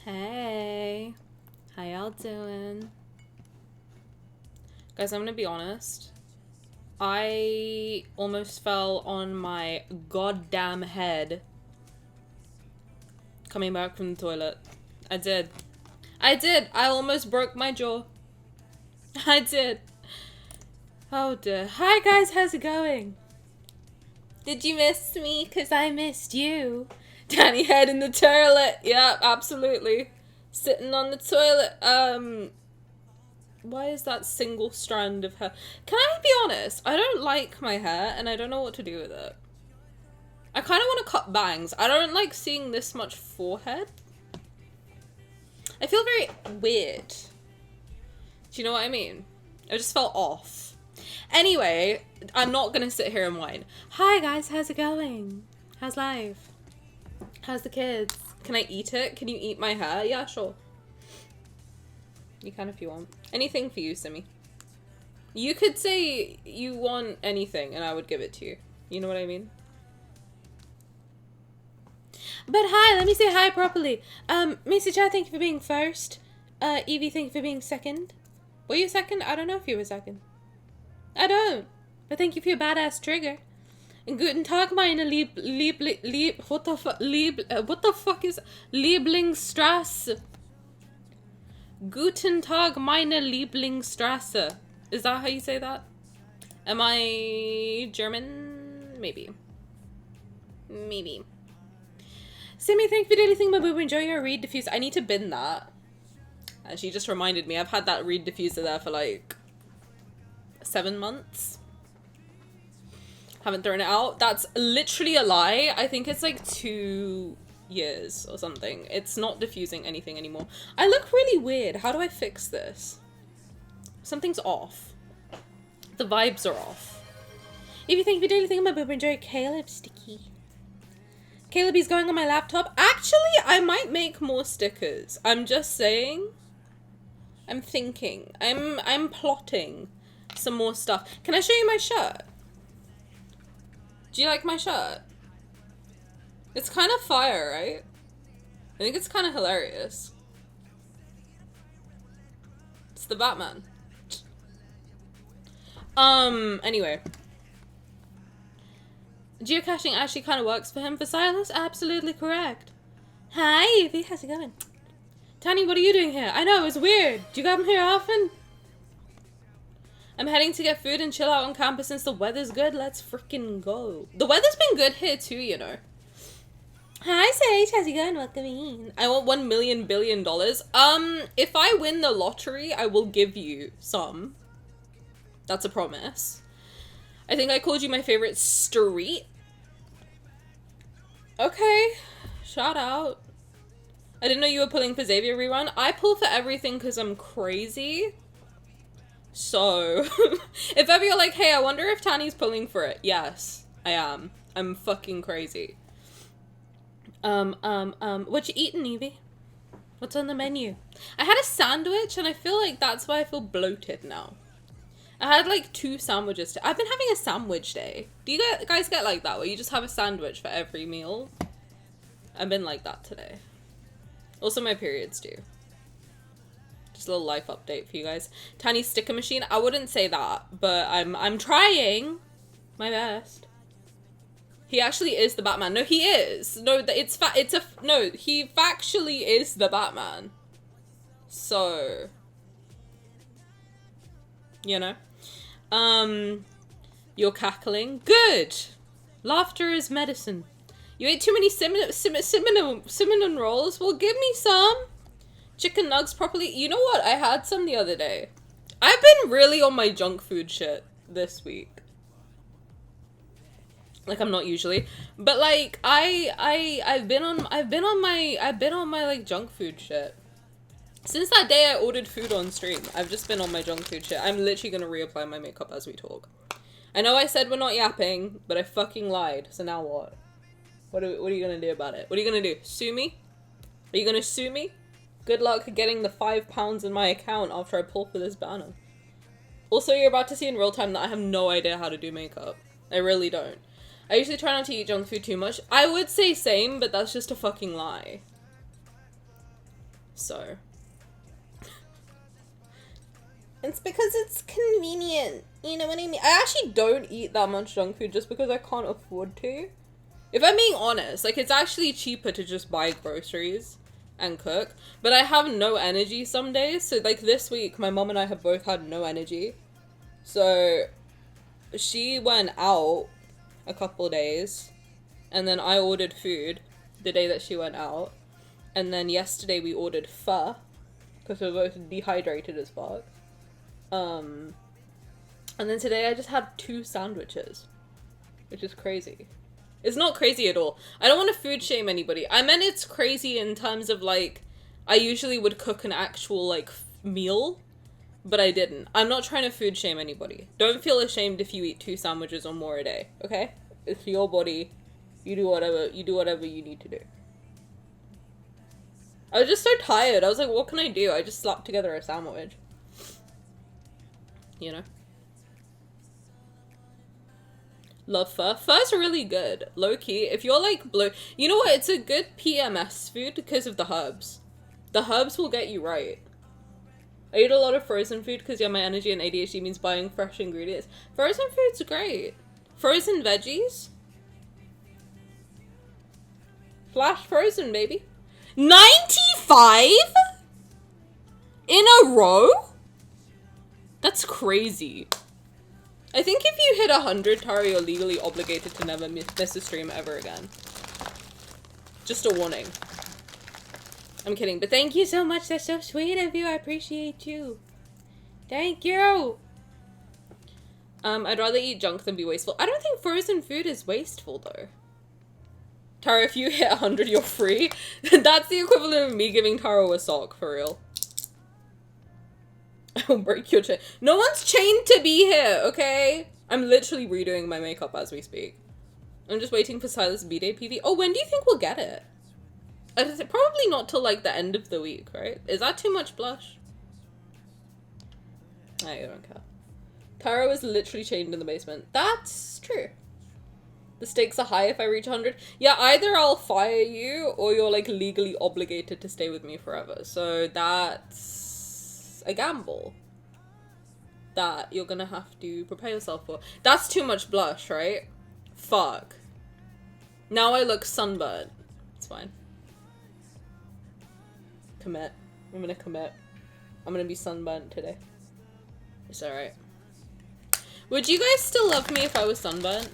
Hey, how y'all doing? Guys, I'm gonna be honest. I almost fell on my goddamn head coming back from the toilet. I did. I almost broke my jaw. I did. Oh dear. Hi guys, how's it going? Did you miss me? 'Cause I missed you. Danny head in the toilet. Yeah, absolutely. Sitting on the toilet. Why is that single strand of hair? Can I be honest? I don't like my hair and I don't know what to do with it. I kind of want to cut bangs. I don't like seeing this much forehead. I feel very weird. Do you know what I mean? I just felt off. Anyway, I'm not gonna sit here and whine. Hi guys, how's it going? How's life? How's the kids? Can I eat it? Can you eat my hair? Yeah, sure. You can if you want. Anything for you, Simi. You could say you want anything and I would give it to you. You know what I mean? But hi, let me say hi properly. Missy Chow, thank you for being first. Evie, thank you for being second. Were you second? I don't know if you were second. I don't. But thank you for your badass trigger. And guten Tag, meine what the fuck is Lieblingsstraße? Guten Tag, meine Lieblingsstraße. Is that how you say that? Am I German? Maybe. Maybe. Simi, thank you for daily thing, my boo. Enjoy your reed diffuser. I need to bin that. And she just reminded me, I've had that reed diffuser there for like 7 months. Haven't thrown it out. That's literally a lie. I think it's like 2 years or something. It's not diffusing anything anymore. I look really weird. How do I fix this? Something's off. The vibes are off. If you think of daily thing, my boob, enjoy Caleb sticky. Caleb is going on my laptop. Actually, I might make more stickers. I'm just saying. I'm thinking. I'm plotting some more stuff. Can I show you my shirt? Do you like my shirt? It's kind of fire, right? I think it's kind of hilarious. It's the Batman. Anyway. Geocaching actually kind of works for him. For Sylus, absolutely correct. Hi, Evie. How's it going? Tani, what are you doing here? I know, it's weird. Do you come here often? I'm heading to get food and chill out on campus since the weather's good. Let's freaking go. The weather's been good here too, you know. Hi, Sage. How's it going? Welcome in. I want $1 million billion. If I win the lottery, I will give you some. That's a promise. I think I called you my favorite street. Okay. Shout out. I didn't know you were pulling for Xavier rerun. I pull for everything because I'm crazy. So, if ever you're like, hey, I wonder if Tani's pulling for it. Yes, I am. I'm fucking crazy. What you eating, Evie? What's on the menu? I had a sandwich and I feel like that's why I feel bloated now. I had like 2 sandwiches. I've been having a sandwich day. Do you guys get like that where you just have a sandwich for every meal? I've been like that today. Also my periods do. Just a little life update for you guys. Tiny sticker machine. I wouldn't say that, but I'm trying my best. He actually is the Batman. No, he is. No, he factually is the Batman. So, you know. You're cackling. Good. Laughter is medicine. You ate too many cinnamon rolls? Well, give me some. Chicken nugs properly. You know what? I had some the other day. I've been really on my junk food shit this week. Like I'm not usually, but like I've been on my like junk food shit. Since that day I ordered food on stream, I've just been on my junk food shit. I'm literally gonna reapply my makeup as we talk. I know I said we're not yapping, but I fucking lied. So now what? What are you gonna do about it? What are you gonna do? Sue me? Are you gonna sue me? Good luck getting the £5 in my account after I pull for this banner. Also, you're about to see in real time that I have no idea how to do makeup. I really don't. I usually try not to eat junk food too much. I would say same, but that's just a fucking lie. So. It's because it's convenient. You know what I mean? I actually don't eat that much junk food just because I can't afford to. If I'm being honest, like, it's actually cheaper to just buy groceries and cook. But I have no energy some days. So, like, this week, my mom and I have both had no energy. So, she went out a couple days. And then I ordered food the day that she went out. And then yesterday we ordered pho. Because we were both dehydrated as fuck. And then today I just had 2 sandwiches. Which is crazy. It's not crazy at all. I don't want to food shame anybody. I meant it's crazy in terms of, like, I usually would cook an actual, like, meal, but I didn't. I'm not trying to food shame anybody. Don't feel ashamed if you eat 2 sandwiches or more a day, okay? It's your body. You do whatever you need to do. I was just so tired. I was like, what can I do? I just slapped together a sandwich. You know? Love pho. Pho's really good. Low-key. If you're like you know what? It's a good PMS food because of the herbs. The herbs will get you right. I eat a lot of frozen food because, yeah, my energy and ADHD means buying fresh ingredients. Frozen food's great. Frozen veggies. Flash frozen, baby. 95? In a row? That's crazy. I think if you hit 100, Tara, you're legally obligated to never miss a stream ever again. Just a warning. I'm kidding, but thank you so much. That's so sweet of you. I appreciate you. Thank you. I'd rather eat junk than be wasteful. I don't think frozen food is wasteful, though. Tara, if you hit 100, you're free. That's the equivalent of me giving Tara a sock, for real. I'll break your chain. No one's chained to be here, okay? I'm literally redoing my makeup as we speak. I'm just waiting for Sylus B-Day PV. Oh, when do you think we'll get it? Probably not till, like, the end of the week, right? Is that too much blush? I don't care. Tara was literally chained in the basement. That's true. The stakes are high if I reach 100. Yeah, either I'll fire you or you're, like, legally obligated to stay with me forever. So that's a gamble that you're gonna have to prepare yourself for. That's too much blush, right? Fuck. Now I look sunburnt. It's fine. Commit. I'm gonna commit. I'm gonna be sunburnt today. It's alright. Would you guys still love me if I was sunburnt?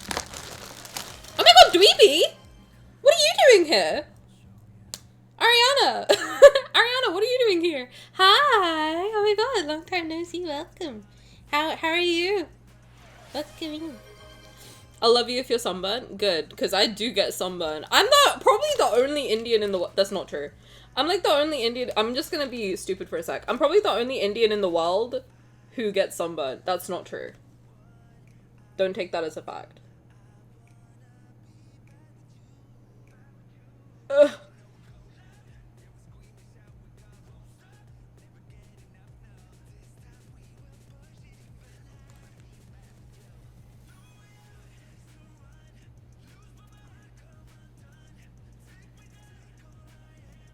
Oh my god, Dweeby! What are you doing here? Ariana! Ariana, what are you doing here? Hi! Oh my god, long time no see, welcome. How are you? Welcome in. I'll love you if you're sunburnt. Good, because I do get sunburn. I'm probably the only Indian in the world. That's not true. I'm like the only Indian. I'm just gonna be stupid for a sec. I'm probably the only Indian in the world who gets sunburnt. That's not true. Don't take that as a fact. Ugh.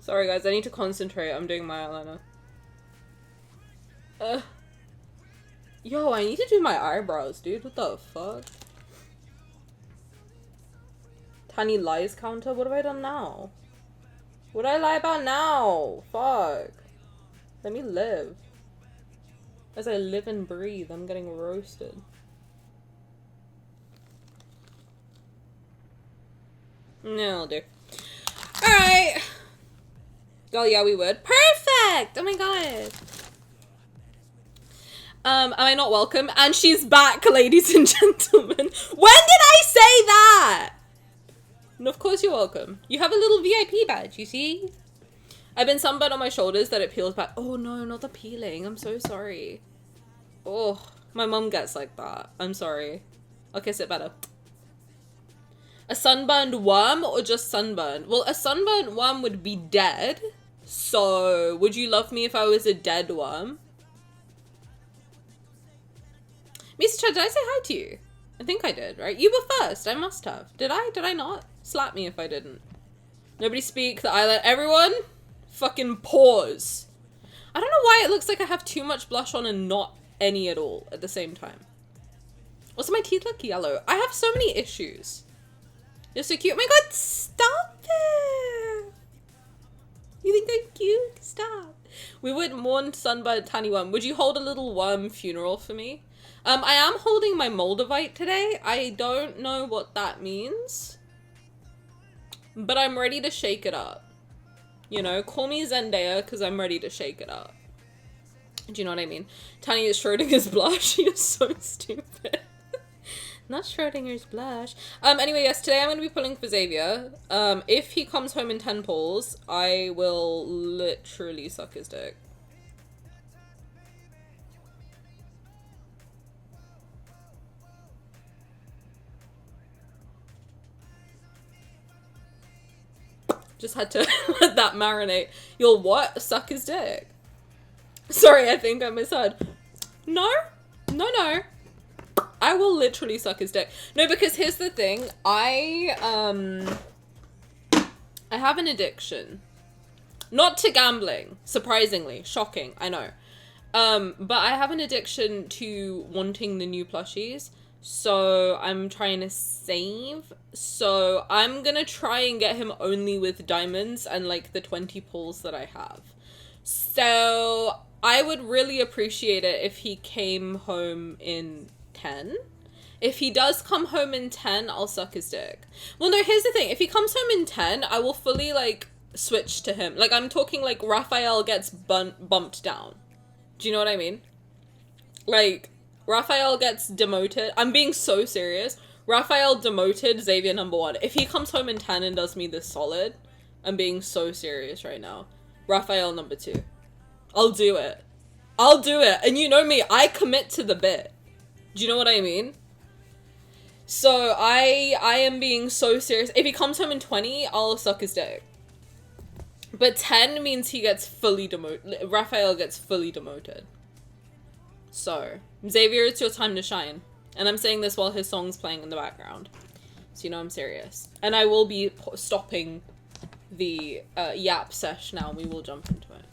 Sorry guys, I need to concentrate. I'm doing my eyeliner. Yo, I need to do my eyebrows, dude. What the fuck? Tiny lies counter? What have I done now? What did I lie about now? Fuck. Let me live. As I live and breathe, I'm getting roasted. No, I'll do. Alright. Oh yeah, we would. Perfect! Oh my god. Am I not welcome? And she's back, ladies and gentlemen. When did I say that? And of course you're welcome. You have a little VIP badge, you see? I've been sunburned on my shoulders that it peels back. Oh no, not the peeling. I'm so sorry. Oh, my mum gets like that. I'm sorry. I'll kiss it better. A sunburned worm or just sunburned? Well, a sunburned worm would be dead. So, would you love me if I was a dead worm? Mr. Chad, did I say hi to you? I think I did, right? You were first. I must have. Did I? Did I not? Slap me if I didn't. Nobody speak. The island. Everyone, fucking pores. I don't know why it looks like I have too much blush on and not any at all at the same time. Also, my teeth look yellow. I have so many issues. You're so cute. Oh my god, stop it! You think I'm cute? Stop. We would mourn Sunbird Tiny Worm. Would you hold a little worm funeral for me? I am holding my Moldavite today. I don't know what that means. But I'm ready to shake it up. You know, call me Zendaya because I'm ready to shake it up. Do you know what I mean? Tiny is Schrodinger's blush. You're so stupid. Not Schrodinger's blush. Anyway, yes, today I'm going to be pulling for Xavier. If he comes home in 10 pulls, I will literally suck his dick. Just had to let that marinate. You'll what? Suck his dick. Sorry, I think I misheard. No. No, no. I will literally suck his dick. No, because here's the thing. I have an addiction. Not to gambling. Surprisingly. Shocking. I know. But I have an addiction to wanting the new plushies. So I'm trying to save. So I'm gonna try and get him only with diamonds and like the 20 pulls that I have. So I would really appreciate it if he came home in 10. If he does come home in 10, I'll suck his dick. Well, no, here's the thing. If he comes home in 10, I will fully like switch to him. Like I'm talking like Rafayel gets bumped down. Do you know what I mean? Like Rafayel gets demoted. I'm being so serious. Rafayel demoted Xavier #1. If he comes home in 10 and does me this solid, I'm being so serious right now. Rafayel #2. I'll do it. I'll do it. And you know me, I commit to the bit. Do you know what I mean? So I am being so serious. If he comes home in 20, I'll suck his dick. But 10 means he gets fully demoted. Rafayel gets fully demoted. So, Xavier, it's your time to shine. And I'm saying this while his song's playing in the background. So you know I'm serious. And I will be stopping the yap sesh now. We will jump into it.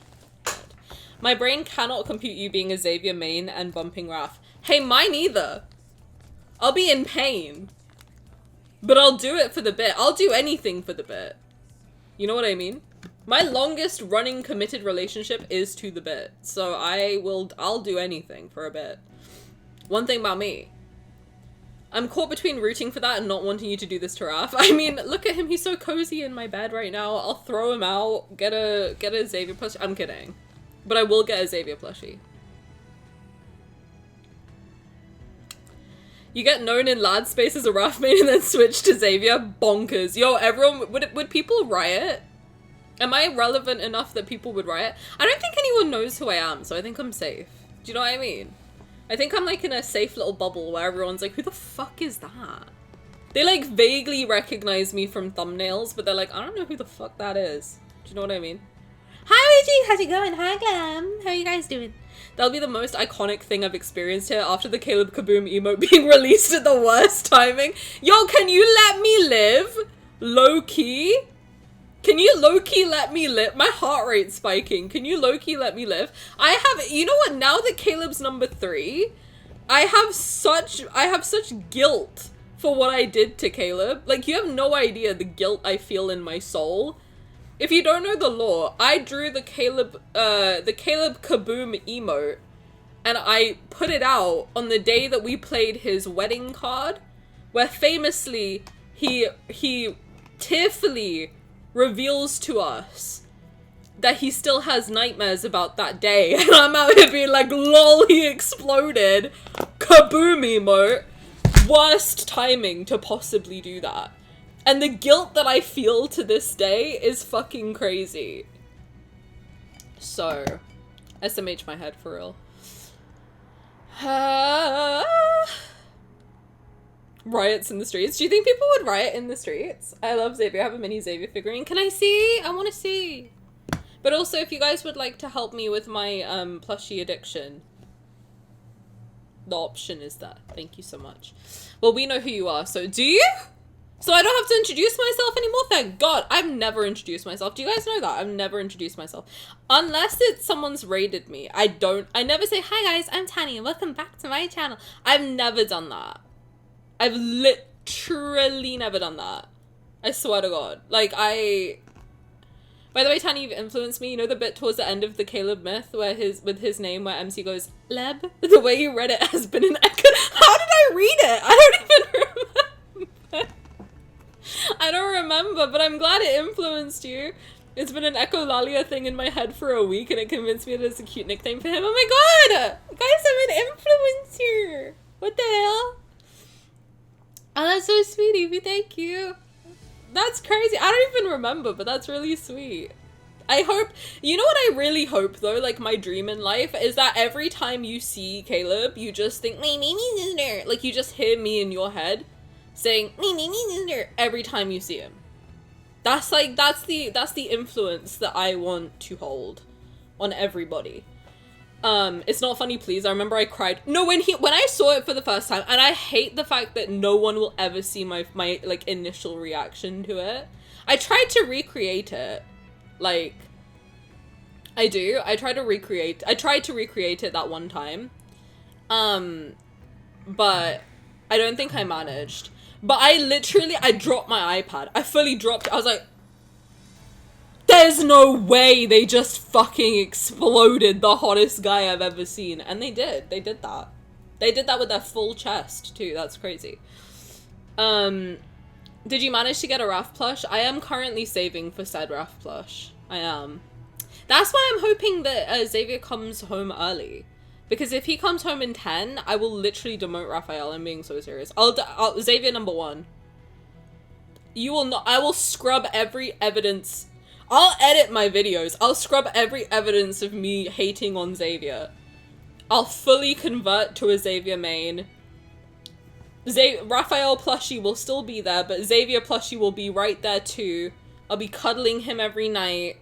Good. My brain cannot compute you being a Xavier main and bumping Raph. Hey, mine either. I'll be in pain. But I'll do it for the bit. I'll do anything for the bit. You know what I mean? My longest running committed relationship is to the bit. So I'll do anything for a bit. One thing about me. I'm caught between rooting for that and not wanting you to do this to Raph. I mean, look at him. He's so cozy in my bed right now. I'll throw him out. Get a Xavier plushie. I'm kidding. But I will get a Xavier plushie. You get known in lad space as a Raph main and then switch to Xavier. Bonkers. Yo, everyone, would people riot? Am I relevant enough that people would riot? I don't think anyone knows who I am, so I think I'm safe. Do you know what I mean? I think I'm like in a safe little bubble where everyone's like, who the fuck is that? They like vaguely recognize me from thumbnails, but they're like, I don't know who the fuck that is. Do you know what I mean? Hi, OG, how's it going? Hi, Glam. How are you guys doing? That'll be the most iconic thing I've experienced here after the Caleb Kaboom emote being released at the worst timing. Yo, can you let me live? Low-key? Can you low-key let me live? My heart rate's spiking. Can you low-key let me live? You know what? Now that Caleb's #3, I have such guilt for what I did to Caleb. Like, you have no idea the guilt I feel in my soul. If you don't know the lore, I drew the Caleb Kaboom emote, and I put it out on the day that we played his wedding card, where famously he tearfully reveals to us that he still has nightmares about that day. And I'm out here being like, lol, he exploded. Kaboom emote. Worst timing to possibly do that. And the guilt that I feel to this day is fucking crazy. So, SMH my head for real. Riots in the streets. Do you think people would riot in the streets? I love Xavier. I have a mini Xavier figurine. Can I see? I want to see. But also, if you guys would like to help me with my plushie addiction, the option is there. Thank you so much. Well, we know who you are, so do you? So I don't have to introduce myself anymore, thank God. I've never introduced myself. Do you guys know that? I've never introduced myself. Unless it's someone's raided me. I never say, hi guys, I'm Tani and welcome back to my channel. I've never done that. I've literally never done that. I swear to God. Like, by the way, Tani, you've influenced me. You know the bit towards the end of the Caleb myth where with his name where MC goes, Leb? The way you read it has been an echo. How did I read it? I don't even remember. I don't remember, but I'm glad it influenced you. It's been an echolalia thing in my head for a week and it convinced me that it's a cute nickname for him. Oh my God! Guys, I'm an influencer! What the hell? Oh, that's so sweet, Evie. Thank you. That's crazy. I don't even remember, but that's really sweet. I hope, you know what I really hope though, like my dream in life, is that every time you see Caleb, you just think, my name is there. Like you just hear me in your head saying, my name is there every time you see him. That's like, that's the influence that I want to hold on everybody. It's not funny, please. I remember I cried. No, when I saw it for the first time, and I hate the fact that no one will ever see my like initial reaction to it. I tried to recreate it. Like, I tried to recreate it that one time. But I don't think I managed. But I dropped my iPad. I fully dropped it. I was like, there's no way they just fucking exploded the hottest guy I've ever seen. And they did. They did that. They did that with their full chest, too. That's crazy. Did you manage to get a Raf plush? I am currently saving for said Raf plush. I am. That's why I'm hoping that Xavier comes home early. Because if he comes home in 10, I will literally demote Rafayel. I'm being so serious. Xavier number 1. You will not. I will scrub every evidence. I'll edit my videos. I'll scrub every evidence of me hating on Xavier. I'll fully convert to a Xavier main. Rafayel plushie will still be there, but Xavier plushie will be right there too. I'll be cuddling him every night.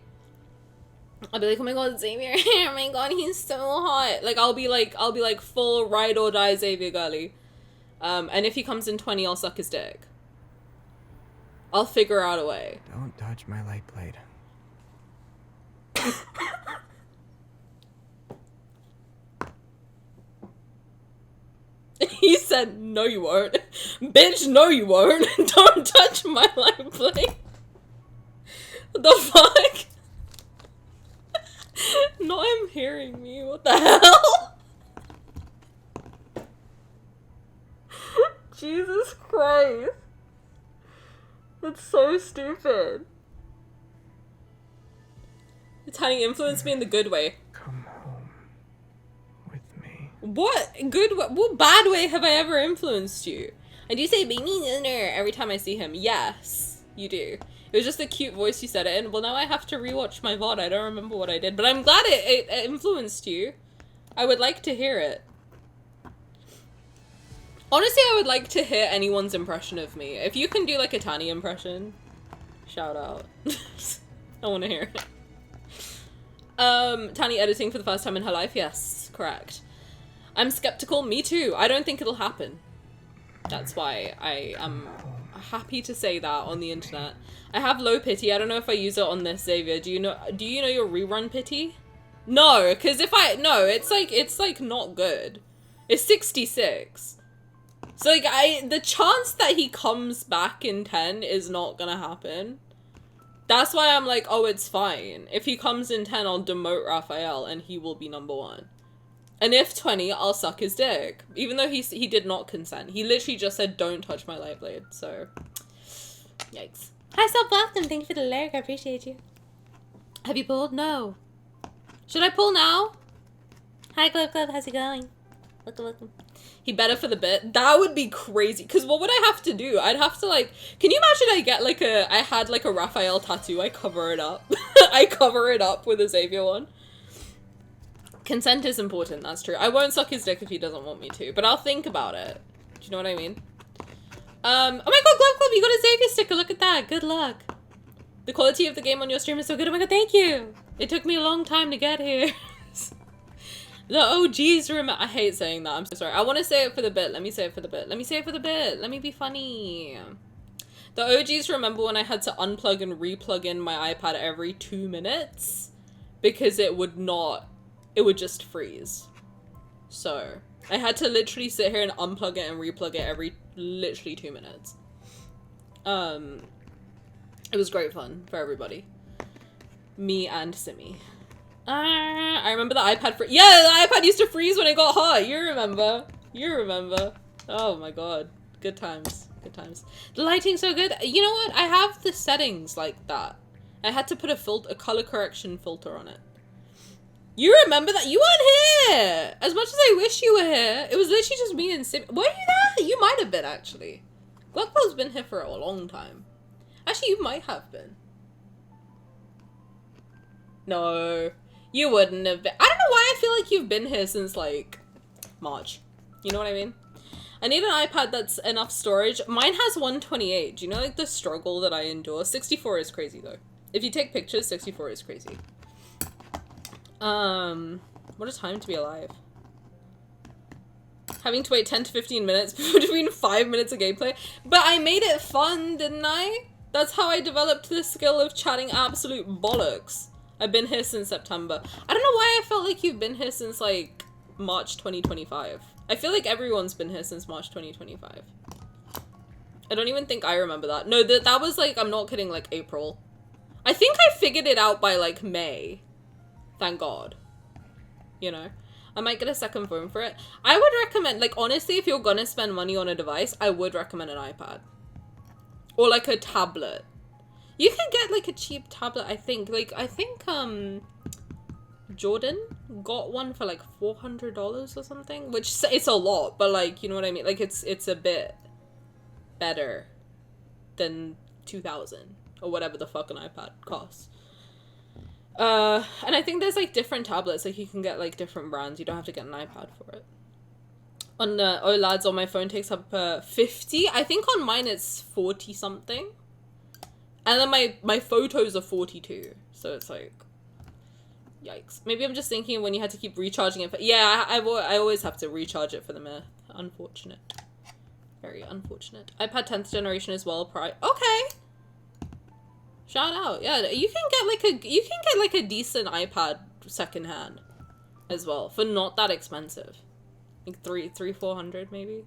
I'll be like, oh my God, Xavier, oh my God, he's so hot. Like, I'll be like full ride or die Xavier girly. And if he comes in 20, I'll suck his dick. I'll figure out a way. Don't touch my light blade. He said, no you won't. Bitch, no you won't. Don't touch my light blade. What the fuck? Not him hearing me. What the hell? Jesus Christ. That's so stupid. Tiny influenced me in the good way. Come home with me. What good? What bad way have I ever influenced you? And do you say "baby" every time I see him? Yes, you do. It was just a cute voice you said it in. Well, now I have to rewatch my VOD. I don't remember what I did, but I'm glad it influenced you. I would like to hear it. Honestly, I would like to hear anyone's impression of me. If you can do like a Tani impression, shout out. I want to hear it. Tani editing for the first time in her life. Yes, correct. I'm skeptical. Me too. I don't think it'll happen. That's why I am happy to say that on the internet. I have low pity. I don't know if I use it on this, Xavier. Do you know your rerun pity? No, because it's like not good. It's 66. So like the chance that he comes back in 10 is not gonna happen. That's why I'm like, oh, it's fine. If he comes in 10, I'll demote Rafayel and he will be number 1. And if 20, I'll suck his dick. Even though he did not consent. He literally just said, don't touch my light blade. So, yikes. Hi, Self-Welcome. Thank you for the lyric. I appreciate you. Have you pulled? No. Should I pull now? Hi, Glove Glove. How's it going? Welcome. He better for the bit. That would be crazy. Because what would I have to do? I'd have to like... Can you imagine I had like a Rafayel tattoo. I cover it up. I cover it up with a Xavier one. Consent is important, that's true. I won't suck his dick if he doesn't want me to, but I'll think about it. Do you know what I mean? Oh my God, Glove Club, you got a Xavier sticker, look at that, good luck. The quality of the game on your stream is so good, oh my God, thank you. It took me a long time to get here. The OGs remember, I hate saying that, I'm so sorry. I want to say it for the bit, let me say it for the bit. Let me say it for the bit, let me be funny. The OGs remember when I had to unplug and replug in my iPad every 2 minutes because it would just freeze. So I had to literally sit here and unplug it and replug it every literally 2 minutes. It was great fun for everybody. Me and Simi. I remember the iPad yeah, the iPad used to freeze when it got hot. You remember. You remember. Oh my god. Good times. Good times. The lighting's so good. You know what? I have the settings like that. I had to put a color correction filter on it. You remember that? You weren't here! As much as I wish you were here, it was literally just me and Simi. Were you there? You might have been, actually. Glocko's been here for a long time. Actually, you might have been. No. You wouldn't have been. I don't know why I feel like you've been here since, like, March. You know what I mean? I need an iPad that's enough storage. Mine has 128. Do you know, like, the struggle that I endure? 64 is crazy, though. If you take pictures, 64 is crazy. What a time to be alive. Having to wait 10 to 15 minutes between 5 minutes of gameplay. But I made it fun, didn't I? That's how I developed the skill of chatting absolute bollocks. I've been here since September. I don't know why I felt like you've been here since, like, March 2025. I feel like everyone's been here since March 2025. I don't even think I remember that. No, that was, like, I'm not kidding, like, April. I think I figured it out by, like, May. Thank God. You know? I might get a second phone for it. I would recommend, like, honestly, if you're gonna spend money on a device, I would recommend an iPad. Or, like, a tablet. You can get, like, a cheap tablet, I think. Like, I think, Jordan got one for, like, $400 or something. Which, it's a lot, but, like, you know what I mean? Like, it's a bit better than 2,000. Or whatever the fuck an iPad costs. And I think there's, like, different tablets. Like, you can get, like, different brands. You don't have to get an iPad for it. On the lads, on my phone takes up 50. I think on mine it's 40 something. And then my photos are 42. So it's like, yikes. Maybe I'm just thinking when you had to keep recharging it. Yeah, I always have to recharge it for the myth. Unfortunate. Very unfortunate. iPad 10th generation as well. Okay. Shout out. Yeah, you can get like a decent iPad secondhand as well for not that expensive. Like 400 maybe.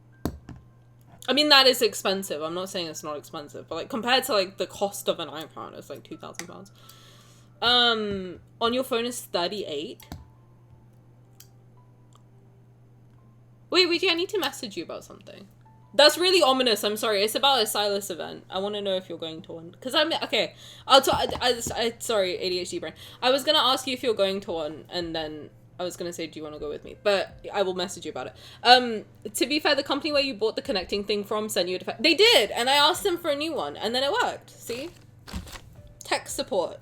I mean, that is expensive. I'm not saying it's not expensive, but like compared to like the cost of an iPad, it's like £2,000. On your phone is 38. Wait, I need to message you about something. That's really ominous. I'm sorry. It's about a Sylus event. I want to know if you're going to one. Because okay. Sorry, ADHD brain. I was going to ask you if you're going to one, and then I was going to say, do you want to go with me? But I will message you about it. To be fair, the company where you bought the connecting thing from sent you a defect. They did! And I asked them for a new one, and then it worked. See? Tech support.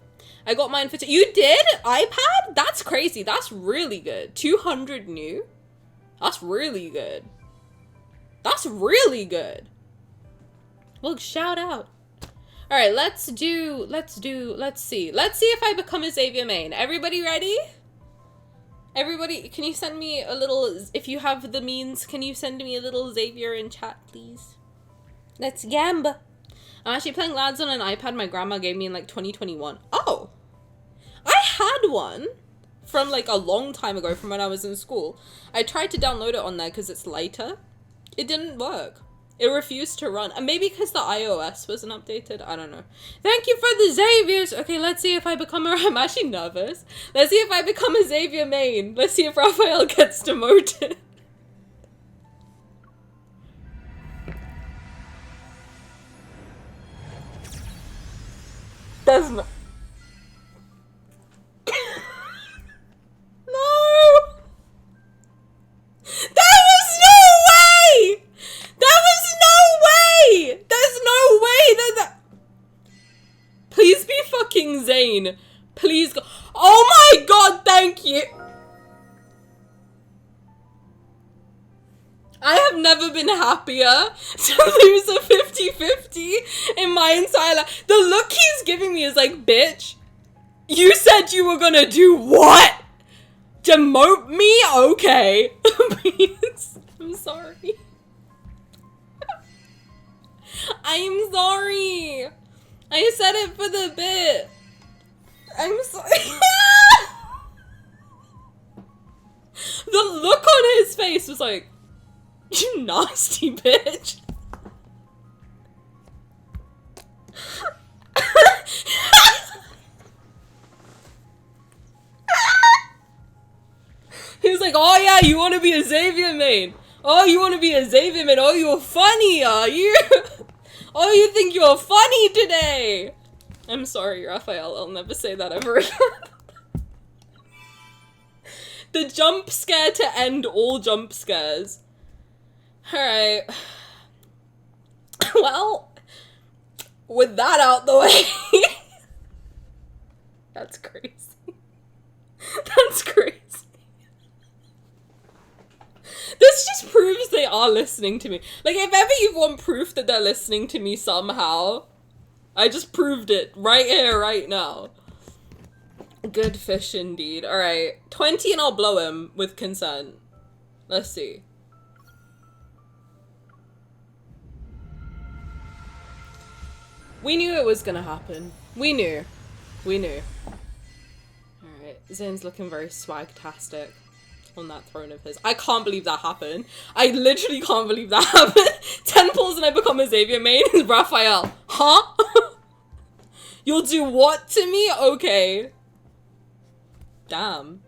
I got mine for You did? iPad? That's crazy. That's really good. 200 new? That's really good. That's really good. Well, shout out. All right, let's see. Let's see if I become a Xavier main. Everybody ready? Everybody, can you send me a little, if you have the means, can you send me a little Xavier in chat, please? Let's gamba. I'm actually playing Lads on an iPad my grandma gave me in like 2021. Oh, I had one from like a long time ago from when I was in school. I tried to download it on there because it's lighter. It didn't work. It refused to run. And maybe because the iOS wasn't updated. I don't know. Thank you for the Xaviers. Okay, let's see if I become I'm actually nervous. Let's see if I become a Xavier main. Let's see if Rafayel gets demoted. There's no... No! There was no way! There was no way! There's no way that Please be fucking Zayne. Please go. Oh my god, thank you! I have never been happier to lose a 50-50 in my entire life. The look he's giving me is like, bitch, you said you were gonna do what? Demote me? Okay. Please. I'm sorry. I'm sorry. I said it for the bit. I'm sorry. The look on his face was like, you nasty bitch. He was like, oh yeah, you want to be a Xavier main. Oh, you want to be a Xavier main. Oh, you're funny, are you? Oh, you think you're funny today. I'm sorry, Raphael. I'll never say that ever again. The jump scare to end all jump scares. Alright. Well, with that out the way. That's crazy. That's crazy. This just proves they are listening to me. Like, if ever you want proof that they're listening to me somehow, I just proved it right here, right now. Good fish indeed. Alright, 20 and I'll blow him with consent. Let's see. We knew it was gonna happen. We knew. We knew. Alright, Zayne's looking very swag-tastic on that throne of his. I can't believe that happened. I literally can't believe that happened. 10 pulls and I become a Xavier main. Rafayel. Huh? You'll do what to me? Okay. Damn.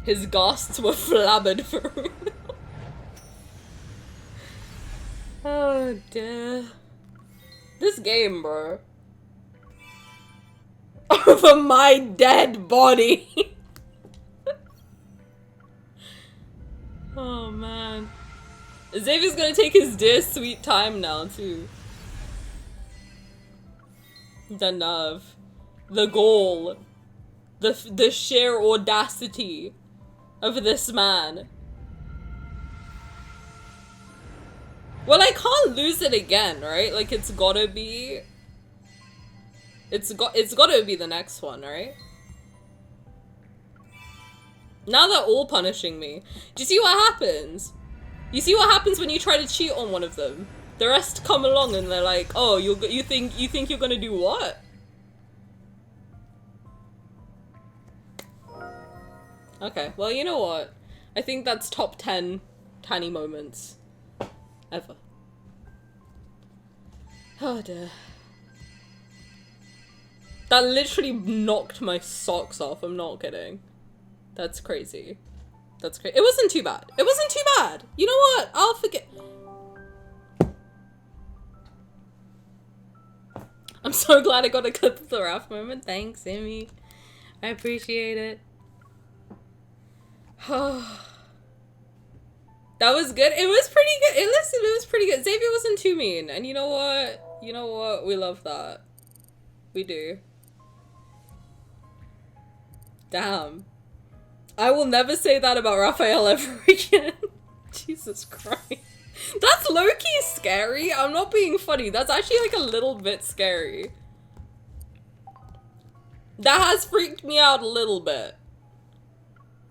His ghosts were flabbered for real. Oh dear. This game, bro. Over my dead body. Oh man. Xavier's gonna take his dear sweet time now too. The nerve. The goal. The sheer audacity of this man. Well, I can't lose it again, right? Like, it's gotta be... It's gotta be the next one, right? Now they're all punishing me. Do you see what happens? You see what happens when you try to cheat on one of them? The rest come along and they're like, oh, you think you're gonna do what? Okay, well, you know what? I think that's top 10 tiny moments ever. Oh dear. That literally knocked my socks off, I'm not kidding. That's crazy. That's crazy. It wasn't too bad. It wasn't too bad. You know what? I'll forget. I'm so glad I got a clip of the Raph moment. Thanks, Amy. I appreciate it. That was good. It was pretty good. Listen, it was pretty good. Xavier wasn't too mean. And you know what? You know what? We love that. We do. Damn. I will never say that about Rafayel ever again. Jesus Christ. That's low-key scary. I'm not being funny. That's actually like a little bit scary. That has freaked me out a little bit.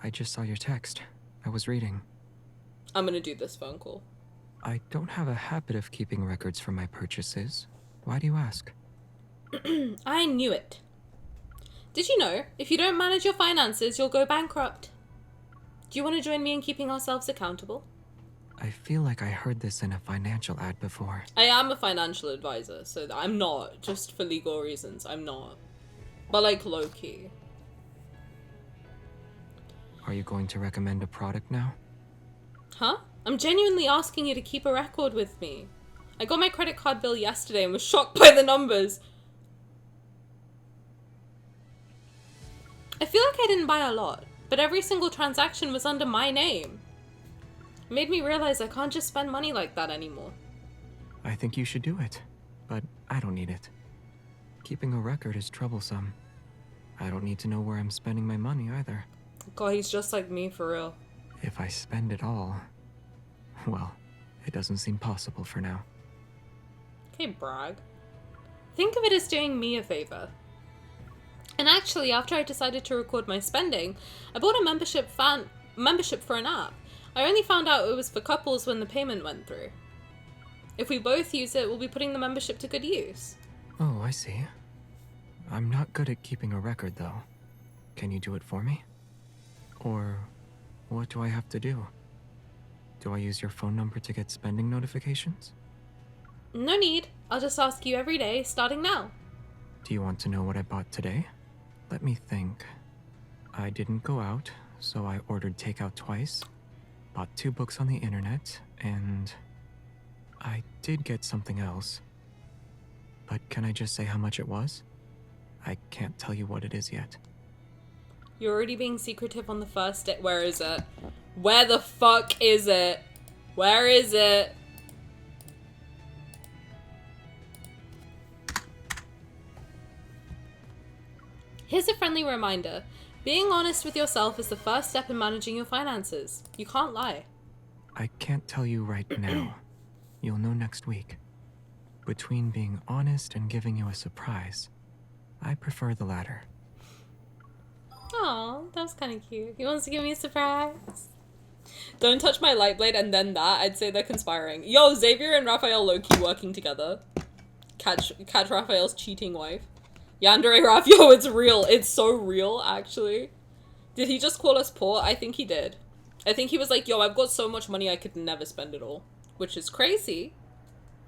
I just saw your text. I was reading. I'm gonna do this phone call. I don't have a habit of keeping records for my purchases. Why do you ask? I knew it. Did you know, if you don't manage your finances, you'll go bankrupt? Do you want to join me in keeping ourselves accountable? I feel like I heard this in a financial ad before. I am a financial advisor, so I'm not. Just for legal reasons, I'm not. But like low-key. Are you going to recommend a product now? Huh? I'm genuinely asking you to keep a record with me. I got my credit card bill yesterday and was shocked by the numbers. I feel like I didn't buy a lot, but every single transaction was under my name. It made me realize I can't just spend money like that anymore. I think you should do it, but I don't need it. Keeping a record is troublesome. I don't need to know where I'm spending my money either. God, he's just like me for real. If I spend it all, well, it doesn't seem possible for now. Okay, brag. Think of it as doing me a favor. And actually, after I decided to record my spending, I bought a membership for an app. I only found out it was for couples when the payment went through. If we both use it, we'll be putting the membership to good use. Oh, I see. I'm not good at keeping a record, though. Can you do it for me? Or what do I have to do? Do I use your phone number to get spending notifications? No need. I'll just ask you every day, starting now. Do you want to know what I bought today? Let me think. I didn't go out, so I ordered takeout twice, bought 2 books on the internet, and I did get something else. But can I just say how much it was? I can't tell you what it is yet. You're already being secretive on the first day. Where is it? Where the fuck is it? Where is it? Here's a friendly reminder. Being honest with yourself is the first step in managing your finances. You can't lie. I can't tell you right now. You'll know next week. Between being honest and giving you a surprise, I prefer the latter. Aw, that was kind of cute. He wants to give me a surprise. Don't touch my light blade and then that. I'd say they're conspiring. Yo, Xavier and Rafayel low-key working together. Catch Rafayel's cheating wife. Yandere Raf, yo, it's real. It's so real, actually. Did he just call us poor? I think he did. I think he was like, yo, I've got so much money I could never spend it all. Which is crazy,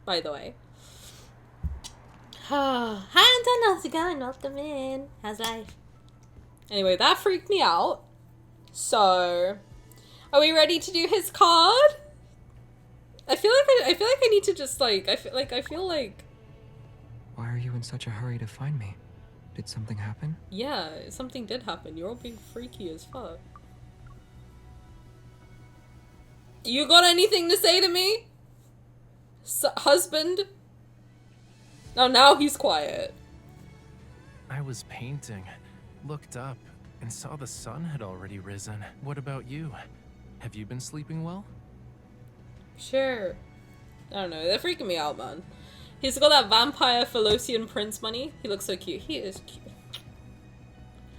by the way. Hi, Anton, how's it going? Welcome in. How's life? Anyway, that freaked me out. So, are we ready to do his card? I feel like I need to just like, I feel like. Why are you in such a hurry to find me? Did something happen? Yeah, something did happen. You're all being freaky as fuck. You got anything to say to me? Husband? Oh, now he's quiet. I was painting, looked up, and saw the sun had already risen. What about you? Have you been sleeping well? Sure. I don't know, they're freaking me out, man. He's got that vampire Philosian prince money. He looks so cute. He is cute.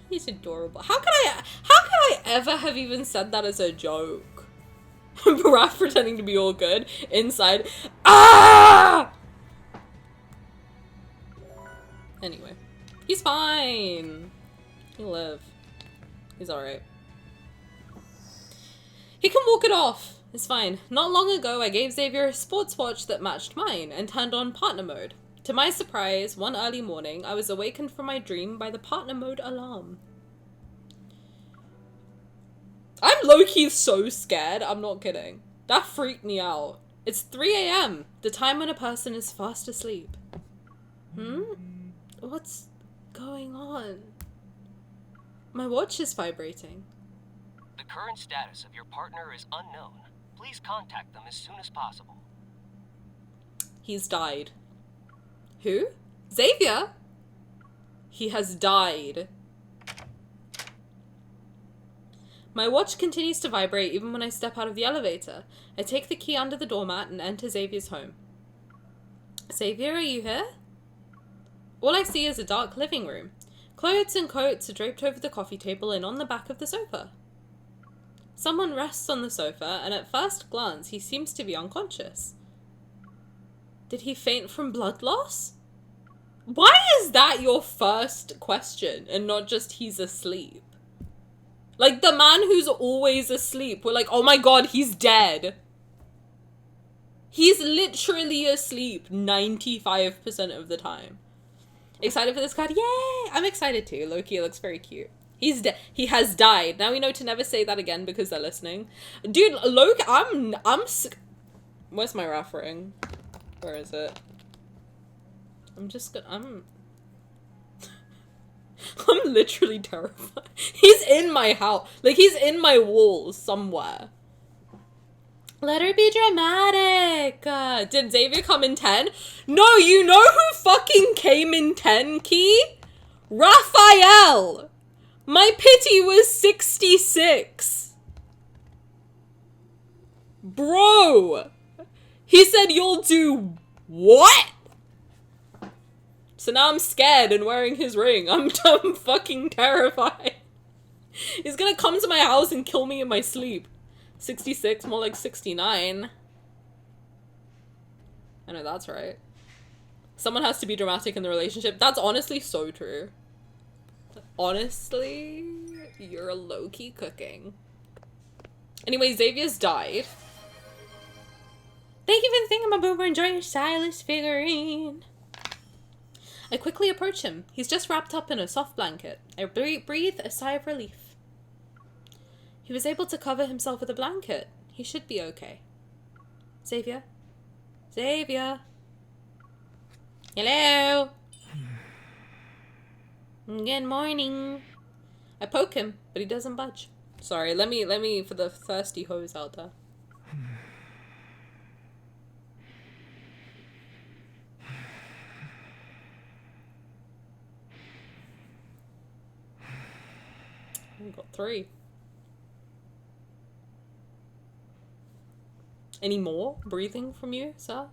He's adorable. How could I ever have even said that as a joke? Raph pretending to be all good. Inside. Ah! Anyway. He's fine. He'll live. He's alright. He can walk it off. It's fine. Not long ago, I gave Xavier a sports watch that matched mine and turned on partner mode. To my surprise, one early morning, I was awakened from my dream by the partner mode alarm. I'm low-key so scared. I'm not kidding. That freaked me out. It's 3 a.m., the time when a person is fast asleep. What's going on? My watch is vibrating. The current status of your partner is unknown. Please contact them as soon as possible. He's died. Who? Xavier? He has died. My watch continues to vibrate even when I step out of the elevator. I take the key under the doormat and enter Xavier's home. Xavier, are you here? All I see is a dark living room. Clothes and coats are draped over the coffee table and on the back of the sofa. Someone rests on the sofa, and at first glance, he seems to be unconscious. Did he faint from blood loss? Why is that your first question, and not just he's asleep? Like, the man who's always asleep, we're like, oh my god, he's dead. He's literally asleep 95% of the time. Excited for this card? Yay! I'm excited too. Loki looks very cute. He has died. Now we know to never say that again because they're listening. Dude, Loki, where's my Raph ring? Where is it? I'm literally terrified. He's in my house. Like, he's in my walls somewhere. Let her be dramatic. Did Xavier come in 10? No, you know who fucking came in 10, Key? Rafayel! My pity was 66. Bro! He said you'll do what? So now I'm scared and wearing his ring. I'm fucking terrified. He's gonna come to my house and kill me in my sleep. 66, more like 69. I know that's right. Someone has to be dramatic in the relationship. That's honestly so true. Honestly, you're low-key cooking. Anyway, Xavier's died. Thank you for the thing. I'm a boomer. Enjoy your Sylus figurine. I quickly approach him. He's just wrapped up in a soft blanket. I breathe a sigh of relief. He was able to cover himself with a blanket. He should be okay. Xavier? Xavier? Hello? Good morning. I poke him, but he doesn't budge. Sorry, let me for the thirsty hoes out there. We got 3. Any more breathing from you, sir?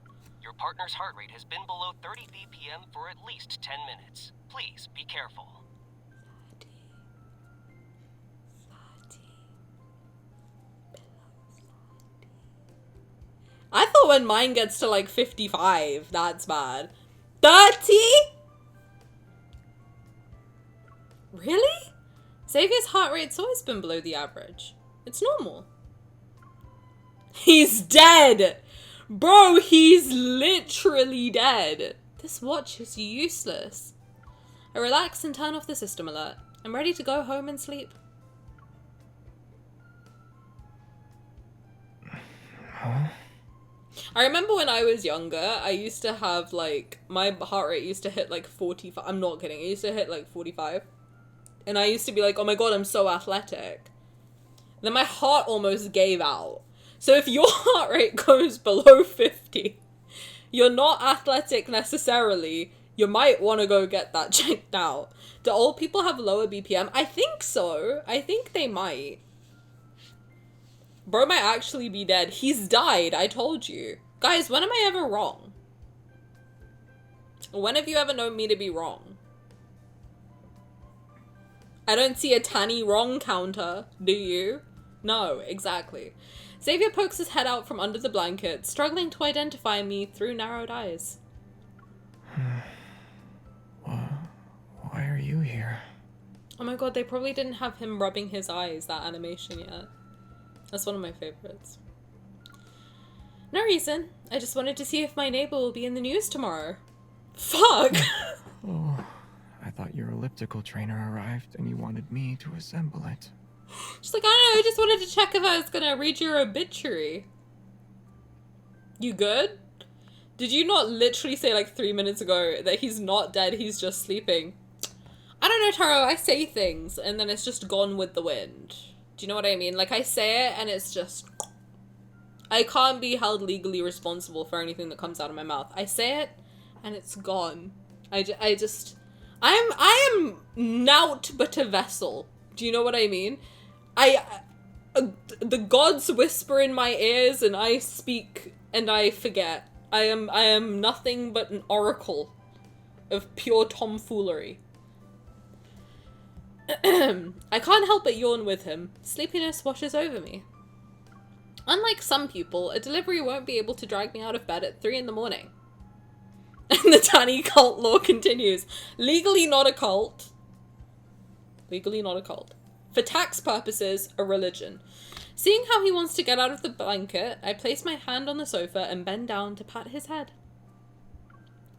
Your partner's heart rate has been below 30 BPM for at least 10 minutes. Please be careful. I thought when mine gets to like 55, that's bad. 30? Really? Xavier's heart rate's always been below the average. It's normal. He's dead! Bro, he's literally dead. This watch is useless. I relax and turn off the system alert. I'm ready to go home and sleep. Huh? I remember when I was younger, I used to have like, my heart rate used to hit like 45. I'm not kidding. It used to hit like 45. And I used to be like, oh my god, I'm so athletic. Then my heart almost gave out. So if your heart rate goes below 50, you're not athletic necessarily. You might want to go get that checked out. Do old people have lower BPM? I think so. I think they might. Bro might actually be dead. He's died, I told you. Guys, when am I ever wrong? When have you ever known me to be wrong? I don't see a tiny wrong counter, do you? No, exactly. Xavier pokes his head out from under the blanket, struggling to identify me through narrowed eyes. Why are you here? Oh my god, they probably didn't have him rubbing his eyes, that animation yet. That's one of my favorites. No reason. I just wanted to see if my neighbor will be in the news tomorrow. Fuck! Oh, I thought your elliptical trainer arrived and you wanted me to assemble it. She's like, I don't know, I just wanted to check if I was gonna read your obituary. You good? Did you not literally say like 3 minutes ago that he's not dead, he's just sleeping? I don't know, Taro, I say things and then it's just gone with the wind. Do you know what I mean? Like, I say it and it's just... I can't be held legally responsible for anything that comes out of my mouth. I say it and it's gone. I am naught but a vessel. Do you know what I mean? The gods whisper in my ears and I speak and I forget. I am nothing but an oracle of pure tomfoolery. I can't help but yawn with him. Sleepiness washes over me. Unlike some people, a delivery won't be able to drag me out of bed at 3 in the morning. And the tiny cult lore continues. Legally not a cult. Legally not a cult. For tax purposes, a religion. Seeing how he wants to get out of the blanket, I place my hand on the sofa and bend down to pat his head.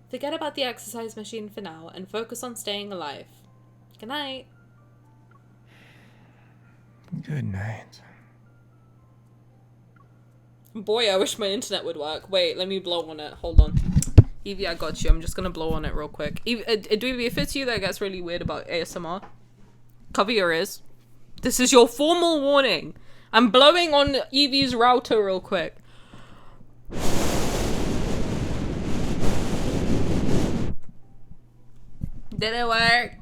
Forget about the exercise machine for now and focus on staying alive. Good night. Good night. Boy, I wish my internet would work. Wait, let me blow on it. Hold on. Evie, I got you. I'm just gonna blow on it real quick. Evie, if it's you that gets really weird about ASMR, cover your ears. This is your formal warning. I'm blowing on Evie's router real quick. Did it work?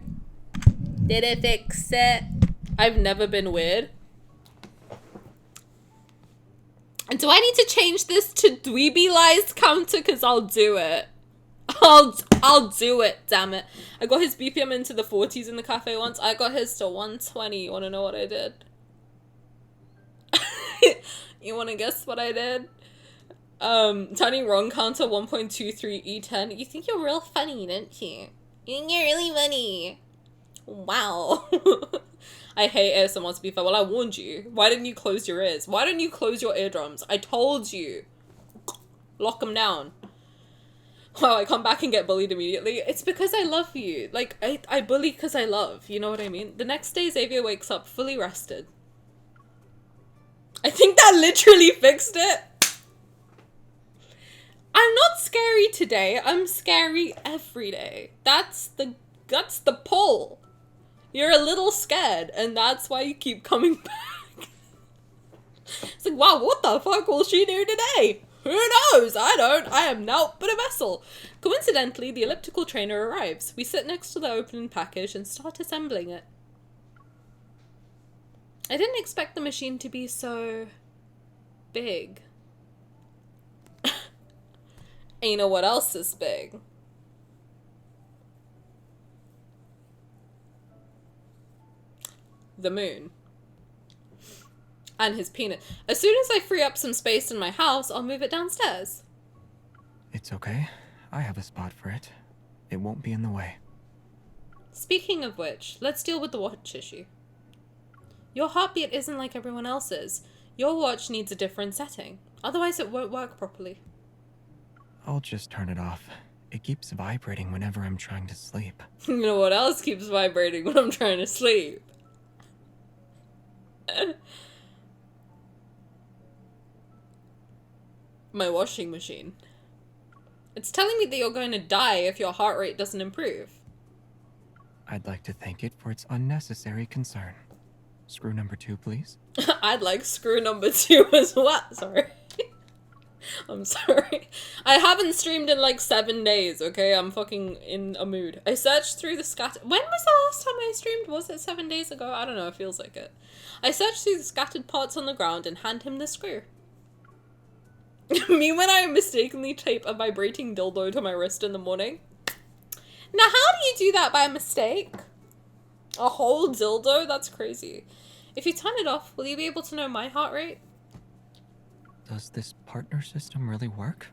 Did it fix it? I've never been weird. And do I need to change this to dweeby lies counter? Cause I'll do it. I'll do it, damn it. I got his BPM into the 40s in the cafe once. I got his to 120. You wanna know what I did? You wanna guess what I did? Tiny wrong counter 1.23 E10. You think you're real funny, don't you? You think you're really funny. Wow. I hate ASMR, to be fair. Well, I warned you. Why didn't you close your ears? Why didn't you close your eardrums? I told you. Lock them down. Wow, I come back and get bullied immediately. It's because I love you. Like, I bully because I love. You know what I mean? The next day, Xavier wakes up fully rested. I think that literally fixed it. I'm not scary today. I'm scary every day. That's the poll. You're a little scared, and that's why you keep coming back. It's like, wow, what the fuck will she do today? Who knows? I don't. I am naught but a vessel. Coincidentally, the elliptical trainer arrives. We sit next to the open package and start assembling it. I didn't expect the machine to be so big. And you know what else is big? The moon. And his penis. As soon as I free up some space in my house, I'll move it downstairs. It's okay. I have a spot for it. It won't be in the way. Speaking of which, let's deal with the watch issue. Your heartbeat isn't like everyone else's. Your watch needs a different setting. Otherwise it won't work properly. I'll just turn it off. It keeps vibrating whenever I'm trying to sleep. You know what else keeps vibrating when I'm trying to sleep? My washing machine. It's telling me that you're going to die if your heart rate doesn't improve. I'd like to thank it for its unnecessary concern. Screw number 2, please. I'd like screw number 2 as well. Sorry. I'm sorry. I haven't streamed in like 7 days, okay? I'm fucking in a mood. I searched through the scattered... When was the last time I streamed? Was it 7 days ago? I don't know, it feels like it. I searched through the scattered parts on the ground and hand him the screw. Me when I mistakenly tape a vibrating dildo to my wrist in the morning. Now, how do you do that by mistake? A whole dildo? That's crazy. If you turn it off, will you be able to know my heart rate? Does this partner system really work?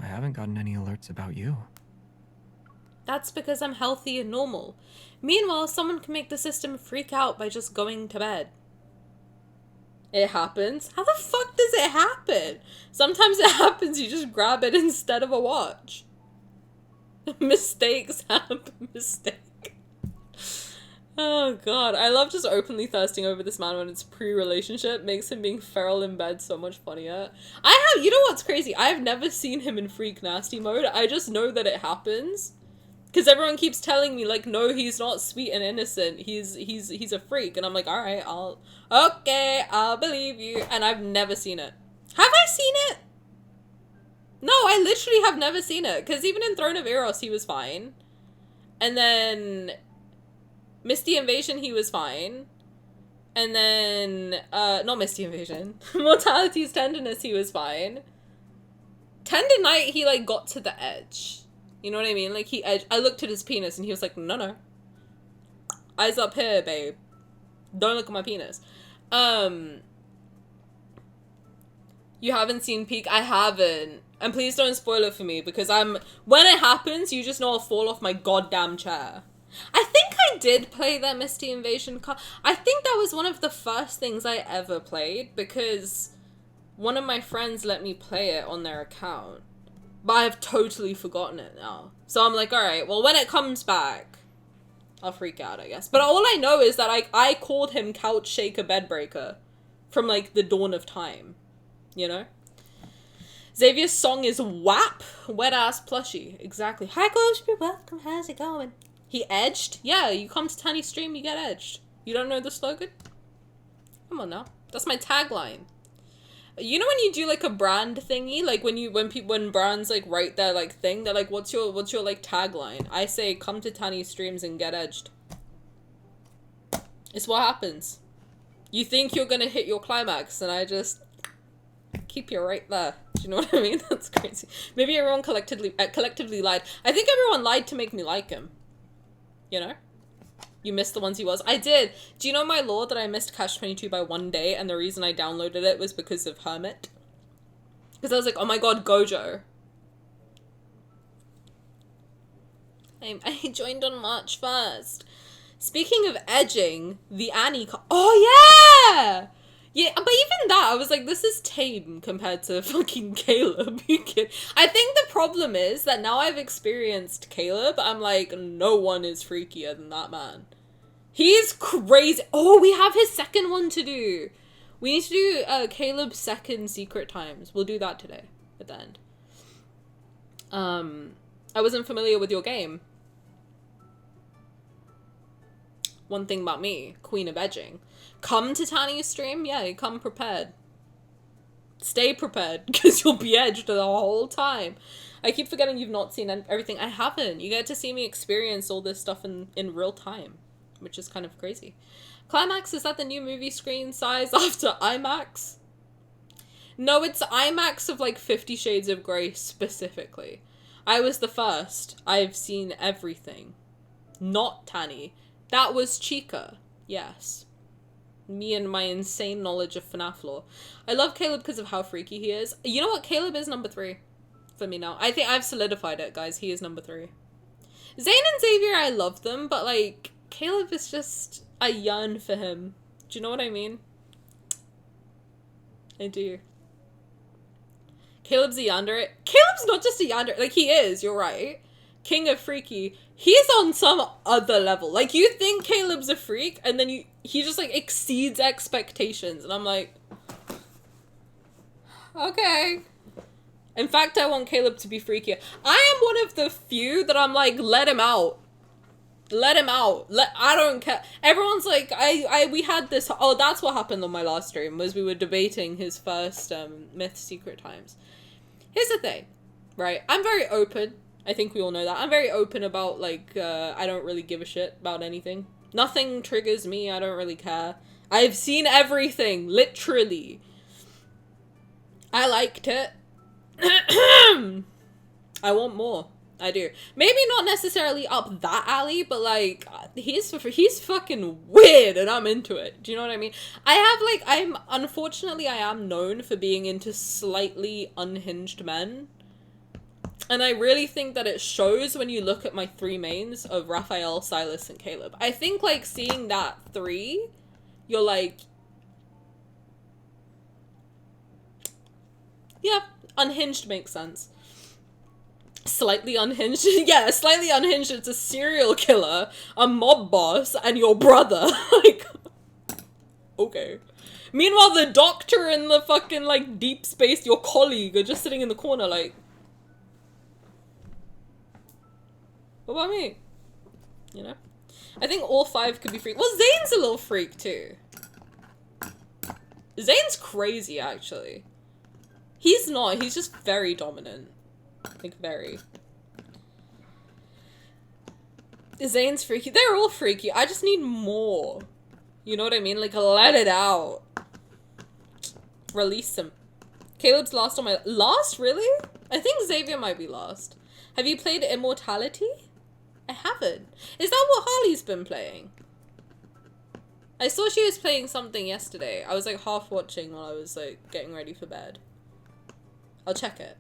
I haven't gotten any alerts about you. That's because I'm healthy and normal. Meanwhile, someone can make the system freak out by just going to bed. It happens. How the fuck does it happen? Sometimes it happens, you just grab it instead of a watch. Mistakes happen. Mistake. Oh god, I love just openly thirsting over this man when it's pre-relationship. Makes him being feral in bed so much funnier. You know what's crazy? I've never seen him in freak nasty mode. I just know that it happens. Because everyone keeps telling me, like, no, he's not sweet and innocent. He's a freak. And I'm like, alright, I'll believe you. And I've never seen it. Have I seen it? No, I literally have never seen it. Because even in Throne of Eros, he was fine. And then... Misty Invasion, he was fine. And then, not Misty Invasion. Mortality's Tenderness, he was fine. Tender Night, he, like, got to the edge. You know what I mean? Like, I looked at his penis and he was like, no. Eyes up here, babe. Don't look at my penis. You haven't seen Peak? I haven't. And please don't spoil it for me because when it happens, you just know I'll fall off my goddamn chair. I think I did play that Misty Invasion card. I think that was one of the first things I ever played because one of my friends let me play it on their account. But I've totally forgotten it now. So I'm like, alright, well, when it comes back, I'll freak out, I guess. But all I know is that I called him Couch Shaker Bedbreaker from, like, the dawn of time. You know? Xavier's song is WAP, Wet Ass Plushie. Exactly. Hi, Coach, you're welcome. How's it going? He edged? Yeah, you come to Tiny Stream, you get edged. You don't know the slogan? Come on now. That's my tagline. You know when you do like a brand thingy, like when brands like write their like thing, they're like, what's your like tagline? I say, come to Tiny Streams and get edged. It's what happens. You think you're gonna hit your climax, and I just keep you right there. Do you know what I mean? That's crazy. Maybe everyone collectively lied. I think everyone lied to make me like him. You know? You missed the ones he was. I did. Do you know my lore that I missed Catch-22 by 1 day, and the reason I downloaded it was because of Hermit? Because I was like, oh my god, Gojo. I joined on March 1st. Speaking of edging, the Annie... Oh, yeah! Yeah, but even that, I was like, this is tame compared to fucking Caleb. You kid? I think the problem is that now I've experienced Caleb, I'm like, no one is freakier than that man. He's crazy. Oh, we have his second one to do. We need to do Caleb's second Secret Times. We'll do that today at the end. I wasn't familiar with your game. One thing about me, Queen of Edging. Come to Tani's stream? Yeah, come prepared. Stay prepared, because you'll be edged the whole time. I keep forgetting you've not seen everything. I haven't. You get to see me experience all this stuff in real time, which is kind of crazy. Climax, is that the new movie screen size after IMAX? No, it's IMAX of like 50 Shades of Grey specifically. I was the first. I've seen everything. Not Tani. That was Chica. Yes. Me and my insane knowledge of FNAF lore. I love Caleb because of how freaky he is. You know what? Caleb is number 3 for me now. I think I've solidified it, guys. He is number 3. Zayne and Xavier, I love them, but like, Caleb is just... I yearn for him. Do you know what I mean? I do. Caleb's a yandere. Caleb's not just a yandere. Like, he is, you're right. King of Freaky. He's on some other level. Like, you think Caleb's a freak, and then he just, like, exceeds expectations. And I'm like... Okay. In fact, I want Caleb to be freakier. I am one of the few that I'm like, let him out. Let him out. I don't care. Everyone's like, we had this... Oh, that's what happened on my last stream, was we were debating his first Myth Secret Times. Here's the thing, right? I'm very open. I think we all know that. I'm very open about, like, I don't really give a shit about anything. Nothing triggers me. I don't really care. I've seen everything, literally. I liked it. I want more. I do. Maybe not necessarily up that alley, but like, he's fucking weird and I'm into it. Do you know what I mean? Unfortunately, I am known for being into slightly unhinged men. And I really think that it shows when you look at my 3 mains of Rafayel, Sylus, and Caleb. I think, like, seeing that 3, you're like... Yeah, unhinged makes sense. Slightly unhinged? Yeah, slightly unhinged. It's a serial killer, a mob boss, and your brother. Like, okay. Meanwhile, the doctor and the fucking, like, Deepspace, your colleague, are just sitting in the corner, like... What about me? You know? I think all 5 could be freak. Well, Zayne's a little freak, too. Zayne's crazy, actually. He's not. He's just very dominant. Like, very. Zayne's freaky. They're all freaky. I just need more. You know what I mean? Like, let it out. Release him. Caleb's last on my... Last? Really? I think Xavier might be last. Have you played Immortality? I haven't. Is that what Harley's been playing? I saw she was playing something yesterday. I was like half watching while I was like getting ready for bed. I'll check it.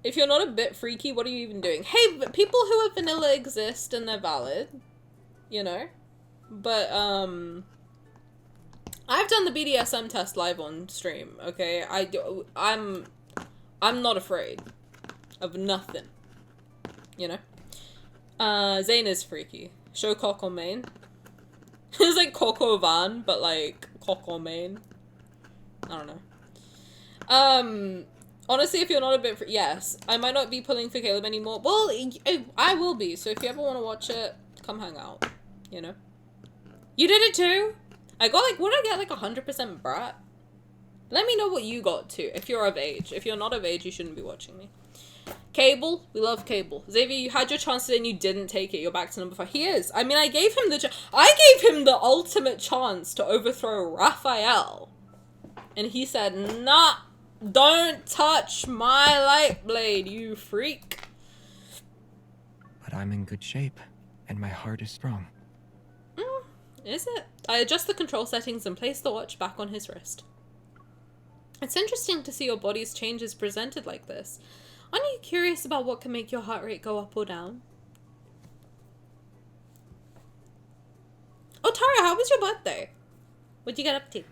If you're not a bit freaky, what are you even doing? Hey, but people who are vanilla exist and they're valid. You know? But, I've done the BDSM test live on stream, okay? I'm not afraid of nothing. You know? Zayne is freaky. Show cock on main. It's like Coco Van, but like cock on main. I don't know. Honestly, if you're not a bit yes, I might not be pulling for Caleb anymore. Well, I will be, so if you ever want to watch it, come hang out. You know? You did it too? I got like, what did I get, like 100% brat? Let me know what you got too, if you're of age. If you're not of age, you shouldn't be watching me. Cable, we love Cable. Xavier, you had your chance today and you didn't take it. You're back to number 5. He is. I mean, I gave him the ultimate chance to overthrow Rafayel. And he said, nah, don't touch my light blade, you freak. But I'm in good shape. and my heart is strong. Is it? I adjust the control settings and place the watch back on his wrist. It's interesting to see your body's changes presented like this. Aren't you curious about what can make your heart rate go up or down? Oh, Tara, how was your birthday? What'd you get up to?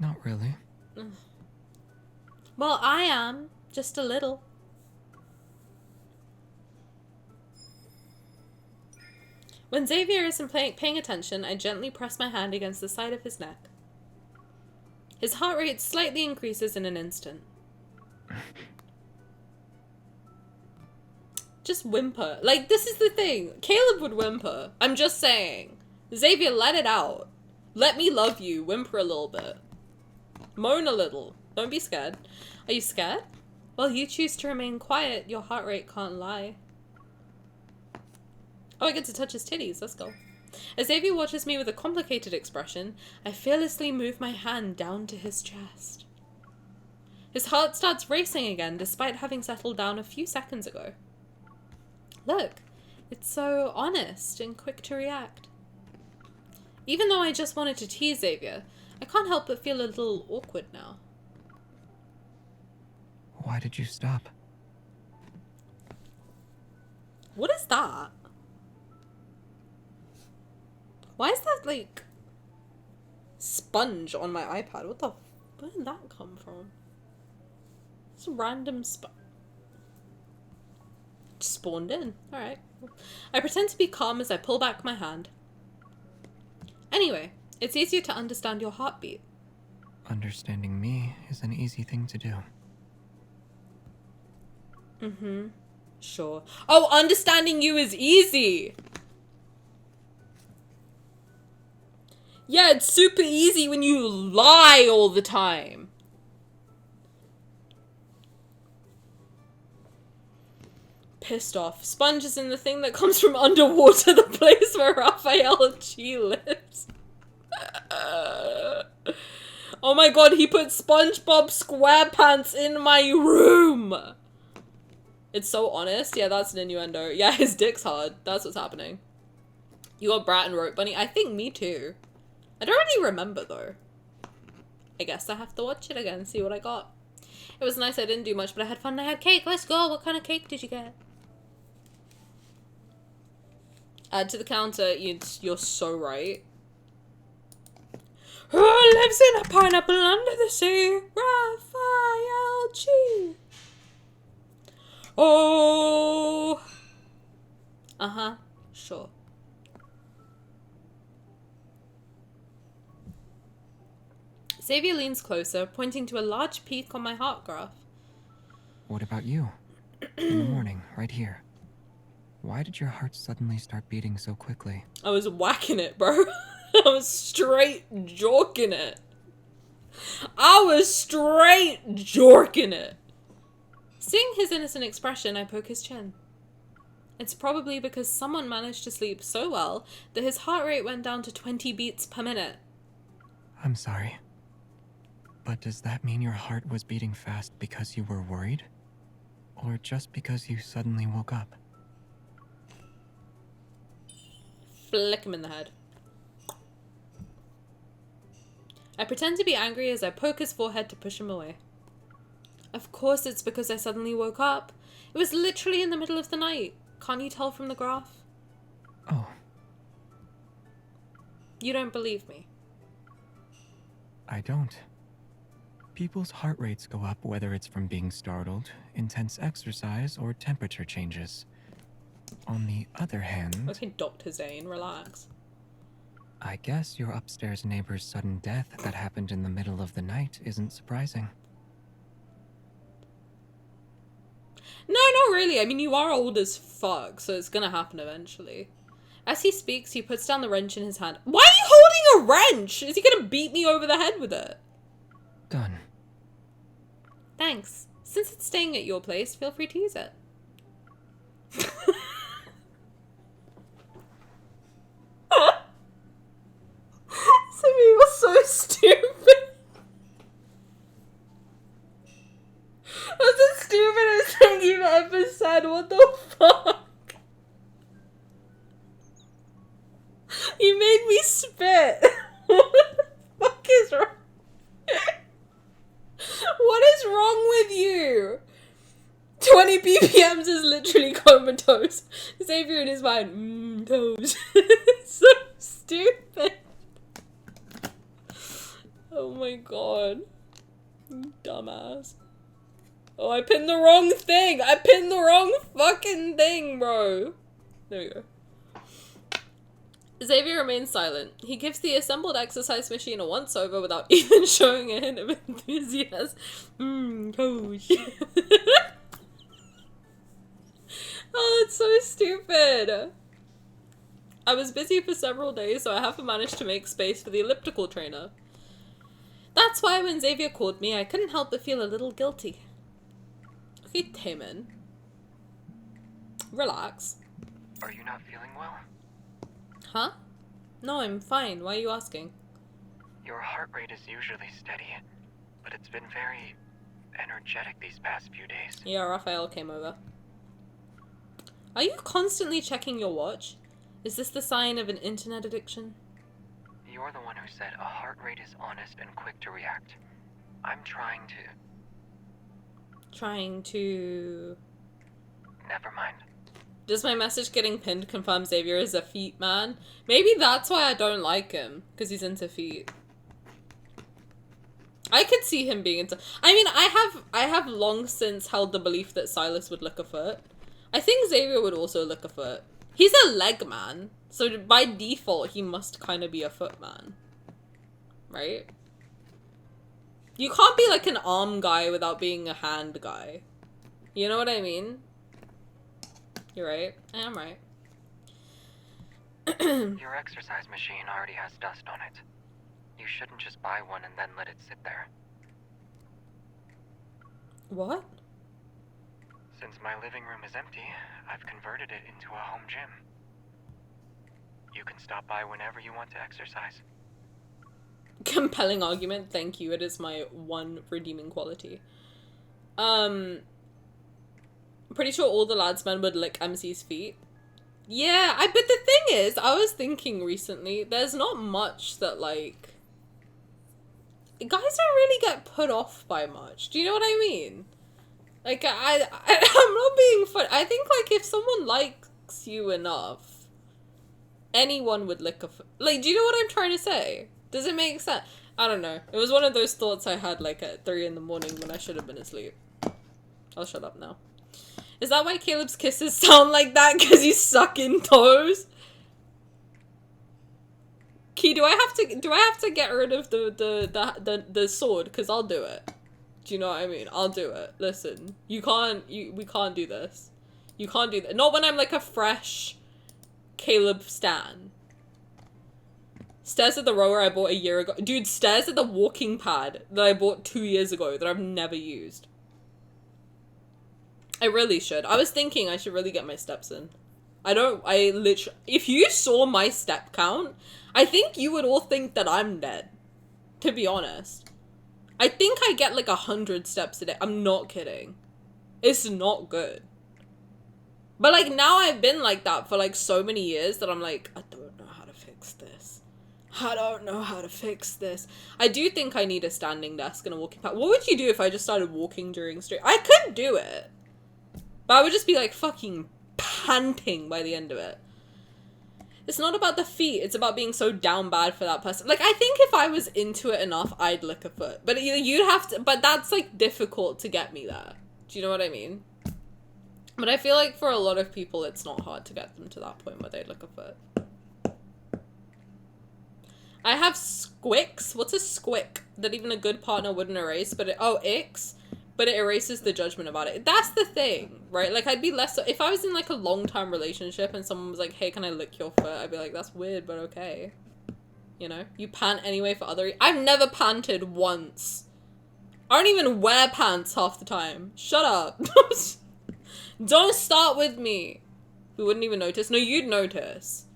Not really. Well, I am. Just a little. When Xavier isn't paying attention, I gently press my hand against the side of his neck. His heart rate slightly increases in an instant. Just whimper. Like, this is the thing. Caleb would whimper. I'm just saying. Xavier, let it out. Let me love you. Whimper a little bit. Moan a little. Don't be scared. Are you scared? Well, you choose to remain quiet. Your heart rate can't lie. Oh, I get to touch his titties. Let's go. As Xavier watches me with a complicated expression, I fearlessly move my hand down to his chest. His heart starts racing again, despite having settled down a few seconds ago. Look, it's so honest and quick to react. Even though I just wanted to tease Xavier, I can't help but feel a little awkward now. Why did you stop? What is that? Why is that, like, sponge on my iPad? Where did that come from? It's a random spawned in. Alright. I pretend to be calm as I pull back my hand. Anyway, it's easier to understand your heartbeat. Understanding me is an easy thing to do. Sure. Oh, understanding you is easy! Yeah, it's super easy when you lie all the time. Pissed off. Sponge is in the thing that comes from underwater, the place where Rafayel and Chi lives. Oh my god, he put SpongeBob SquarePants in my room! It's so honest. Yeah, that's an innuendo. Yeah, his dick's hard. That's what's happening. You got Brat and Rope Bunny. I think me too. I don't really remember though. I guess I have to watch it again, see what I got. It was nice, I didn't do much, but I had fun and I had cake. Let's go. What kind of cake did you get? Add to the counter. You're so right. Who lives in a pineapple under the sea? Rafayel Chi. Oh. Uh-huh. Sure. Xavier leans closer, pointing to a large peak on my heart graph. What about you? In the morning, right here. Why did your heart suddenly start beating so quickly? I was whacking it, bro. I was straight jorking it. I was straight jorking it. Seeing his innocent expression, I poke his chin. It's probably because someone managed to sleep so well that his heart rate went down to 20 beats per minute. I'm sorry. But does that mean your heart was beating fast because you were worried? Or just because you suddenly woke up? Flick him in the head. I pretend to be angry as I poke his forehead to push him away. Of course it's because I suddenly woke up. It was literally in the middle of the night. Can't you tell from the graph? Oh. You don't believe me. I don't. People's heart rates go up whether it's from being startled, intense exercise, or temperature changes. On the other hand... Okay, Dr. Zayne, relax. I guess your upstairs neighbor's sudden death that happened in the middle of the night isn't surprising. No, not really. I mean, you are old as fuck, so it's gonna happen eventually. As he speaks, he puts down the wrench in his hand. Why are you holding a wrench? Is he gonna beat me over the head with it? Done. Thanks. Since it's staying at your place, feel free to use it. Sammy was so stupid. That's the stupidest thing you've ever said. What the fuck? BPMs is literally comatose. Xavier in his mind, toes. So stupid. Oh my god. Dumbass. Oh, I pinned the wrong thing! I pinned the wrong fucking thing, bro! There we go. Xavier remains silent. He gives the assembled exercise machine a once-over without even showing a hint of enthusiasm. Coach. Oh, that's so stupid. I was busy for several days, so I haven't managed to make space for the elliptical trainer. That's why when Xavier called me, I couldn't help but feel a little guilty. Okay, Taman. Relax. Are you not feeling well? Huh? No, I'm fine. Why are you asking? Your heart rate is usually steady, but it's been very energetic these past few days. Yeah, Rafayel came over. Are you constantly checking your watch? Is this the sign of an internet addiction? You're the one who said a heart rate is honest and quick to react. I'm trying to... Never mind. Does my message getting pinned confirm Xavier is a feet man? Maybe that's why I don't like him, because he's into feet. I could see him being into... I mean, I have long since held the belief that Sylus would lick a foot. I think Xavier would also lick a foot. He's a leg man, so by default, he must kind of be a foot man. Right? You can't be like an arm guy without being a hand guy. You know what I mean? You're right. I am right. Your exercise machine already has dust on it. You shouldn't just buy one and then let it sit there. What? Since my living room is empty, I've converted it into a home gym. You can stop by whenever you want to exercise. Compelling argument. Thank you. It is my one redeeming quality. Pretty sure all the ladsmen would lick MC's feet. Yeah, but the thing is, I was thinking recently, there's not much that, like... Guys don't really get put off by much. Do you know what I mean? Like, I'm not being funny. I think, like, if someone likes you enough, anyone would lick a foot. Like, do you know what I'm trying to say? Does it make sense? I don't know. It was one of those thoughts I had, like, at 3 in the morning when I should have been asleep. I'll shut up now. Is that why Caleb's kisses sound like that? Because he's sucking toes? Key, do I have to get rid of the sword? Because I'll do it. Do you know what I mean? I'll do it. Listen, we can't do this. You can't do that. Not when I'm like a fresh Caleb stan. Stairs at the rower I bought a year ago. Dude, stairs at the walking pad that I bought 2 years ago that I've never used. I really should. I was thinking I should really get my steps in. If you saw my step count, I think you would all think that I'm dead. To be honest. I think I get like 100 steps a day. I'm not kidding. It's not good. But like now I've been like that for like so many years that I'm like, I don't know how to fix this. I don't know how to fix this. I do think I need a standing desk and a walking pad. What would you do if I just started walking during stream? I could do it. But I would just be like fucking panting by the end of it. It's not about the feet. It's about being so down bad for that person. Like, I think if I was into it enough, I'd lick a foot. But you'd have to... But that's, like, difficult to get me there. Do you know what I mean? But I feel like for a lot of people, it's not hard to get them to that point where they'd lick a foot. I have squicks. What's a squick? That even a good partner wouldn't erase. But icks. But it erases the judgment about it. That's the thing, right? Like, I'd be less... If I was in, like, a long-time relationship and someone was like, hey, can I lick your foot? I'd be like, that's weird, but okay. You know? You pant anyway for other... I've never panted once. I don't even wear pants half the time. Shut up. Don't start with me. We wouldn't even notice. No, you'd notice.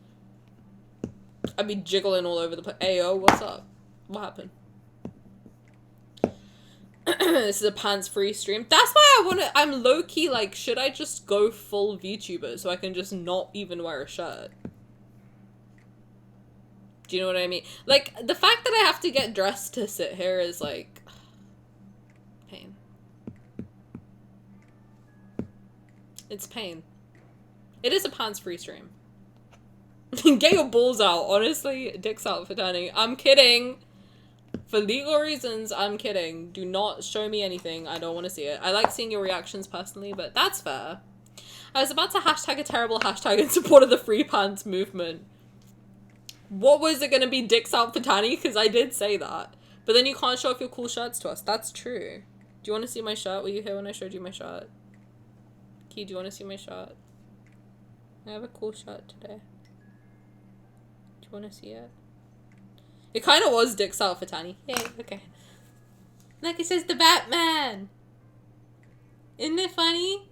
I'd be jiggling all over the place. Ayo, what's up? What happened? This is a pants-free stream. That's why I'm low-key like, should I just go full VTuber so I can just not even wear a shirt? Do you know what I mean? Like, the fact that I have to get dressed to sit here is like... pain. It's pain. It is a pants-free stream. Get your balls out. Honestly, dicks out for Danny. I'm kidding. For legal reasons, I'm kidding. Do not show me anything. I don't want to see it. I like seeing your reactions personally, but that's fair. I was about to hashtag a terrible hashtag in support of the free pants movement. What was it going to be, dicks out for Danny? Because I did say that. But then you can't show off your cool shirts to us. That's true. Do you want to see my shirt? Were you here when I showed you my shirt? Key, do you want to see my shirt? I have a cool shirt today. Do you want to see it? It kind of was dicks out for Tanny. Yay, okay. Like it says the Batman. Isn't it funny?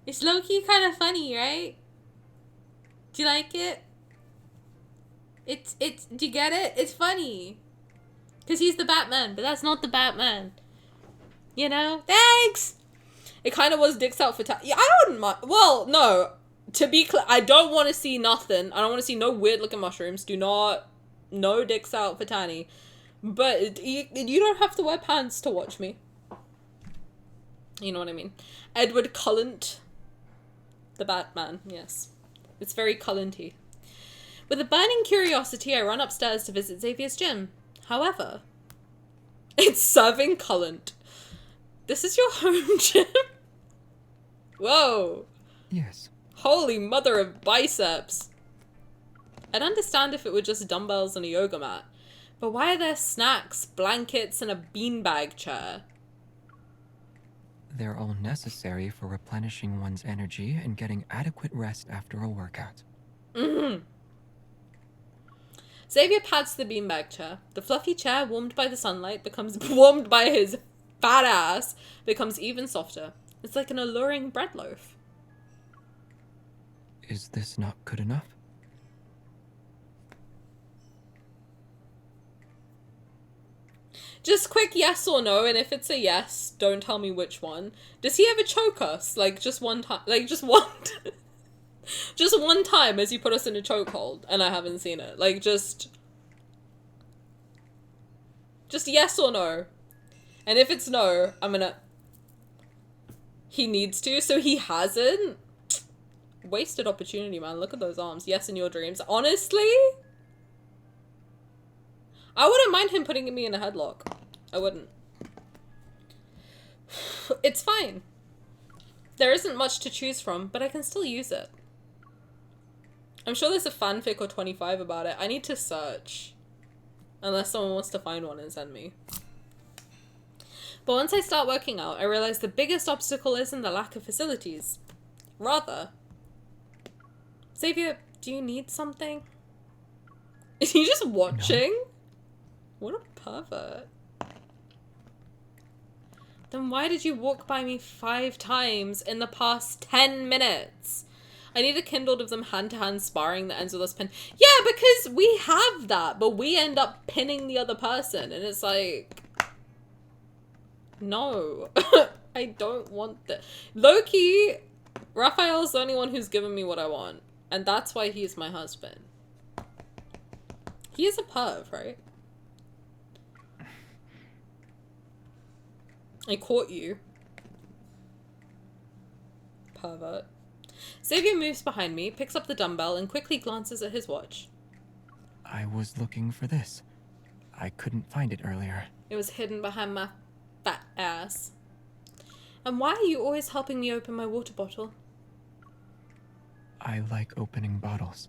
It's low-key kind of funny, right? Do you like it? Do you get it? It's funny. Because he's the Batman, but that's not the Batman. You know? Thanks! It kind of was dicks out for Tanny. Yeah, I wouldn't mind. Well, no. To be clear, I don't want to see nothing. I don't want to see no weird-looking mushrooms. Do not... No dicks out for Tanny. But you don't have to wear pants to watch me. You know what I mean? Edward Cullen. The Batman, yes. It's very Cullen-y. With a burning curiosity, I run upstairs to visit Xavier's gym. However, it's serving Cullen. This is your home gym? Whoa. Yes. Holy mother of biceps. I'd understand if it were just dumbbells and a yoga mat. But why are there snacks, blankets, and a beanbag chair? They're all necessary for replenishing one's energy and getting adequate rest after a workout. Xavier pats the beanbag chair. The fluffy chair, warmed by the sunlight, becomes warmed by his fat ass, becomes even softer. It's like an alluring bread loaf. Is this not good enough? Just quick yes or no, and if it's a yes, don't tell me which one. Does he ever choke us? Like, just one time? Like, just one... just one time as you put us in a chokehold, and I haven't seen it. Like, just yes or no. And if it's no, I'm gonna... He needs to, so he hasn't? Wasted opportunity, man. Look at those arms. Yes, in your dreams. Honestly? I wouldn't mind him putting me in a headlock. I wouldn't. It's fine. There isn't much to choose from, but I can still use it. I'm sure there's a fanfic or 25 about it. I need to search. Unless someone wants to find one and send me. But once I start working out, I realize the biggest obstacle isn't the lack of facilities. Rather... Xavier, do you need something? Is he just watching? No. What a pervert. Then why did you walk by me 5 times in the past 10 minutes? I need a kindled of them hand-to-hand sparring that ends with us pin. Yeah, because we have that, but we end up pinning the other person, and it's like... No. I don't want that. Low-key, Rafayel's the only one who's given me what I want, and that's why he's my husband. He is a perv, right? I caught you. Pervert. Xavier moves behind me, picks up the dumbbell, and quickly glances at his watch. I was looking for this. I couldn't find it earlier. It was hidden behind my fat ass. And why are you always helping me open my water bottle? I like opening bottles.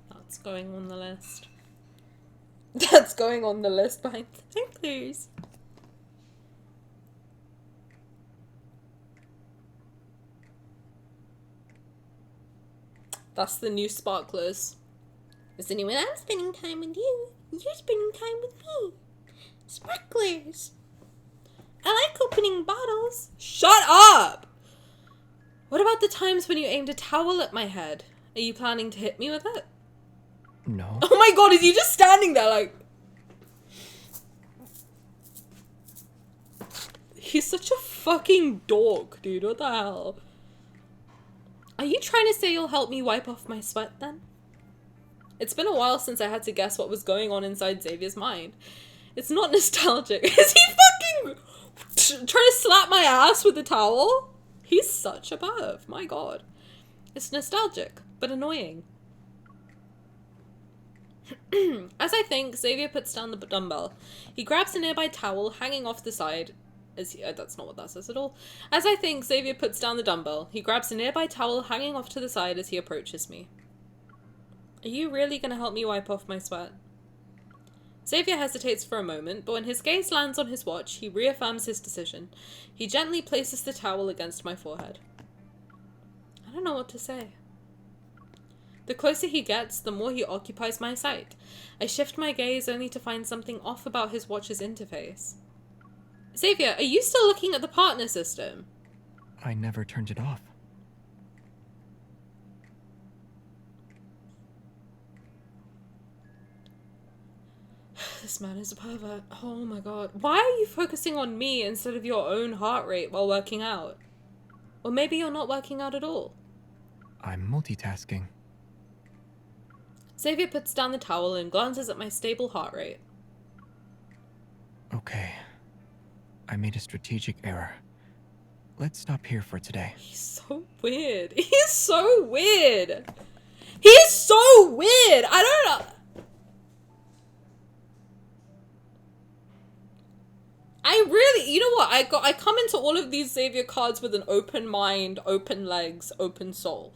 That's going on the list. That's going on the list behind sparklers. That's the new sparklers. Is anyone else spending time with you? You're spending time with me. Sparklers. I like opening bottles. Shut up! What about the times when you aimed a towel at my head? Are you planning to hit me with it? No. Oh my god, is he just standing there like... He's such a fucking dog, dude. What the hell? Are you trying to say you'll help me wipe off my sweat then? It's been a while since I had to guess what was going on inside Xavier's mind. It's not nostalgic. Is he fucking trying to slap my ass with a towel? He's such a perv. My god. It's nostalgic, but annoying. As I think, Xavier puts down the dumbbell. He grabs a nearby towel hanging off the side. That's not what that says at all. As I think, Xavier puts down the dumbbell. He grabs a nearby towel hanging off to the side as he approaches me. Are you really gonna help me wipe off my sweat? Xavier hesitates for a moment, but when his gaze lands on his watch, he reaffirms his decision. He gently places the towel against my forehead. I don't know what to say. The closer he gets, the more he occupies my sight. I shift my gaze only to find something off about his watch's interface. Xavier, are you still looking at the partner system? I never turned it off. This man is a pervert. Oh my god. Why are you focusing on me instead of your own heart rate while working out? Or maybe you're not working out at all. I'm multitasking. Xavier puts down the towel and glances at my stable heart rate. Okay. I made a strategic error. Let's stop here for today. He's so weird. He's so weird. He's so weird. I don't know. I really, you know what? I come into all of these Xavier cards with an open mind, open legs, open soul.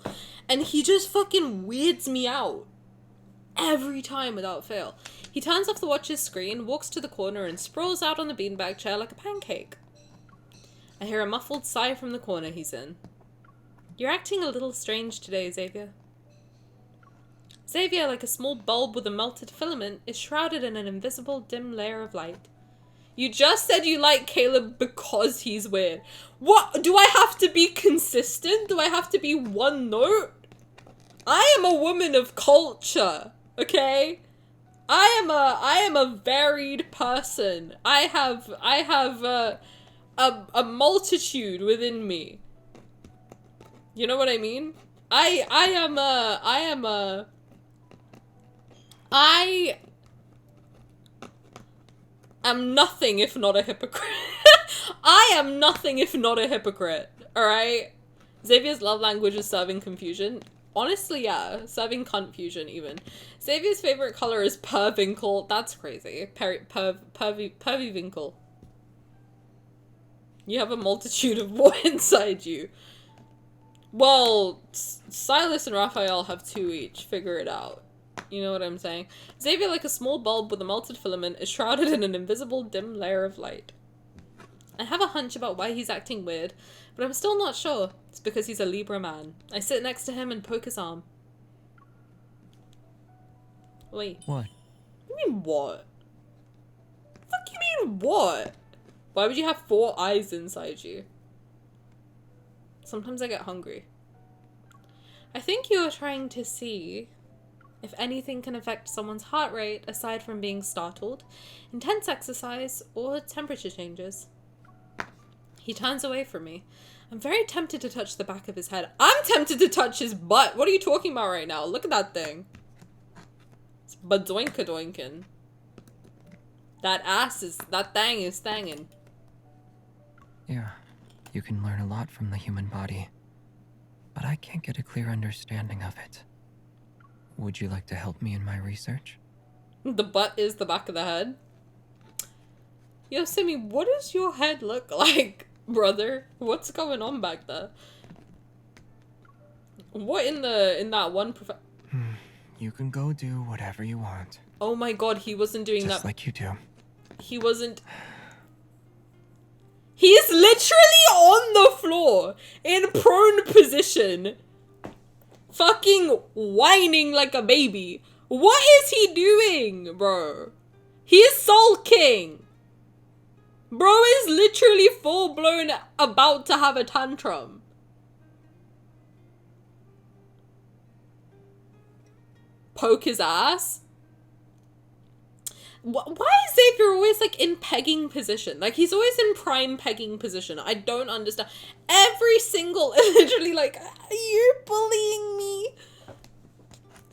And he just fucking weirds me out. Every time without fail. He turns off the watch's screen, walks to the corner, and sprawls out on the beanbag chair like a pancake. I hear a muffled sigh from the corner he's in. You're acting a little strange today, Xavier. Xavier, like a small bulb with a melted filament, is shrouded in an invisible, dim layer of light. You just said you like Caleb because he's weird. What? Do I have to be consistent? Do I have to be one note? I am a woman of culture, okay? I am a varied person. I have a multitude within me. You know what I mean? I am nothing if not a hypocrite. I am nothing if not a hypocrite, alright? Xavier's love language is serving confusion. Honestly, yeah, serving confusion even. Xavier's favorite color is pervinkle. That's crazy. Pervivinkle. You have a multitude of more inside you. Well, Sylus and Rafayel have 2 each. Figure it out. You know what I'm saying? Xavier, like a small bulb with a melted filament, is shrouded in an invisible dim layer of light. I have a hunch about why he's acting weird, but I'm still not sure. It's because he's a Libra man. I sit next to him and poke his arm. Wait. What? What do you mean what? Fuck you mean what? Why would you have 4 eyes inside you? Sometimes I get hungry. I think you are trying to see if anything can affect someone's heart rate aside from being startled, intense exercise, or temperature changes. He turns away from me. I'm very tempted to touch the back of his head. I'm tempted to touch his butt. What are you talking about right now? Look at that thing. It's badoinka-doinkin. That thing is thangin'. Yeah, you can learn a lot from the human body, but I can't get a clear understanding of it. Would you like to help me in my research? The butt is the back of the head. Yo, Simi, what does your head look like, brother? What's going on back there? What in that one You can go do whatever you want. Oh my god, he wasn't doing that. Just like you do. He wasn't. He's literally on the floor in prone position, fucking whining like a baby. What is he doing, bro? He's sulking. Bro is literally full-blown about to have a tantrum. Poke his ass? Why is Xavier always, like, in pegging position? Like, he's always in prime pegging position. I don't understand. Every single, literally, like, are you bullying me?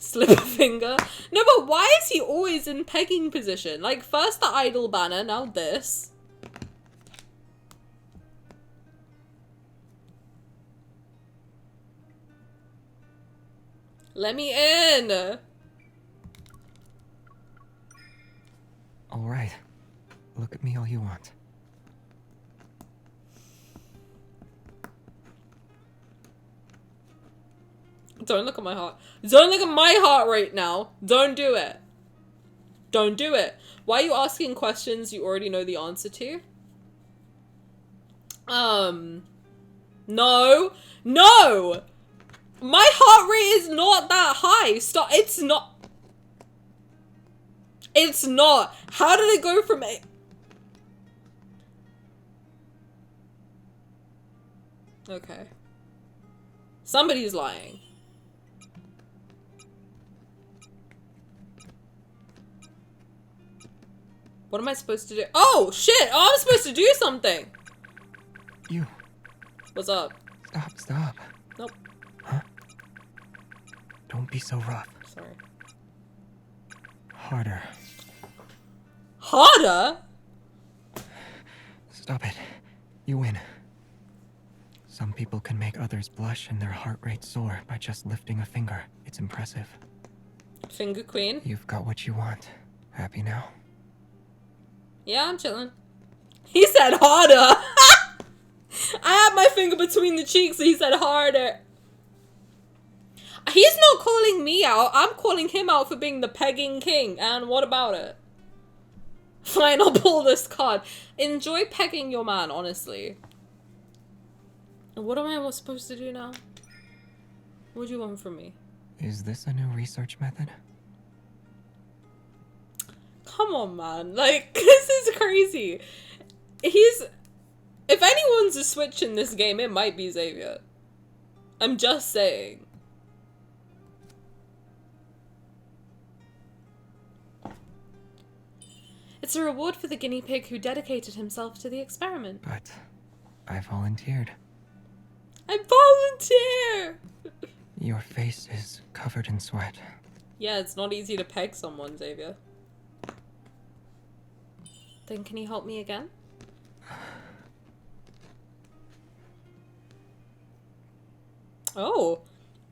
Slip a finger. No, but why is he always in pegging position? Like, first the idol banner, now this. Let me in! Alright. Look at me all you want. Don't look at my heart. Don't look at my heart right now. Don't do it. Don't do it. Why are you asking questions you already know the answer to? No. No! My heart rate is not that high. Stop. It's not. It's not. How did it go from a... Okay. Somebody's lying. What am I supposed to do? Oh, shit! Oh, I'm supposed to do something! You. What's up? Stop. Nope. Huh? Don't be so rough. Sorry. Harder. Harder? Stop it. You win. Some people can make others blush and their heart rate soar by just lifting a finger. It's impressive. Finger queen? You've got what you want. Happy now? Yeah, I'm chilling. He said harder! I had my finger between the cheeks, so he said harder. He's not calling me out. I'm calling him out for being the pegging king. And what about it? Fine, I'll pull this card. Enjoy pegging your man, honestly. What am I supposed to do now? What do you want from me? Is this a new research method? Come on, man. Like, this is crazy. If anyone's a switch in this game, it might be Xavier. I'm just saying. It's a reward for the guinea pig who dedicated himself to the experiment. But I volunteered. I volunteer! Your face is covered in sweat. Yeah, it's not easy to peg someone, Xavier. Then can you help me again? Oh.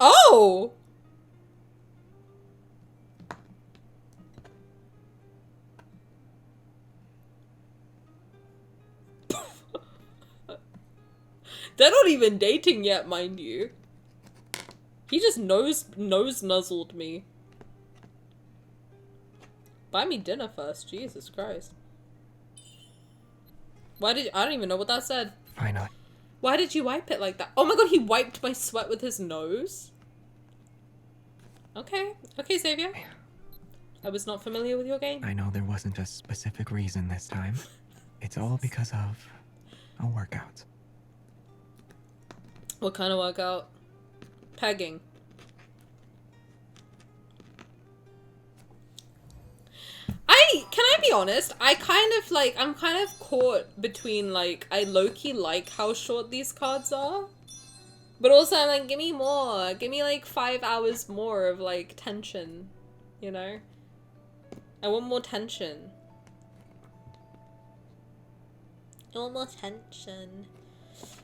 Oh! They're not even dating yet, mind you. He just nose nuzzled me. Buy me dinner first, Jesus Christ. I don't even know what that said. Finally. Why did you wipe it like that? Oh my god, he wiped my sweat with his nose? Okay. Okay, Xavier. I was not familiar with your game. I know there wasn't a specific reason this time. It's all because of a workout. What kind of workout? Pegging. Can I be honest? I'm kind of caught between, like, I low-key like how short these cards are. But also I'm like, give me more. Give me, like, 5 hours more of, like, tension. You know? I want more tension. I want more tension.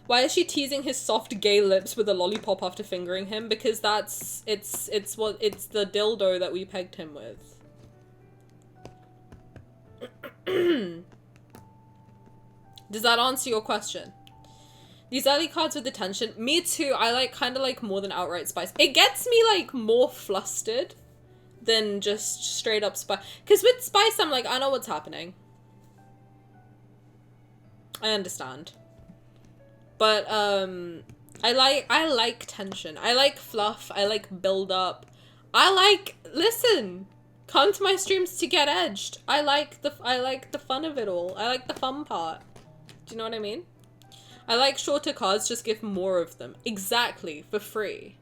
Why is she teasing his soft gay lips with a lollipop after fingering him? Because it's the dildo that we pegged him with. Does that answer your question? These early cards with the tension, me too. I kind of like more than outright spice. It gets me like more flustered than just straight up spice. Because with spice, I'm like, I know what's happening. I understand. But I like tension. I like fluff. I like build up. Listen. Come to my streams to get edged. I like the fun of it all. I like the fun part. Do you know what I mean? I like shorter cards, just give more of them. Exactly, for free.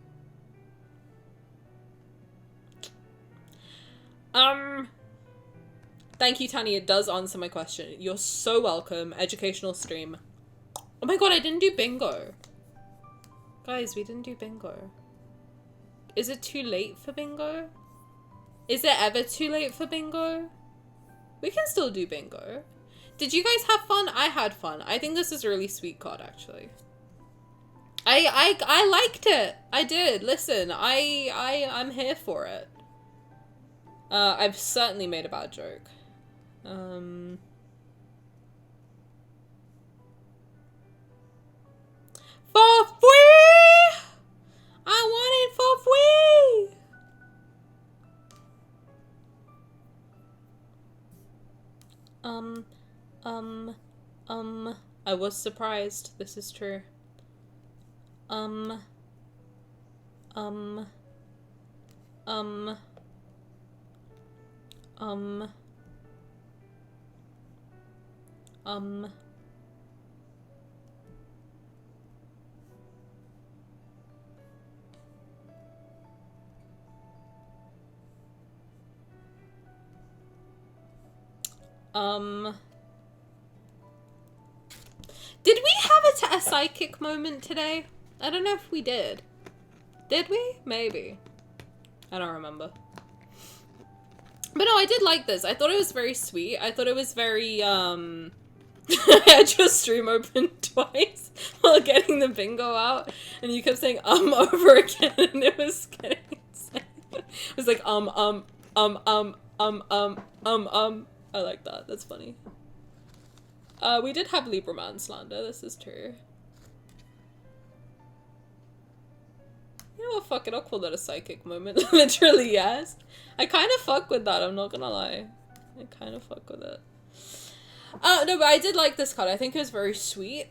Thank you, Tani. It does answer my question. You're so welcome. Educational stream. Oh my god, I didn't do bingo. Guys, we didn't do bingo. Is it too late for bingo? Is it ever too late for bingo? We can still do bingo. Did you guys have fun? I had fun. I think this is a really sweet card, actually. I liked it. I did. Listen, I'm here for it. I've certainly made a bad joke. For free! I want it for free! I was surprised. This is true. Did we have a psychic moment today? I don't know if we did. Did we? Maybe. I don't remember. But no, I did like this. I thought it was very sweet. I thought it was very, I had your stream open twice while getting the bingo out, and you kept saying over again, and it was getting insane. It was like I like that. That's funny. We did have Libra slander. This is true. You know what? Fuck it. I'll call that a psychic moment. Literally, yes. I kind of fuck with that. I'm not gonna lie. I kind of fuck with it. No, but I did like this card. I think it was very sweet.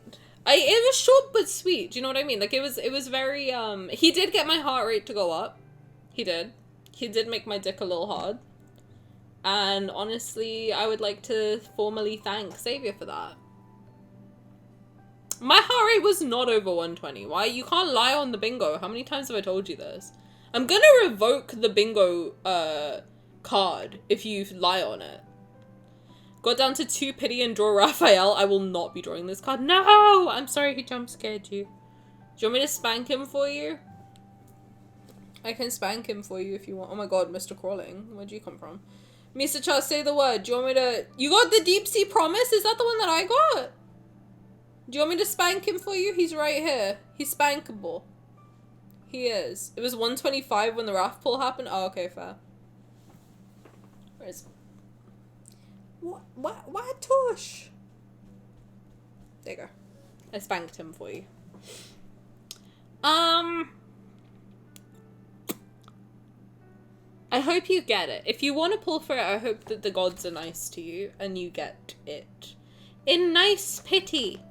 It was short but sweet. Do you know what I mean? Like it was very he did get my heart rate to go up. He did. He did make my dick a little hard. And honestly, I would like to formally thank Xavier for that. My heart rate was not over 120. Why? You can't lie on the bingo. How many times have I told you this? I'm gonna revoke the bingo card if you lie on it. Got down to 2 pity and draw Rafayel. I will not be drawing this card. No! I'm sorry he jump scared you. Do you want me to spank him for you? I can spank him for you if you want. Oh my god, Mr. Crawling. Where'd you come from? Mr. Charles, say the word. Do you want me to... You got the deep sea promise? Is that the one that I got? Do you want me to spank him for you? He's right here. He's spankable. He is. It was 125 when the raft pull happened. Oh, okay, fair. Where is... What tush? There you go. I spanked him for you. I hope you get it. If you want to pull for it, I hope that the gods are nice to you and you get it. In nice pity.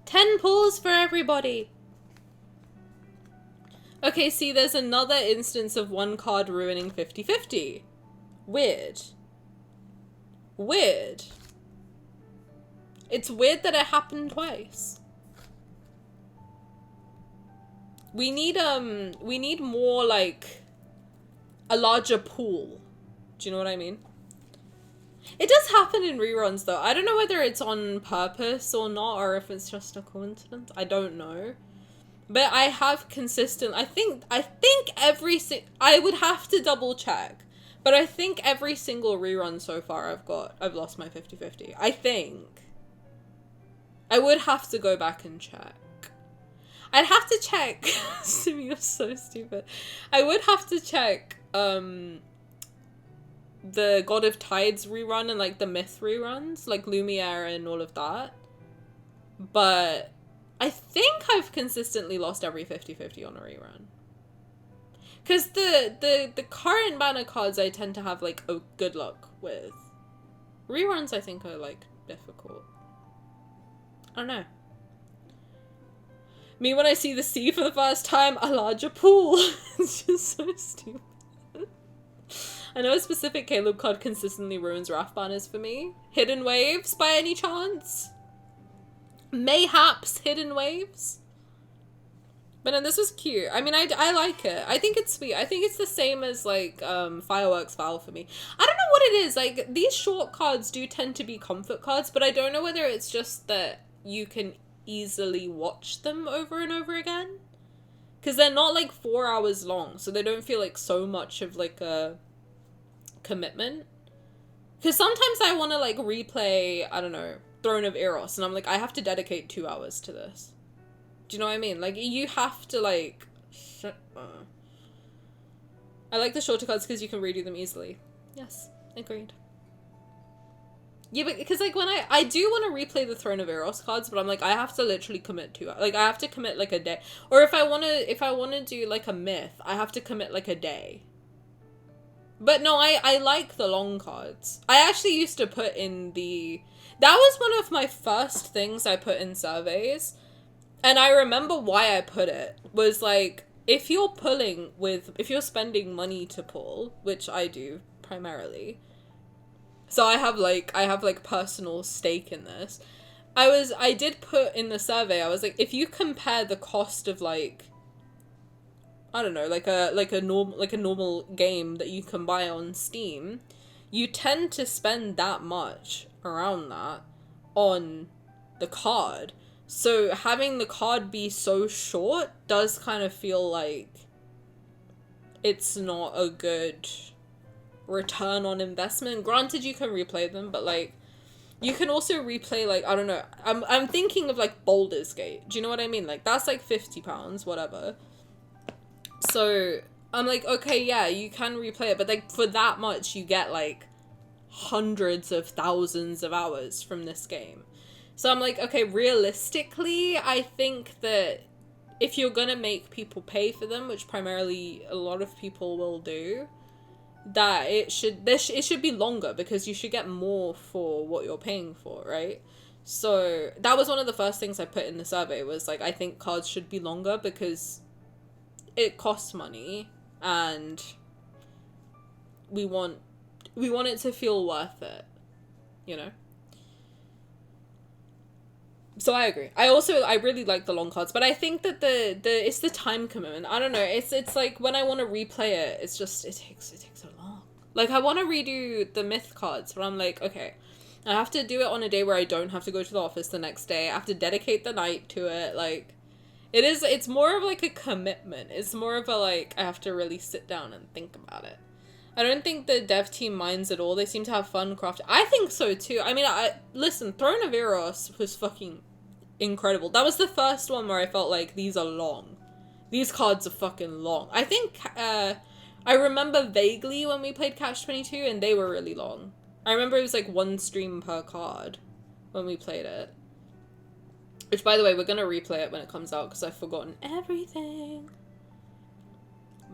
10 pulls for everybody. Okay, see, there's another instance of one card ruining 50-50. Weird. Weird. It's weird that it happened twice. We need more, like, a larger pool. Do you know what I mean? It does happen in reruns, though. I don't know whether it's on purpose or not, or if it's just a coincidence. I don't know. But I have consistent... I think every... I would have to double check. But I think every single rerun so far I've lost my 50-50. I think. I would have to go back and check. I'd have to check. Simi, you're so stupid. I would have to check the God of Tides rerun and like the Myth reruns, like Lumiere and all of that. But I think I've consistently lost every 50-50 on a rerun. Because the current banner cards I tend to have like good luck with. Reruns I think are like difficult. I don't know. Me when I see the sea for the first time, a larger pool. It's just so stupid. I know a specific Caleb card consistently ruins Wrath banners for me. Hidden Waves, by any chance? Mayhaps Hidden Waves? But no, this was cute. I mean, I like it. I think it's sweet. I think it's the same as, like, Fireworks Foul for me. I don't know what it is. Like, these short cards do tend to be comfort cards, but I don't know whether it's just that you can easily watch them over and over again. Because they're not like 4 hours long, so they don't feel like so much of like a commitment. Because sometimes I want to like replay, I don't know, Throne of Eros, and I'm like, I have to dedicate 2 hours to this. Do you know what I mean? Like, you have to like... I like the shorter cards because you can redo them easily. Yes, agreed. Yeah, but because like when I do want to replay the Throne of Eros cards, but I'm like, I have to literally commit to, like, I have to commit like a day. Or if I want to do like a myth, I have to commit like a day. But no, I like the long cards. I actually used to put in that was one of my first things I put in surveys. And I remember why I put it was like, if you're spending money to pull, which I do primarily, so I have like personal stake in this. I did put in the survey, I was like, if you compare the cost of like, I don't know, like a normal game that you can buy on Steam, you tend to spend that much around that on the card. So having the card be so short does kind of feel like it's not a good return on investment. Granted, you can replay them, but like, you can also replay, like, I don't know, I'm thinking of like Baldur's Gate. Do you know what I mean? Like, that's like £50, whatever. So I'm like, okay, yeah, you can replay it, but like for that much you get like hundreds of thousands of hours from this game. So I'm like, okay, realistically, I think that if you're gonna make people pay for them, which primarily a lot of people will do, that it should be longer, because you should get more for what you're paying for, right? So that was one of the first things I put in the survey, was like, I think cards should be longer because it costs money and we want it to feel worth it, you know? So I agree. I really like the long cards, but I think that it's the time commitment. I don't know. It's like when I want to replay it, it's just, it takes so long. Like, I want to redo the myth cards, but I'm like, okay, I have to do it on a day where I don't have to go to the office the next day. I have to dedicate the night to it. Like, it's more of like a commitment. It's more of a like, I have to really sit down and think about it. I don't think the dev team minds at all. They seem to have fun crafting. I think so too. I mean, listen, Throne of Eros was fucking incredible. That was the first one where I felt like, these are long. These cards are fucking long. I think, I remember vaguely when we played Catch-22 and they were really long. I remember it was like 1 stream per card when we played it. Which, by the way, we're gonna replay it when it comes out because I've forgotten everything.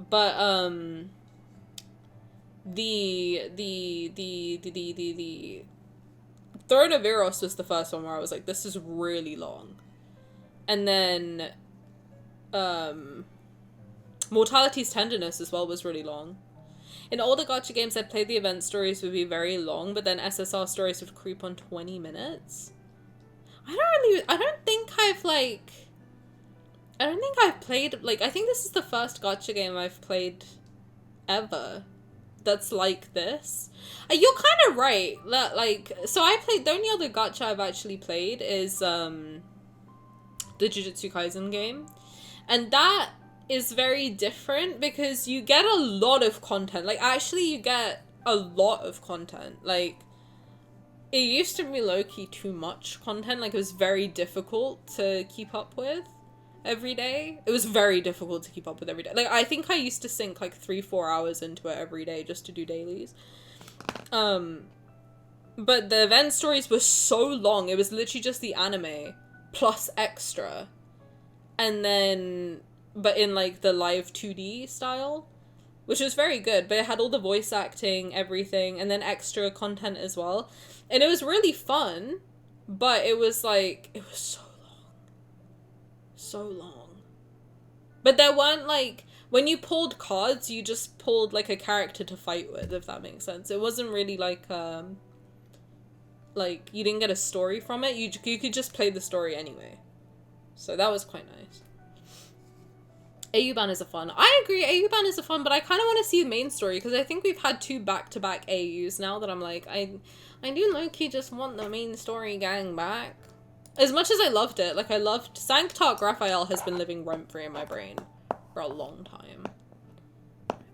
But, the Throne of Eros was the first one where I was like, this is really long. And then, Mortality's Tenderness as well was really long. In older gacha games, I'd play the event stories would be very long, but then SSR stories would creep on 20 minutes. I don't think I've played, like, I think this is the first gacha game I've played ever that's like this. You're kind of right. Like, so the only other gacha I've actually played is, the Jujutsu Kaisen game. And that is very different because you get a lot of content. Like, actually, you get a lot of content. Like, it used to be low-key too much content. Like, it was very difficult to keep up with every day. It was very difficult to keep up with every day. Like, I think I used to sink like 3-4 hours into it every day just to do dailies. But the event stories were so long. It was literally just the anime plus extra. And then, but in like the live 2D style, which was very good, but it had all the voice acting, everything, and then extra content as well. And it was really fun, but it was like, it was so long. So long. But there weren't like, when you pulled cards, you just pulled like a character to fight with, if that makes sense. It wasn't really like you didn't get a story from it. You could just play the story anyway. So that was quite nice. AU-ban is a fun. I agree, AU-ban is a fun, but I kind of want to see the main story, because I think we've had 2 back-to-back AUs now that I'm like, I do low-key just want the main story gang back. As much as I loved it, like, I loved... Sanctark Rafayel has been living rent-free in my brain for a long time.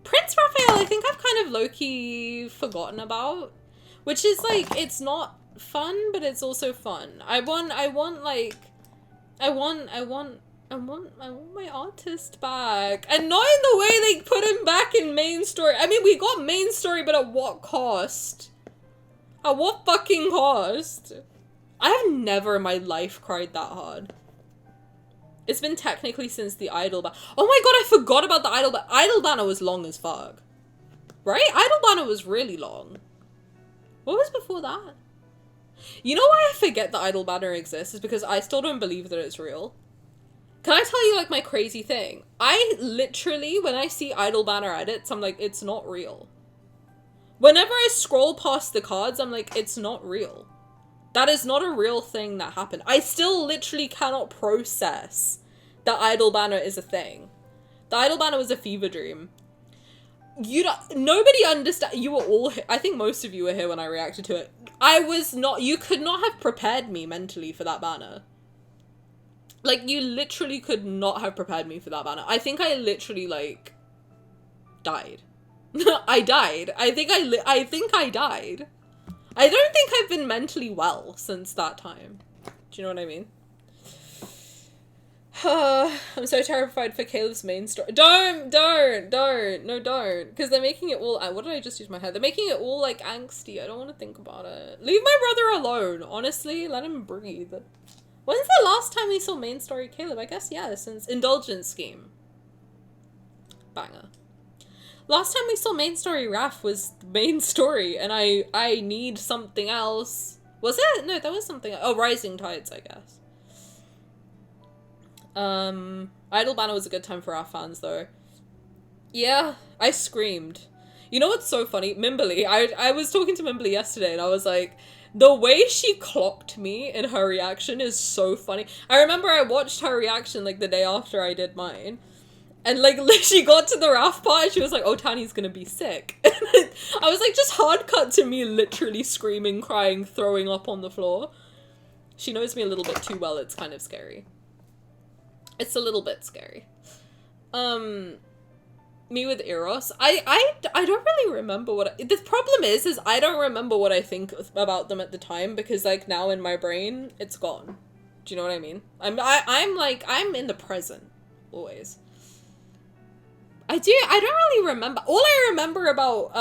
Prince Raphael, I think I've kind of low-key forgotten about, which is like, it's not fun, but it's also fun. I want my artist back, and not in the way they put him back in main story. I mean, we got main story, but at what cost? At what fucking cost? I have never in my life cried that hard. It's been technically since the Idol Banner. Oh my god, I forgot about the Idol Banner. Idol Banner was long as fuck. Right? Idol Banner was really long. What was before that? You know why I forget the Idol Banner exists? Is because I still don't believe that it's real. Can I tell you, like, my crazy thing? I literally, when I see Idol Banner edits, I'm like, it's not real. Whenever I scroll past the cards, I'm like, it's not real. That is not a real thing that happened. I still literally cannot process that Idol Banner is a thing. The Idol Banner was a fever dream. Nobody understand. You were all here. I think most of you were here when I reacted to it. I was not. You could not have prepared me mentally for that banner. Like, you literally could not have prepared me for that banner. I think I literally, like, died. I died. I think I died. I don't think I've been mentally well since that time. Do you know what I mean? I'm so terrified for Caleb's main story. Don't. No, don't. Because they're making it all... What did I just use my head? They're making it all, like, angsty. I don't want to think about it. Leave my brother alone. Honestly, let him breathe. When's the last time we saw main story Caleb? I guess, yeah, since Indulgence Scheme. Banger. Last time we saw main story Raph was the main story, and I need something else. Was it? No, that was something. Oh, Rising Tides, I guess. Idol Banner was a good time for our fans, though. Yeah, I screamed. You know what's so funny? Mimberly, I was talking to Mimberly yesterday, and I was like, the way she clocked me in her reaction is so funny. I remember I watched her reaction, like, the day after I did mine. And, like, she got to the Raph part, and she was like, oh, Tani's gonna be sick. I was like, just hard cut to me literally screaming, crying, throwing up on the floor. She knows me a little bit too well, it's kind of scary. It's a little bit scary. Me with Eros. I don't really remember what... The problem is I don't remember what I think about them at the time, because, like, now in my brain, it's gone. Do you know what I mean? I'm in the present, always. I don't really remember. All I remember about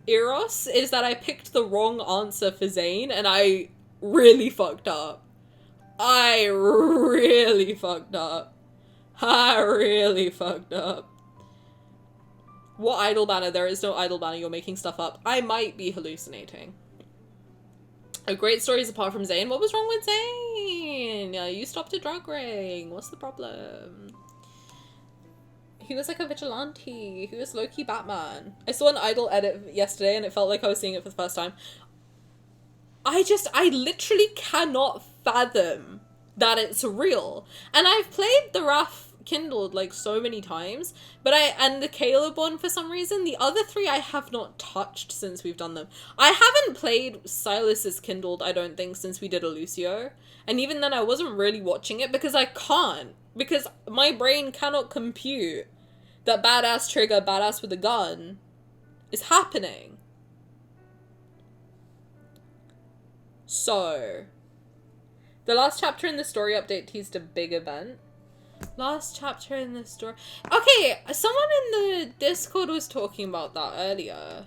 Eros is that I picked the wrong answer for Zayne, and I really fucked up. I really fucked up. What Idol Banner? There is no Idol Banner, you're making stuff up. I might be hallucinating. A great stories apart from Zayne. What was wrong with Zayne? Yeah, you stopped a drug ring. What's the problem? He was like a vigilante. He was low-key Batman. I saw an Idol edit yesterday and it felt like I was seeing it for the first time. I literally cannot fathom that it's real. And I've played the Raph Kindled like so many times, but and the Caleb one for some reason. The other three I have not touched since we've done them. I haven't played Sylus's Kindled, I don't think, since we did a Lucio. And even then I wasn't really watching it because I can't. Because my brain cannot compute that badass trigger, badass with a gun is happening. So, the last chapter in the story update teased a big event. Last chapter in the story. Okay, someone in the Discord was talking about that earlier.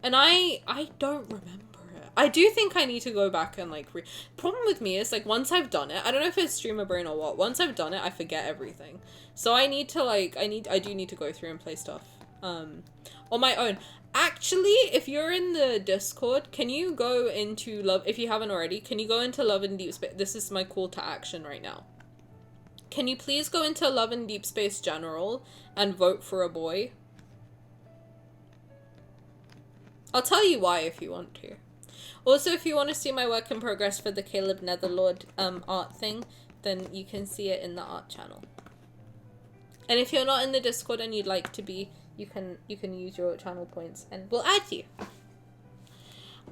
And I don't remember it. I do think I need to go back and like problem with me is like once I've done it, I don't know if it's streamer brain or what. Once I've done it, I forget everything. So I need to like I do need to go through and play stuff on my own. Actually, if you're in the Discord, can you go into Love, if you haven't already, can you go into Love and Deepspace? This is my call to action right now. Can you please go into Love and Deepspace General and vote for a boy? I'll tell you why if you want to. Also, if you want to see my work in progress for the Caleb Netherlord art thing, then you can see it in the art channel. And if you're not in the Discord and you'd like to be, you can use your channel points and we'll add you.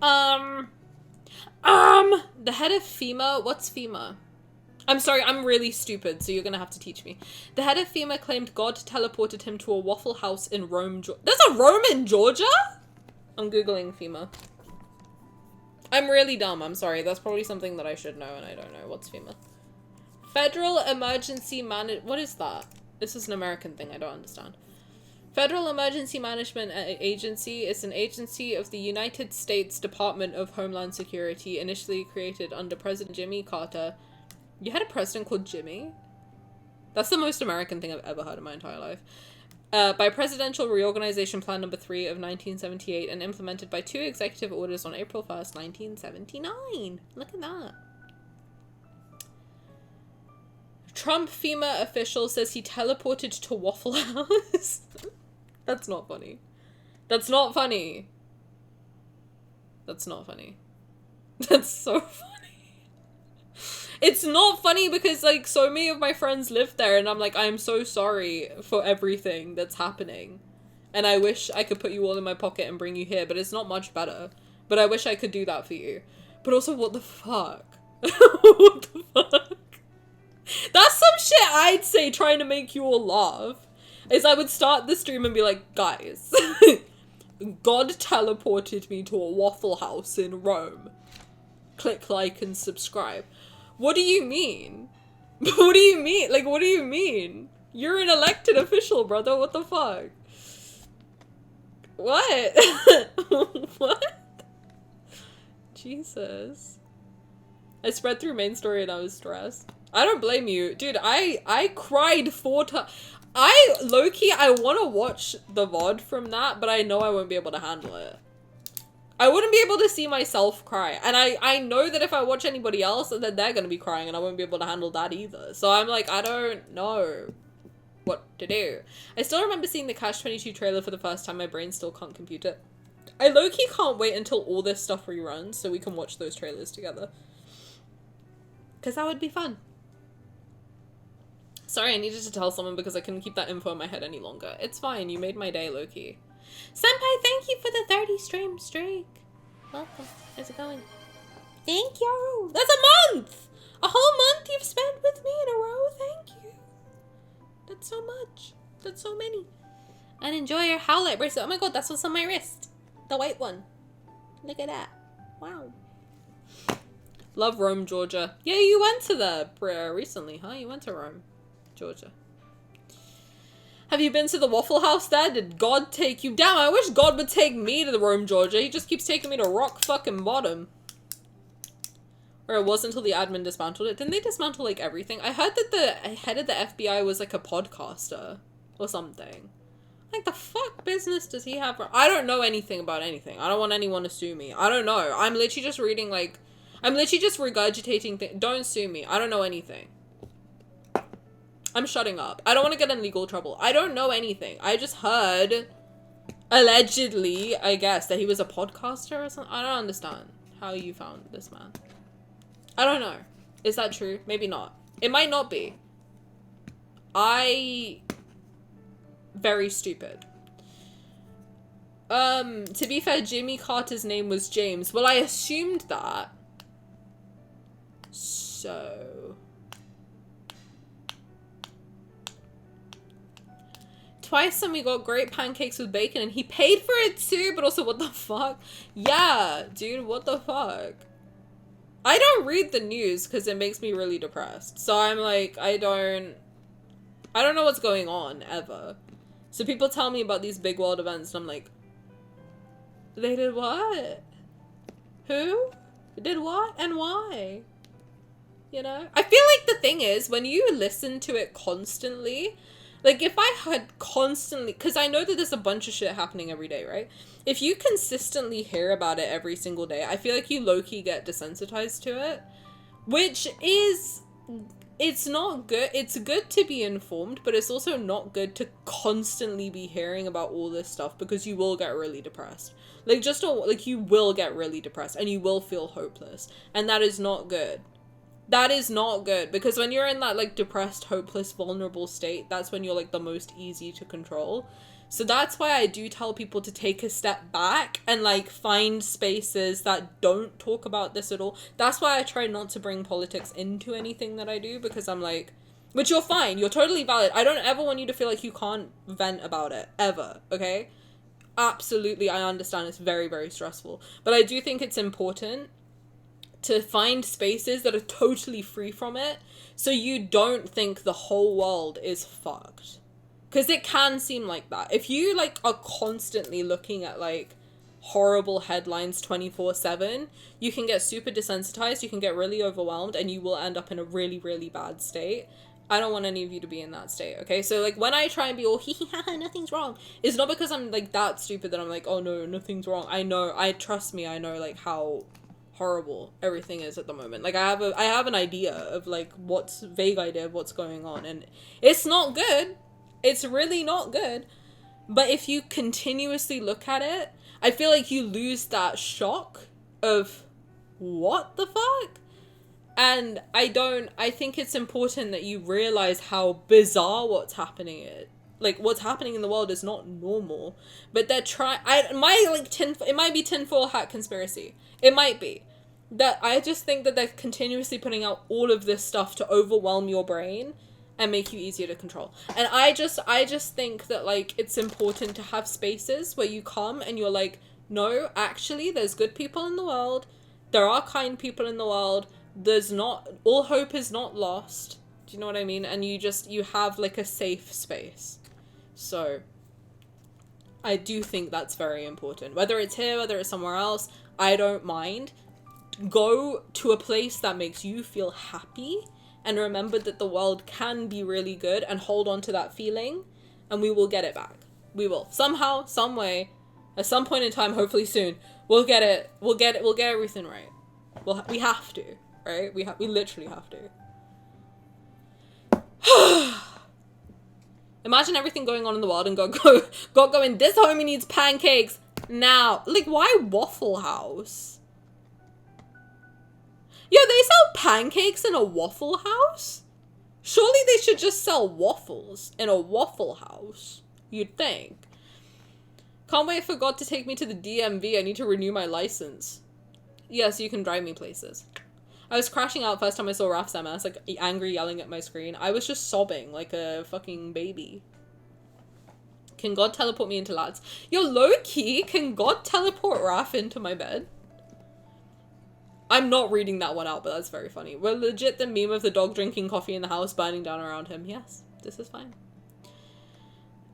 The head of FEMA, what's FEMA? I'm sorry, I'm really stupid, so you're gonna have to teach me. The head of FEMA claimed God teleported him to a Waffle House in Rome, There's a Rome in Georgia? I'm Googling FEMA. I'm really dumb, I'm sorry. That's probably something that I should know, and I don't know. What's FEMA? Federal Emergency What is that? This is an American thing, I don't understand. Federal Emergency Management Agency is an agency of the United States Department of Homeland Security, initially created under President Jimmy Carter. You had a president called Jimmy? That's the most American thing I've ever heard in my entire life. By Presidential Reorganization Plan No. 3 of 1978 and implemented by 2 executive orders on April 1st, 1979. Look at that. Trump FEMA official says he teleported to Waffle House. That's not funny. That's not funny. That's not funny. That's so funny. It's not funny because, like, so many of my friends live there, and I'm like, I'm so sorry for everything that's happening. And I wish I could put you all in my pocket and bring you here, but it's not much better. But I wish I could do that for you. But also, what the fuck? What the fuck? That's some shit I'd say trying to make you all laugh. Is I would start the stream and be like, guys, God teleported me to a Waffle House in Rome. Click like and subscribe. What do you mean? What do you mean? Like, what do you mean? You're an elected official, brother. What the fuck? What? What? Jesus. I spread through main story and I was stressed. I don't blame you. Dude, I cried 4 times. Low-key, I want to watch the VOD from that, but I know I won't be able to handle it. I wouldn't be able to see myself cry. And I know that if I watch anybody else, then they're going to be crying and I won't be able to handle that either. So I'm like, I don't know what to do. I still remember seeing the Catch-22 trailer for the first time. My brain still can't compute it. I low-key can't wait until all this stuff reruns so we can watch those trailers together. Because that would be fun. Sorry, I needed to tell someone because I couldn't keep that info in my head any longer. It's fine, you made my day, Loki. Senpai, thank you for the 30 stream streak. Welcome. How's it going? Thank you. That's a month! A whole month you've spent with me in a row. Thank you. That's so much. That's so many. And enjoy your Howlite bracelet. Oh my god, that's what's on my wrist. The white one. Look at that. Wow. Love Rome, Georgia. Yeah, you went to there recently, huh? You went to Rome, Georgia. Have you been to the Waffle House there? Did God take you? Damn, I wish God would take me to the Rome, Georgia. He just keeps taking me to rock fucking bottom. Or it was until the admin dismantled it. Didn't they dismantle, like, everything? I heard that the head of the FBI was, like, a podcaster. Or something. Like, the fuck business does he have? I don't know anything about anything. I don't want anyone to sue me. I don't know. I'm literally just reading, like... I'm literally just regurgitating things. Don't sue me. I don't know anything. I'm shutting up. I don't want to get in legal trouble. I don't know anything. I just heard, allegedly, I guess, that he was a podcaster or something. I don't understand how you found this man. I don't know. Is that true? Maybe not. It might not be. Very stupid. To be fair, Jimmy Carter's name was James. Well, I assumed that. So... Twice and we got great pancakes with bacon and he paid for it too, but also what the fuck? Yeah, dude, what the fuck? I don't read the news because it makes me really depressed. So I'm like, I don't know what's going on ever. So people tell me about these big world events and I'm like, they did what? Who? Did what? And why? You know? I feel like the thing is, when you listen to it constantly, like if I had constantly, because I know that there's a bunch of shit happening every day, right? If you consistently hear about it every single day, I feel like you low-key get desensitized to it, which is, it's not good. It's good to be informed, but it's also not good to constantly be hearing about all this stuff because you will get really depressed. Like, just don't, like, you will get really depressed and you will feel hopeless, and that is not good. That is not good, because when you're in that, like, depressed, hopeless, vulnerable state, that's when you're, like, the most easy to control. So that's why I do tell people to take a step back and like find spaces that don't talk about this at all. That's why I try not to bring politics into anything that I do, because I'm like, which you're fine, you're totally valid. I don't ever want you to feel like you can't vent about it, ever, okay? Absolutely, I understand it's very, very stressful. But I do think it's important to find spaces that are totally free from it, so you don't think the whole world is fucked. Because it can seem like that. If you, like, are constantly looking at, like, horrible headlines 24/7, you can get super desensitized, you can get really overwhelmed, and you will end up in a really, really bad state. I don't want any of you to be in that state, okay? So, like, when I try and be all, hee hee ha ha, nothing's wrong, it's not because I'm, like, that stupid that I'm like, oh no, nothing's wrong. I know, trust me, I know, like, how horrible everything is at the moment. Like, I have an idea of, like, vague idea of what's going on, and it's not good. It's really not good. But if you continuously look at it, I feel like you lose that shock of, what the fuck? And I think it's important that you realize how bizarre what's happening is. Like, what's happening in the world is not normal. But they're it might be tinfoil hat conspiracy. It might be. That I just think that they're continuously putting out all of this stuff to overwhelm your brain and make you easier to control. And I just think that, like, it's important to have spaces where you come and you're like, no, actually, there's good people in the world. There are kind people in the world. There's not, all hope is not lost. Do you know what I mean? And you have, like, a safe space. So I do think that's very important. Whether it's here, whether it's somewhere else, I don't mind. Go to a place that makes you feel happy, and remember that the world can be really good, and hold on to that feeling, and we will get it back. We will. Somehow, some way, at some point in time, hopefully soon, we'll get everything right. We have to, right? We literally have to. Imagine everything going on in the world and God going, this homie needs pancakes now. Like, why Waffle House? Yo, they sell pancakes in a Waffle House? Surely they should just sell waffles in a Waffle House. You'd think. Can't wait for God to take me to the DMV. I need to renew my license. Yes, you can drive me places. I was crashing out first time I saw Raf's MS, like, angry, yelling at my screen. I was just sobbing like a fucking baby. Can God teleport me into lads? Yo, low-key, can God teleport Raf into my bed? I'm not reading that one out, but that's very funny. We're legit the meme of the dog drinking coffee in the house, burning down around him. Yes, this is fine.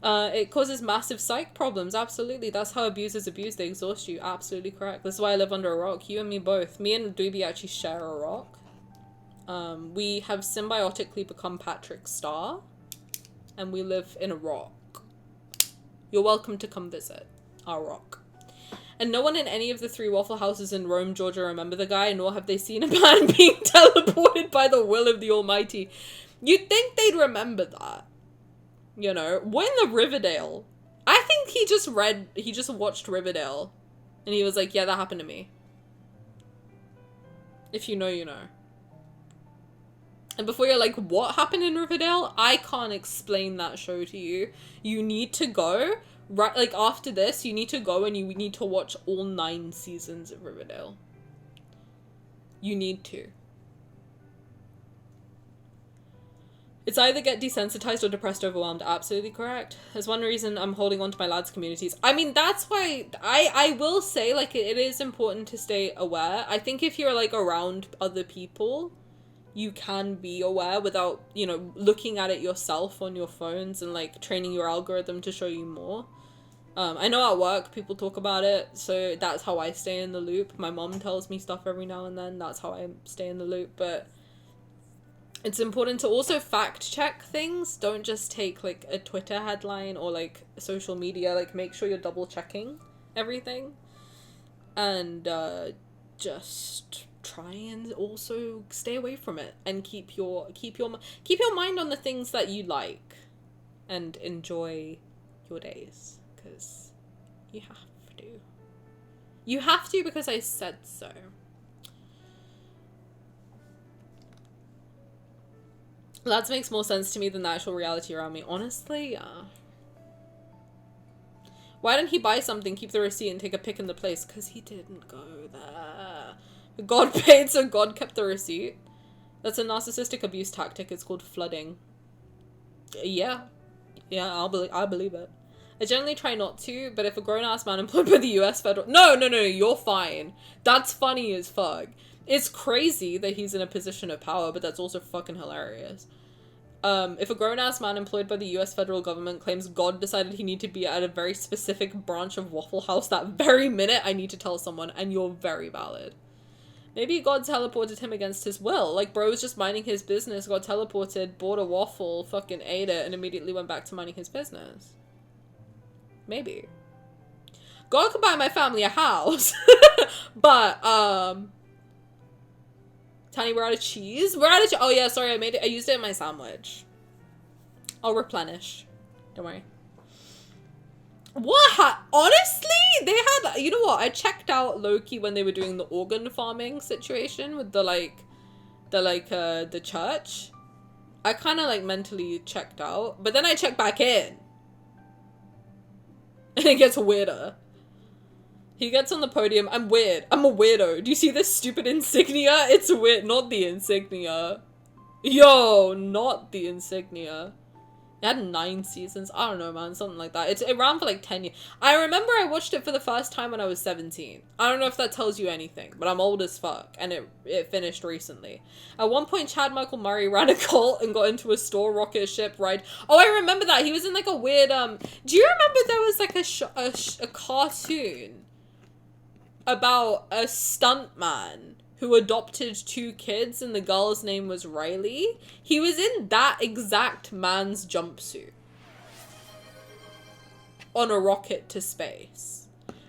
It causes massive psych problems. Absolutely. That's how abusers abuse. They exhaust you. Absolutely correct. This is why I live under a rock. You and me both. Me and Doobie actually share a rock. We have symbiotically become Patrick Star. And we live in a rock. You're welcome to come visit our rock. And no one in any of the 3 Waffle Houses in Rome, Georgia remember the guy, nor have they seen a man being teleported by the will of the Almighty. You'd think they'd remember that. You know, when the Riverdale, I think he just watched Riverdale, and he was like, yeah, that happened to me. If you know, you know. And before you're like, what happened in Riverdale? I can't explain that show to you. You need to go, right, like, after this, you need to go and you need to watch all 9 seasons of Riverdale. You need to. It's either get desensitized or depressed, overwhelmed. Absolutely correct. There's one reason I'm holding on to my lads communities. I mean, that's why I will say, like, it is important to stay aware. I think if you're, like, around other people, you can be aware without, you know, looking at it yourself on your phones and, like, training your algorithm to show you more. I know at work people talk about it, so that's how I stay in the loop. My mom tells me stuff every now and then. That's how I stay in the loop, but it's important to also fact check things. Don't just take, like, a Twitter headline or, like, social media. Like, make sure you're double checking everything. And, just try and also stay away from it and keep your mind on the things that you like and enjoy your days, because you have to because I said so. That makes more sense to me than the actual reality around me. Honestly, yeah. Why didn't he buy something, keep the receipt, and take a pic in the place? Because he didn't go there. God paid, so God kept the receipt. That's a narcissistic abuse tactic. It's called flooding. Yeah. Yeah, I believe it. I generally try not to, but if a grown-ass man employed by the US federal... No, you're fine. That's funny as fuck. It's crazy that he's in a position of power, but that's also fucking hilarious. If a grown-ass man employed by the US federal government claims God decided he needed to be at a very specific branch of Waffle House that very minute, I need to tell someone, and you're very valid. Maybe God teleported him against his will. Like, bro was just minding his business, got teleported, bought a waffle, fucking ate it, and immediately went back to minding his business. Maybe. God could buy my family a house. But, Tiny, we're out of cheese? We're out of oh yeah, sorry, I used it in my sandwich. I'll replenish. Don't worry. What? Honestly? They had, you know what? I checked out Loki when they were doing the organ farming situation with the church. I kind of like mentally checked out, but then I checked back in. And it gets weirder. He gets on the podium. I'm weird. I'm a weirdo. Do you see this stupid insignia? It's weird. Not the insignia. Yo, not the insignia. It had 9 seasons. I don't know, man. Something like that. It ran for like 10 years. I remember I watched it for the first time when I was 17. I don't know if that tells you anything, but I'm old as fuck. And it finished recently. At one point, Chad Michael Murray ran a cult and got into a store rocket ship ride. Oh, I remember that. He was in like a weird, do you remember there was like a cartoon about a stuntman who adopted 2 kids and the girl's name was Riley? He was in that exact man's jumpsuit on a rocket to space.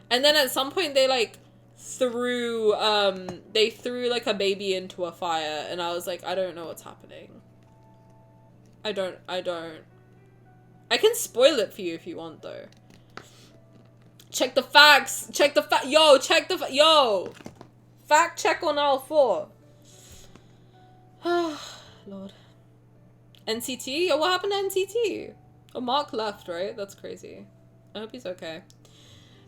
And then at some point they like threw like a baby into a fire, and I was like, I don't know what's happening. I can spoil it for you if you want though. Check the facts. Yo. Fact check on all 4. Lord. NCT? Yo, what happened to NCT? Oh, Mark left, right? That's crazy. I hope he's okay.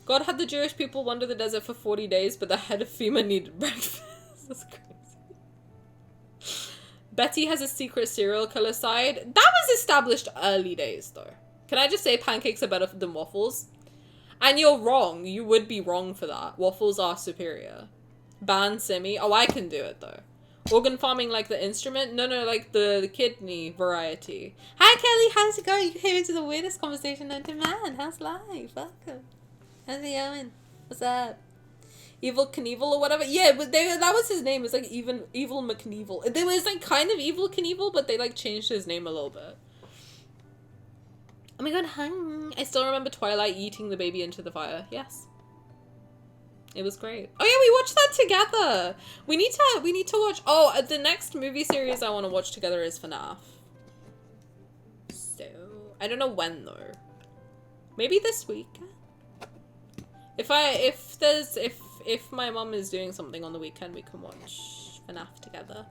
God had the Jewish people wander the desert for 40 days, but the head of FEMA needed breakfast. That's crazy. Betty has a secret serial killer side. That was established early days, though. Can I just say pancakes are better than waffles? And you're wrong. You would be wrong for that. Waffles are superior. Ban Simi. Oh, I can do it though. Organ farming like the instrument? No, like the kidney variety. Hi Kelly, how's it going? You came into the weirdest conversation known to man. How's life? Welcome. How's it going? What's up? Evil Knievel or whatever? Yeah, but that was his name. It's like even Evil McKnievel. It was like kind of Evil Knievel, but they like changed his name a little bit. Oh my god, I still remember Twilight eating the baby into the fire. Yes. It was great. Oh yeah, we watched that together. We need to watch. Oh, the next movie series I want to watch together is FNAF. So I don't know when though. Maybe this week. If my mom is doing something on the weekend, we can watch FNAF together.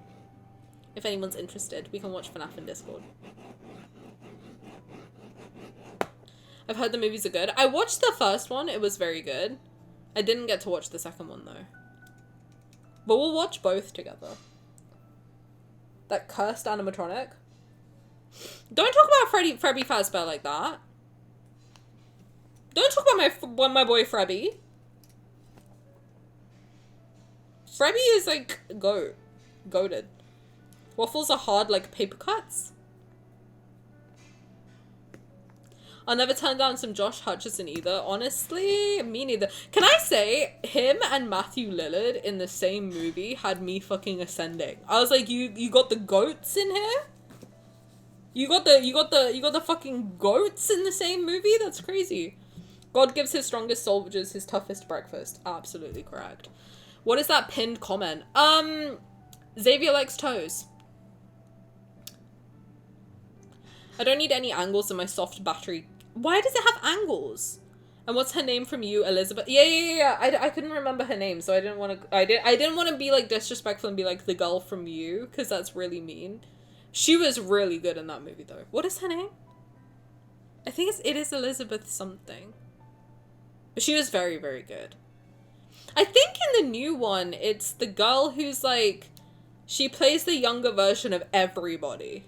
If anyone's interested, we can watch FNAF in Discord. I've heard the movies are good. I watched the first one. It was very good. I didn't get to watch the second one though. But we'll watch both together. That cursed animatronic. Don't talk about Freddy Fazbear like that. Don't talk about my boy Freddy. Freddy is like goated. Waffles are hard like paper cuts. I'll never turn down some Josh Hutcherson either. Honestly, me neither. Can I say, him and Matthew Lillard in the same movie had me fucking ascending. I was like, you got the goats in here? You got the fucking goats in the same movie? That's crazy. God gives his strongest soldiers his toughest breakfast. Absolutely correct. What is that pinned comment? Xavier likes toes. I don't need any angles in my soft battery. Why does it have angles? And what's her name from you, Elizabeth? Yeah. I couldn't remember her name, so I didn't want to. I didn't want to be like disrespectful and be like the girl from you, because that's really mean. She was really good in that movie, though. What is her name? I think it is Elizabeth something. But she was very, very good. I think in the new one, it's the girl who's like, she plays the younger version of everybody.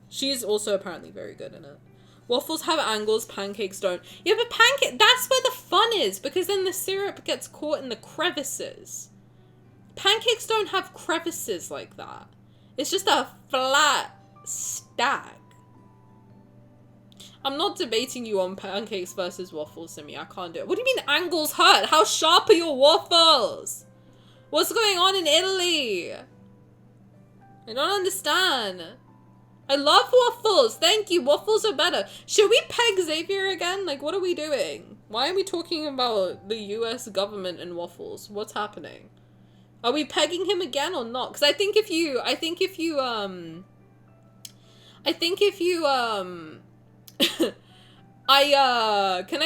She's also apparently very good in it. Waffles have angles, pancakes don't. Yeah, but that's where the fun is, because then the syrup gets caught in the crevices. Pancakes don't have crevices like that. It's just a flat stack. I'm not debating you on pancakes versus waffles, Simi. I can't do it. What do you mean angles hurt? How sharp are your waffles? What's going on in Italy? I don't understand. I love waffles. Thank you. Waffles are better. Should we peg Xavier again? Like, what are we doing? Why are we talking about the US government and waffles? What's happening? Are we pegging him again or not? Because I think if you can I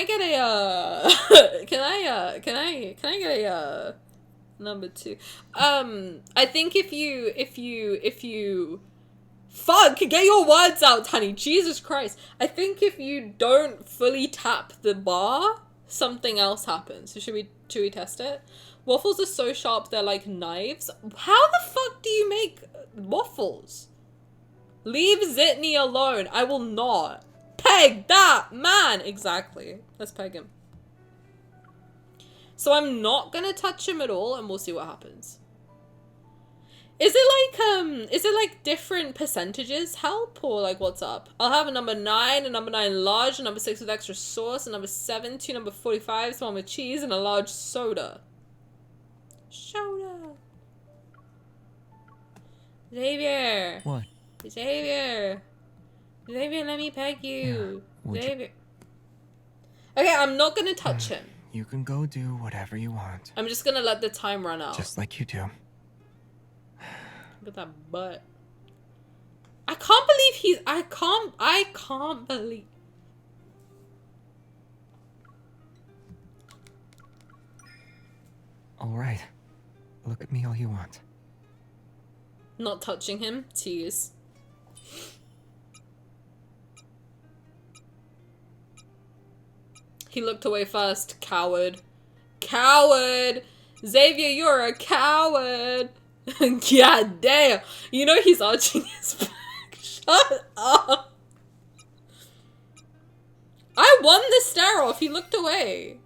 get a can I get a number 2? I think if you fuck, get your words out, honey. Jesus Christ. I think if you don't fully tap the bar, something else happens. So should we test it? Waffles are so sharp, they're like knives. How the fuck do you make waffles? Leave Zitney alone. I will not. Peg that man. Exactly. Let's peg him. So I'm not gonna touch him at all, and we'll see what happens. Is it like different percentages help, or like what's up? I'll have a number 9, a number 9 large, a number 6 with extra sauce, a number 7, 2 number 45s, one with cheese, and a large soda. Soda. Xavier. What? Xavier. Xavier, let me peg you. Yeah, Xavier. Okay, I'm not gonna touch him. You can go do whatever you want. I'm just gonna let the time run out. Just like you do. Look at that butt. I can't believe I can't believe. All right. Look at me all you want. Not touching him. Tease. He looked away first. Coward. Coward! Xavier, you're a coward! God damn! You know he's arching his back. Shut up! I won the stare off. He looked away.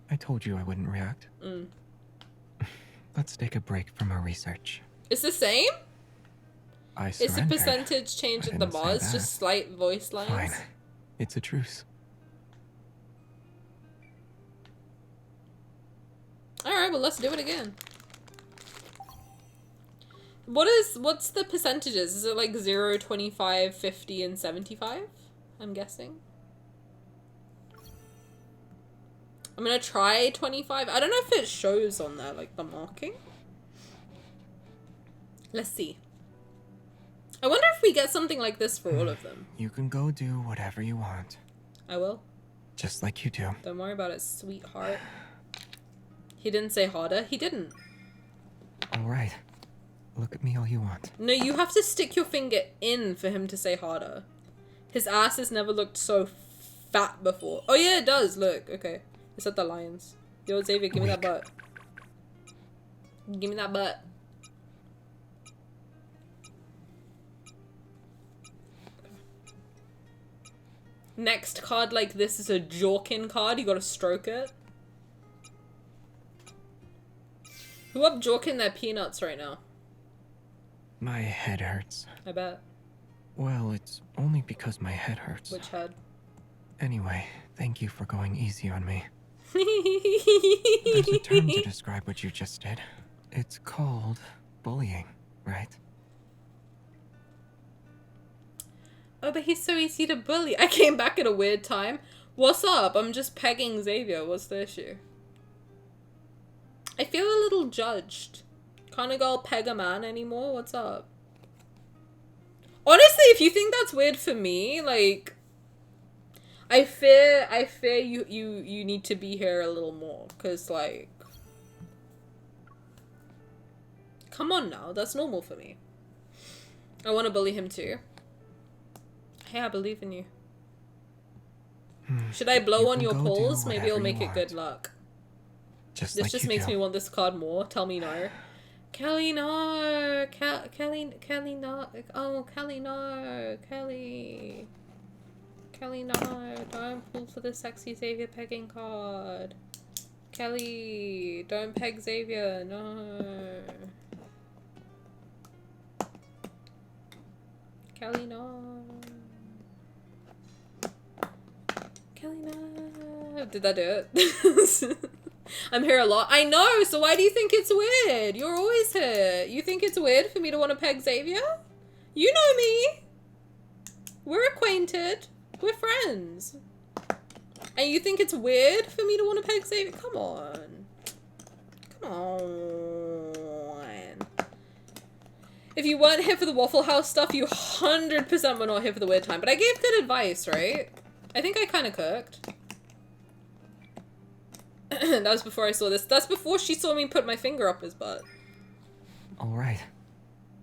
I told you I wouldn't react. Let's take a break from our research. It's the same? I Is the surrendered. percentage change I at the didn't say bars? that. Just slight voice lines? Fine. It's a truce. Alright, well let's do it again. What's the percentages? Is it like 0, 25, 50, and 75? I'm guessing. I'm gonna try 25. I don't know if it shows on there, like the marking. Let's see. I wonder if we get something like this for all of them. You can go do whatever you want. I will. Just like you do. Don't worry about it, sweetheart. He didn't say harder. He didn't. All right. Look at me all you want. No, you have to stick your finger in for him to say harder. His ass has never looked so fat before. Oh yeah, it does. Look. Okay. It's at the lions. Yo, Xavier, give me that butt. Give me that butt. Next card like this is a Jorkin card. You gotta stroke it. Who up Jorkin their peanuts right now? My head hurts. I bet. Well, it's only because my head hurts. Which head? Anyway, thank you for going easy on me. There's There's a term to describe what you just did. It's called bullying, right? Oh, but he's so easy to bully. I came back at a weird time. What's up? I'm just pegging Xavier. What's the issue? I feel a little judged. Can't a girl peg a man anymore? What's up? Honestly, if you think that's weird for me, like, I fear you need to be here a little more, cause like, come on now, that's normal for me. I want to bully him too. Hey, I believe in you. Should I blow You on can your go do polls? Maybe it'll whatever you make it good want. luck. Just This like just you makes do. me want this card more. Tell me no. Kelly, no. Kelly, no. Oh, Kelly, no. Kelly. Kelly, no. Don't pull for the sexy Xavier pegging card. Kelly, don't peg Xavier. No. Kelly, no. Kelly, no. Did that do it? I'm here a lot. I know, so why do you think it's weird? You're always here. You think it's weird for me to want to peg Xavier? You know me. We're acquainted. We're friends. And you think it's weird for me to want to peg Xavier? Come on. Come on. If you weren't here for the Waffle House stuff, you 100% were not here for the weird time. But I gave good advice, right? I think I kind of cooked. That was before I saw this. That's before she saw me put my finger up his butt. All right.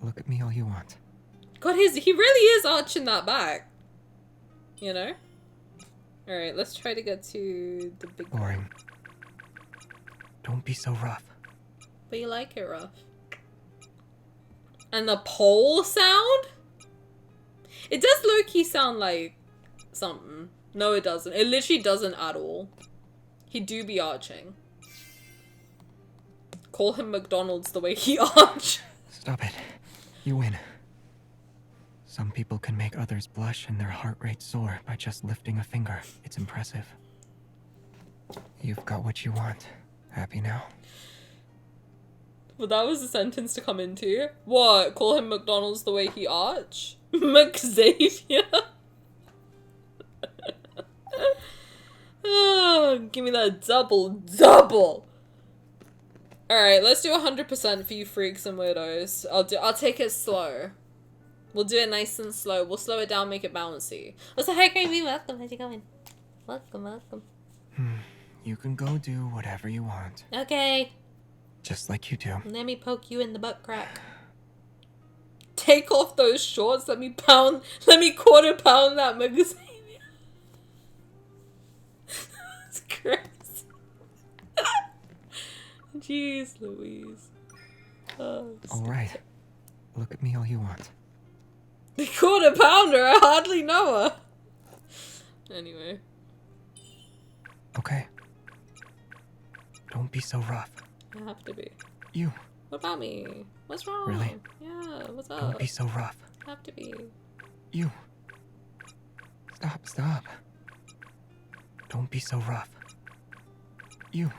Look at me all you want. God, he really is arching that back. You know? Alright, let's try to get to the big Boring. one. Don't be so rough. But you like it rough. And the pole sound? It does low-key sound like something. No, it doesn't. It literally doesn't at all. He do be arching. Call him McDonald's the way he arch. Stop it. You win. Some people can make others blush and their heart rate soar by just lifting a finger. It's impressive. You've got what you want. Happy now? Well, that was a sentence to come into. What? Call him McDonald's the way he arch? McXavier? Oh, give me that double. Alright, let's do 100% for you freaks and weirdos. I'll take it slow. We'll do it nice and slow. We'll slow it down, make it bouncy. Oh, so hi, Gravy. Welcome. How's it going? Welcome. You can go do whatever you want. Okay. Just like you do. Let me poke you in the butt crack. Take off those shorts. Let me quarter pound that magazine. It's crazy. Jeez Louise. Oh, All right. Look at me all you want. the quarter pounder, I hardly know her. Anyway. Okay. Don't be so rough. I have to be. You. What about me? What's wrong? Really? Yeah, what's up? Don't be so rough. I have to be. You. Stop. Don't be so rough. You.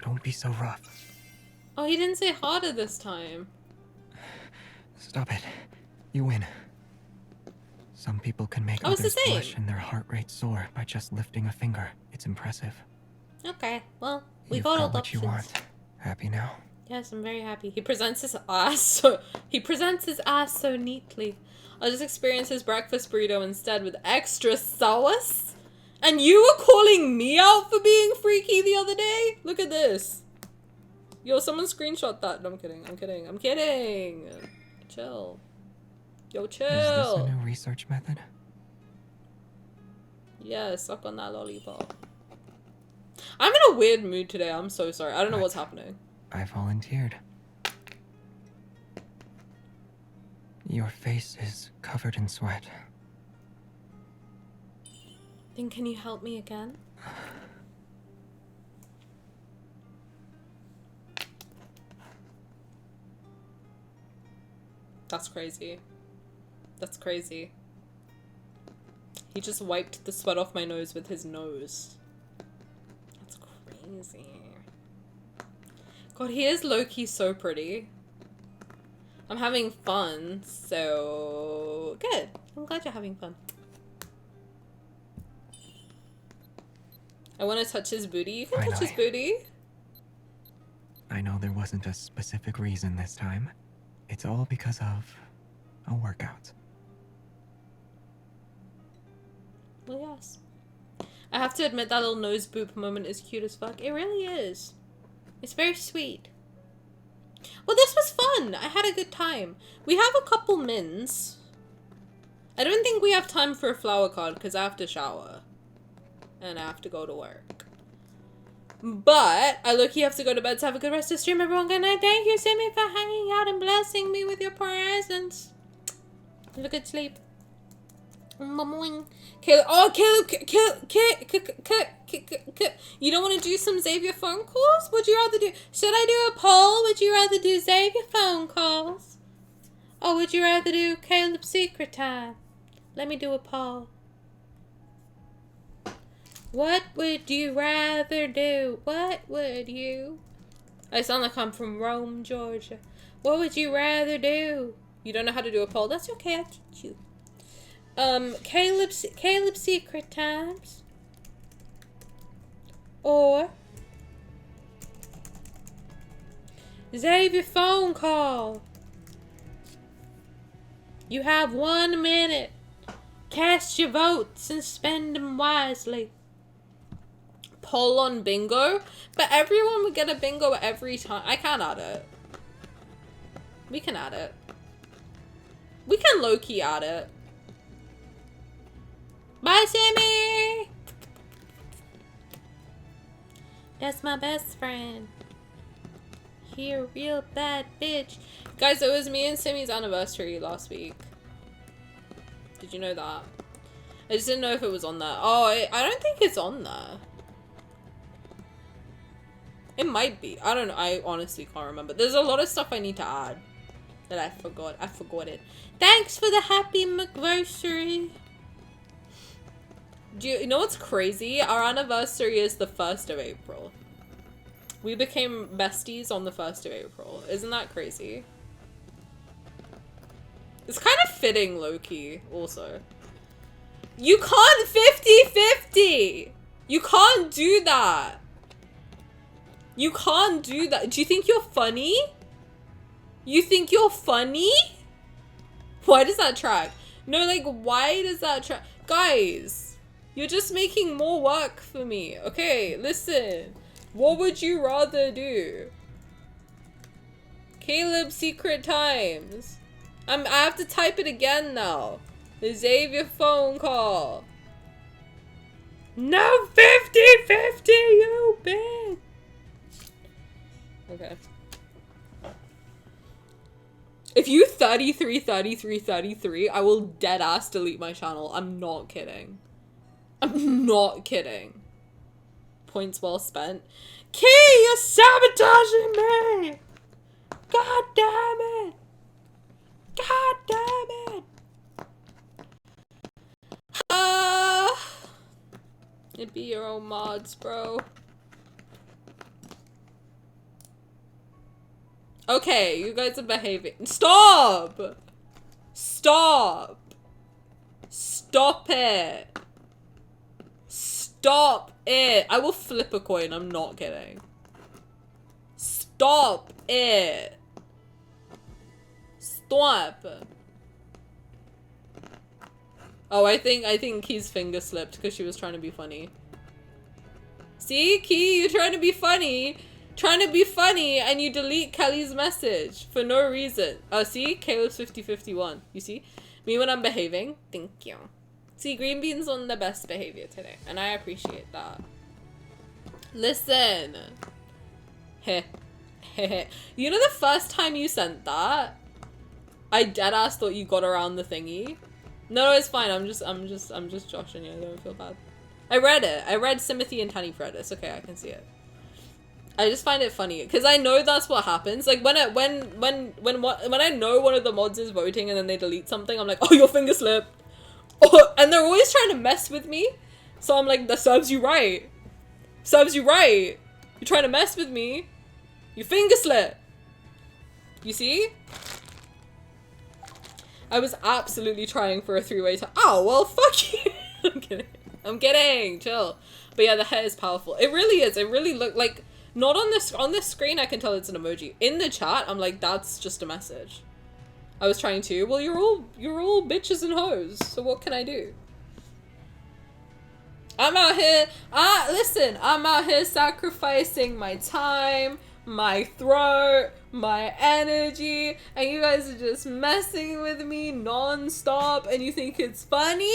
Don't be so rough. Oh, he didn't say harder this time. Stop it. You win. Some people can make Oh, it's the others same. blush and their heart rate soar by just lifting a finger. It's impressive. Okay, well, we You've got all got the what you options. want. Happy now? Yes, I'm very happy. He presents his ass so neatly. I'll just experience his breakfast burrito instead with extra sauce. And you were calling me out for being freaky the other day? Look at this. Yo, someone screenshot that. No, I'm kidding. Chill. Yo, chill. Is this a new research method? Yeah, suck on that lollipop. I'm in a weird mood today. I'm so sorry. I don't know what's happening. I volunteered. Your face is covered in sweat. Then can you help me again? That's crazy. That's crazy. He just wiped the sweat off my nose with his nose. That's crazy. God, he is low-key so pretty. I'm having fun, so good. I'm glad you're having fun. I want to touch his booty. You can touch his booty. I know there wasn't a specific reason this time. It's all because of a workout. Well, yes. I have to admit that little nose boop moment is cute as fuck. It really is. It's very sweet. Well, this was fun. I had a good time. We have a couple mins. I don't think we have time for a flower card because I have to shower. And I have to go to work. But I look, you have to go to bed, so have a good rest of the stream, everyone. Good night. Thank you, Simmy, for hanging out and blessing me with your presence. Have a good sleep. Caleb, oh, Caleb, you don't want to do some Xavier phone calls? Would you rather do, should I do a poll? Would you rather do Xavier phone calls? Or would you rather do Caleb's secret time? Let me do a poll. What would you rather do? What would you? I sound like I'm from Rome, Georgia. What would you rather do? You don't know how to do a poll? That's okay, I'll teach you. Caleb's secret times. Or Xavier phone call. You have 1 minute. Cast your votes and spend them wisely. Poll on bingo? But everyone would get a bingo every time. I can't add it. We can add it. We can low-key add it. Bye, Sammy! That's my best friend. Here, real bad bitch. Guys, it was me and Sammy's anniversary last week. Did you know that? I just didn't know if it was on there. Oh, I don't think it's on there. It might be. I don't know. I honestly can't remember. There's a lot of stuff I need to add that I forgot. I forgot it. Thanks for the happy anniversary. Do you know what's crazy? Our anniversary is the 1st of April. We became besties on the 1st of April. Isn't that crazy? It's kind of fitting, low-key, also. You can't 50-50! You can't do that! You can't do that. Do you think you're funny? You think you're funny? Why does that track? No, like, why does that track? Guys, you're just making more work for me. Okay, listen. What would you rather do? Caleb secret times. I have to type it again now. The Xavier phone call. No 50-50, you bitch. Okay. If you 33, I will dead ass delete my channel. I'm not kidding. I'm not kidding. Points well spent. Key, you're sabotaging me! God damn it! God damn it! It'd be your own mods, bro. Okay, you guys are behaving. Stop! Stop! Stop it! Stop it! I will flip a coin, I'm not kidding. Stop it! Stop! Oh, I think Key's finger slipped because she was trying to be funny. See, Key, you're trying to be funny. Trying to be funny and you delete Kelly's message for no reason. Oh, see? Caleb's 50-51. You see? Me when I'm behaving. Thank you. See, Green Bean's on the best behavior today. And I appreciate that. Listen. Heh. Heh. You know the first time you sent that? I deadass thought you got around the thingy. No, it's fine. I'm just joshing you. I don't feel bad. I read it. I read Timothy and Tiny Fred. It's okay. I can see it. I just find it funny because I know that's what happens. Like when I know one of the mods is voting and then they delete something, I'm like, oh, your finger slipped. Oh, and they're always trying to mess with me. So I'm like, that serves you right. Serves you right. You're trying to mess with me. You finger slip. You see? I was absolutely trying for a three-way time. Oh, well, fuck you. I'm kidding. I'm kidding. Chill. But yeah, the hair is powerful. It really is. It really looked like, not on this screen, I can tell it's an emoji. In the chat, I'm like, that's just a message. I was trying to. Well, you're all bitches and hoes. So what can I do? I'm out here. Listen, I'm out here sacrificing my time, my throat, my energy, and you guys are just messing with me non-stop and you think it's funny?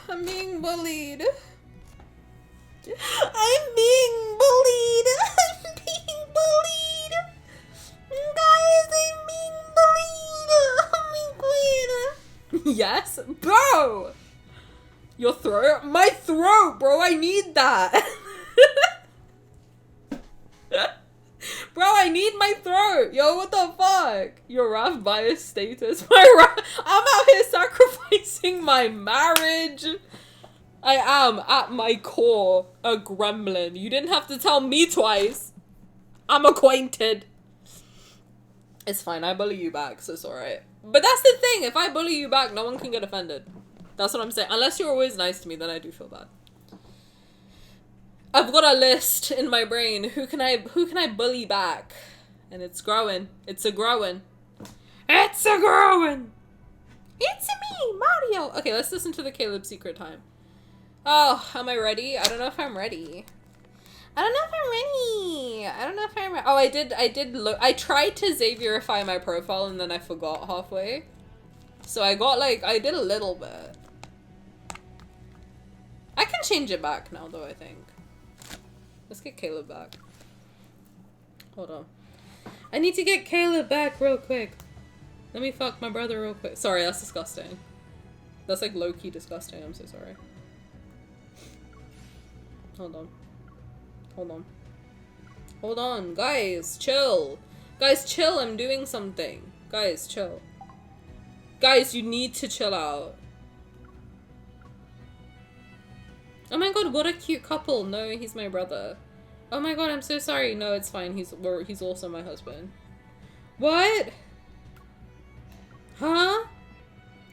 I'm being bullied. I'm being bullied. I'm being bullied. Guys, I'm being bullied. Oh my god. Yes, bro. Your throat? My throat, bro. I need that. Bro, I need my throat. Yo, what the fuck? Your Raf bias status. I'm out here sacrificing my marriage. I am, at my core, a gremlin. You didn't have to tell me twice. I'm acquainted. It's fine, I bully you back, so it's alright. But that's the thing, if I bully you back, no one can get offended. That's what I'm saying. Unless you're always nice to me, then I do feel bad. I've got a list in my brain. Who can I bully back? And it's growing. It's a growing. It's a growing! It's me, Mario! Okay, let's listen to the Caleb secret time. Oh, am I ready? I don't know if I'm ready. Oh, I tried to Xavierify my profile and then I forgot halfway. So I got I did a little bit. I can change it back now though, I think. Let's get Caleb back. Hold on. I need to get Caleb back real quick. Let me fuck my brother real quick. Sorry, that's disgusting. That's low-key disgusting, I'm so sorry. Hold on. Hold on, guys, chill. Guys, chill, I'm doing something. Guys, chill. Guys, you need to chill out. Oh my god, what a cute couple. No, he's my brother. Oh my god, I'm so sorry. No, it's fine. He's also my husband. What? Huh?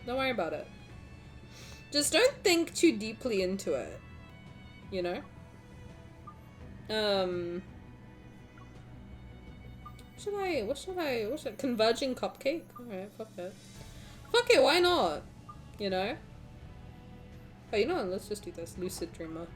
Don't worry about it. Just don't think too deeply into it. You know? What should I? Converging cupcake? Alright, fuck it. Fuck it, why not? You know? Oh, you know what? Let's just do this. Lucid Dreamer.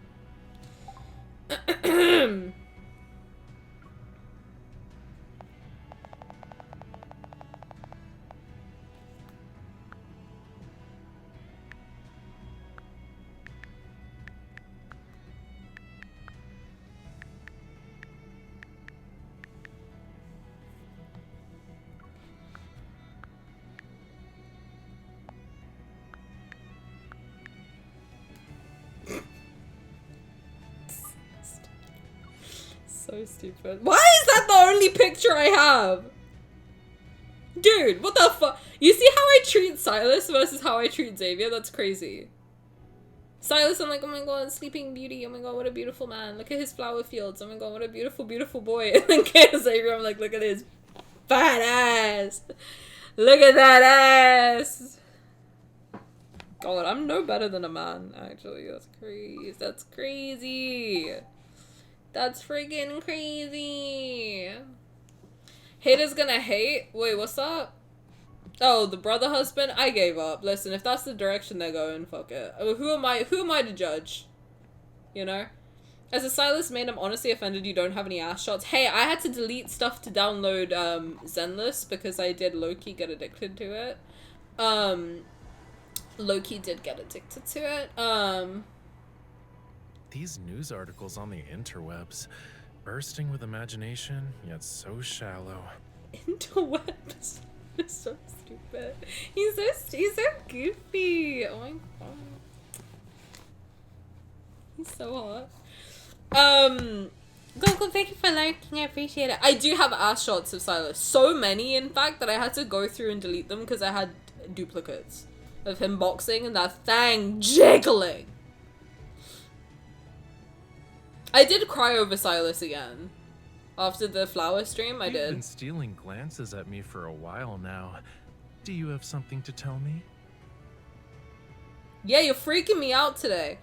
So stupid. Why is that the only picture I have? Dude, what the fuck? You see how I treat Sylus versus how I treat Xavier? That's crazy. Sylus, I'm like, oh my god, Sleeping Beauty. Oh my god, what a beautiful man. Look at his flower fields. Oh my god, what a beautiful, beautiful boy. And then Xavier, I'm like, look at his fat ass. Look at that ass. God, I'm no better than a man, actually. That's crazy. That's crazy. That's freaking crazy. Haters gonna hate? Wait, what's up? Oh, the brother husband? I gave up. Listen, if that's the direction they're going, fuck it. Who am I to judge? You know? As a Sylus main, I'm honestly offended you don't have any ass shots. Hey, I had to delete stuff to download Zenless because I did low-key get addicted to it. Low-key did get addicted to it. These news articles on the interwebs, bursting with imagination, yet so shallow. Interwebs? It's so stupid. He's so goofy. Oh my god. He's so hot. Goku, thank you for liking. I appreciate it. I do have ass shots of Sylus. So many, in fact, that I had to go through and delete them because I had duplicates of him boxing and that thing jiggling. I did cry over Sylus again. After the flower stream, I did. You've been stealing glances at me for a while now. Do you have something to tell me? Yeah, you're freaking me out today.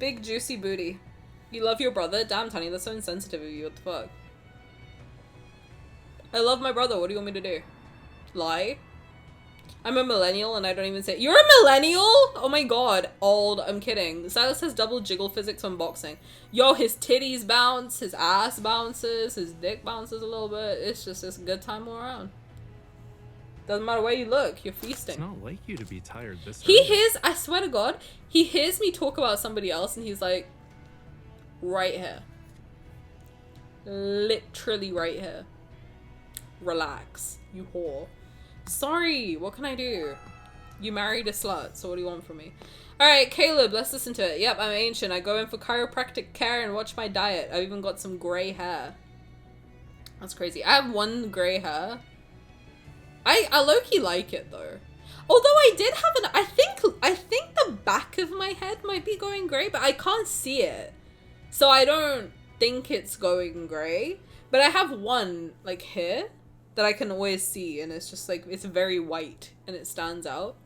Big juicy booty. You love your brother? Damn, Tony, that's so insensitive of you. What the fuck? I love my brother. What do you want me to do? Lie? I'm a millennial and I don't even say you're a millennial? Oh my god, old. I'm kidding. Sylus has double jiggle physics on boxing. Yo, his titties bounce, his ass bounces, his dick bounces a little bit. It's just a good time all around. Doesn't matter where you look, you're feasting. It's not like you to be tired this He early. hears, I swear to God, he hears me talk about somebody else and he's like, right here. Literally right here. Relax, you whore. Sorry, what can I do? You married a slut, so what do you want from me? Alright, Caleb, let's listen to it. Yep, I'm ancient. I go in for chiropractic care and watch my diet. I've even got some grey hair. That's crazy. I have one grey hair. I low-key like it though. Although I did have an I think the back of my head might be going grey, but I can't see it. So I don't think it's going grey. But I have one like here that I can always see, and it's just like it's very white and it stands out.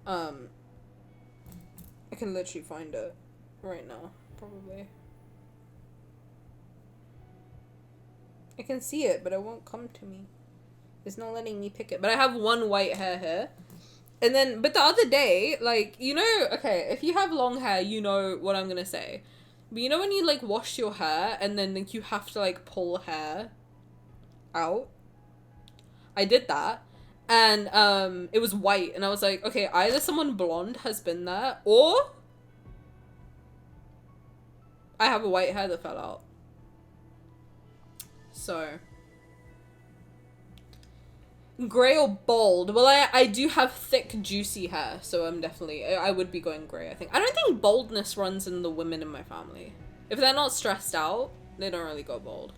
I can literally find it right now, probably. I can see it, but it won't come to me. It's not letting me pick it. But I have one white hair here. And then, but the other day, like, you know, okay, if you have long hair, you know what I'm gonna say. But you know when you, like, wash your hair and then, like, you have to, like, pull hair out? I did that. And, it was white. And I was like, okay, either someone blonde has been there, or I have a white hair that fell out. So... grey or bald? Well, I do have thick, juicy hair, so I'm definitely... I would be going grey, I think. I don't think baldness runs in the women in my family. If they're not stressed out, they don't really go bald.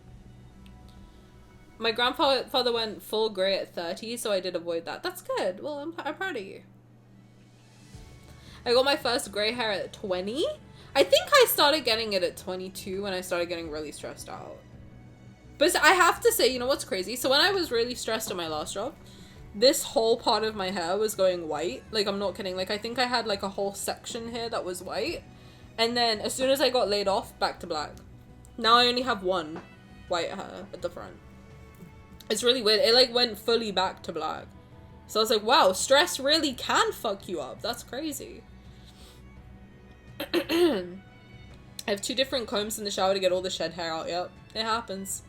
My grandfather went full grey at 30, so I did avoid that. That's good. Well, I'm proud of you. I got my first grey hair at 20. I think I started getting it at 22 when I started getting really stressed out. But I have to say, you know what's crazy? So when I was really stressed at my last job, this whole part of my hair was going white. Like, I'm not kidding. Like, I think I had, like, a whole section here that was white. And then, as soon as I got laid off, back to black. Now I only have one white hair at the front. It's really weird. It, like, went fully back to black. So I was like, wow, stress really can fuck you up. That's crazy. I have 2 different combs in the shower to get all the shed hair out. Yep, it happens.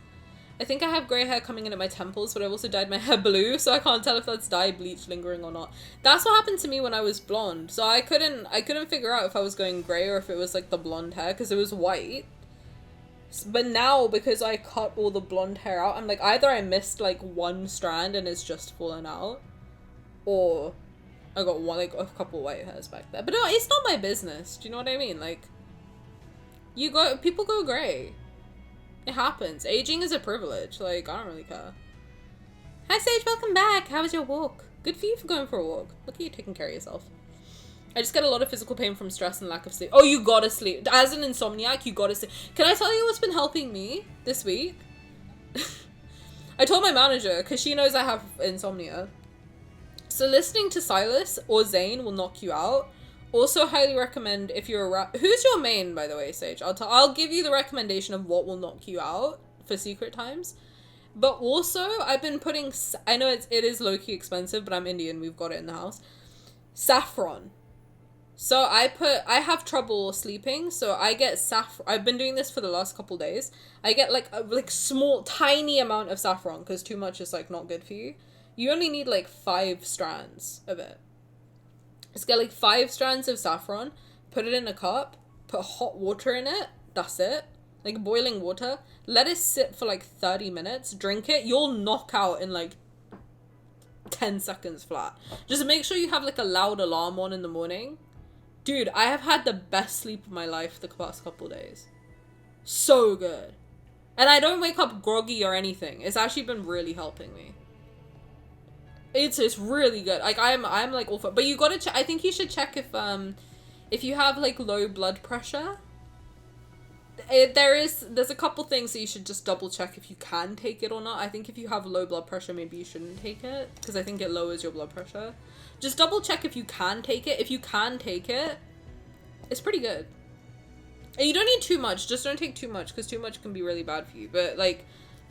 I think I have grey hair coming in at my temples, but I've also dyed my hair blue, so I can't tell if that's dye, bleach, lingering or not. That's what happened to me when I was blonde. So I couldn't figure out if I was going grey or if it was like the blonde hair, because it was white. But now, because I cut all the blonde hair out, I'm like, either I missed like one strand and it's just fallen out, or I got one, like a couple white hairs back there. But no, it's not my business. Do you know what I mean? Like, people go grey. It happens. Aging is a privilege. Like, I don't really care. Hi, Sage. Welcome back. How was your walk? Good for you for going for a walk. Look at you taking care of yourself. I just get a lot of physical pain from stress and lack of sleep. Oh, you gotta sleep. As an insomniac, you gotta sleep. Can I tell you what's been helping me this week? I told my manager, because she knows I have insomnia. So listening to Sylus or Zayne will knock you out. Also highly recommend if you're a who's your main, by the way, Sage? I'll give you the recommendation of what will knock you out for secret times. But also, I've been putting, I know it is low-key expensive, but I'm Indian, we've got it in the house. Saffron. So I have trouble sleeping, so I get saffron. I've been doing this for the last couple days. I get like a small, tiny amount of saffron, because too much is like not good for you. You only need like 5 strands of it. Just get like 5 strands of saffron, put it in a cup, put hot water in it, that's it. Like boiling water. Let it sit for like 30 minutes, drink it, you'll knock out in like 10 seconds flat. Just make sure you have like a loud alarm on in the morning. Dude, I have had the best sleep of my life the past couple days. So good. And I don't wake up groggy or anything. It's actually been really helping me. It's really good. Like I'm like all for, but you gotta check. I think you should check if you have like low blood pressure. There's a couple things that you should just double check if you can take it or not. I think if you have low blood pressure, maybe you shouldn't take it, because I think it lowers your blood pressure. Just double check if you can take it. If you can take it, it's pretty good. And you don't need too much. Just don't take too much, because too much can be really bad for you. But like,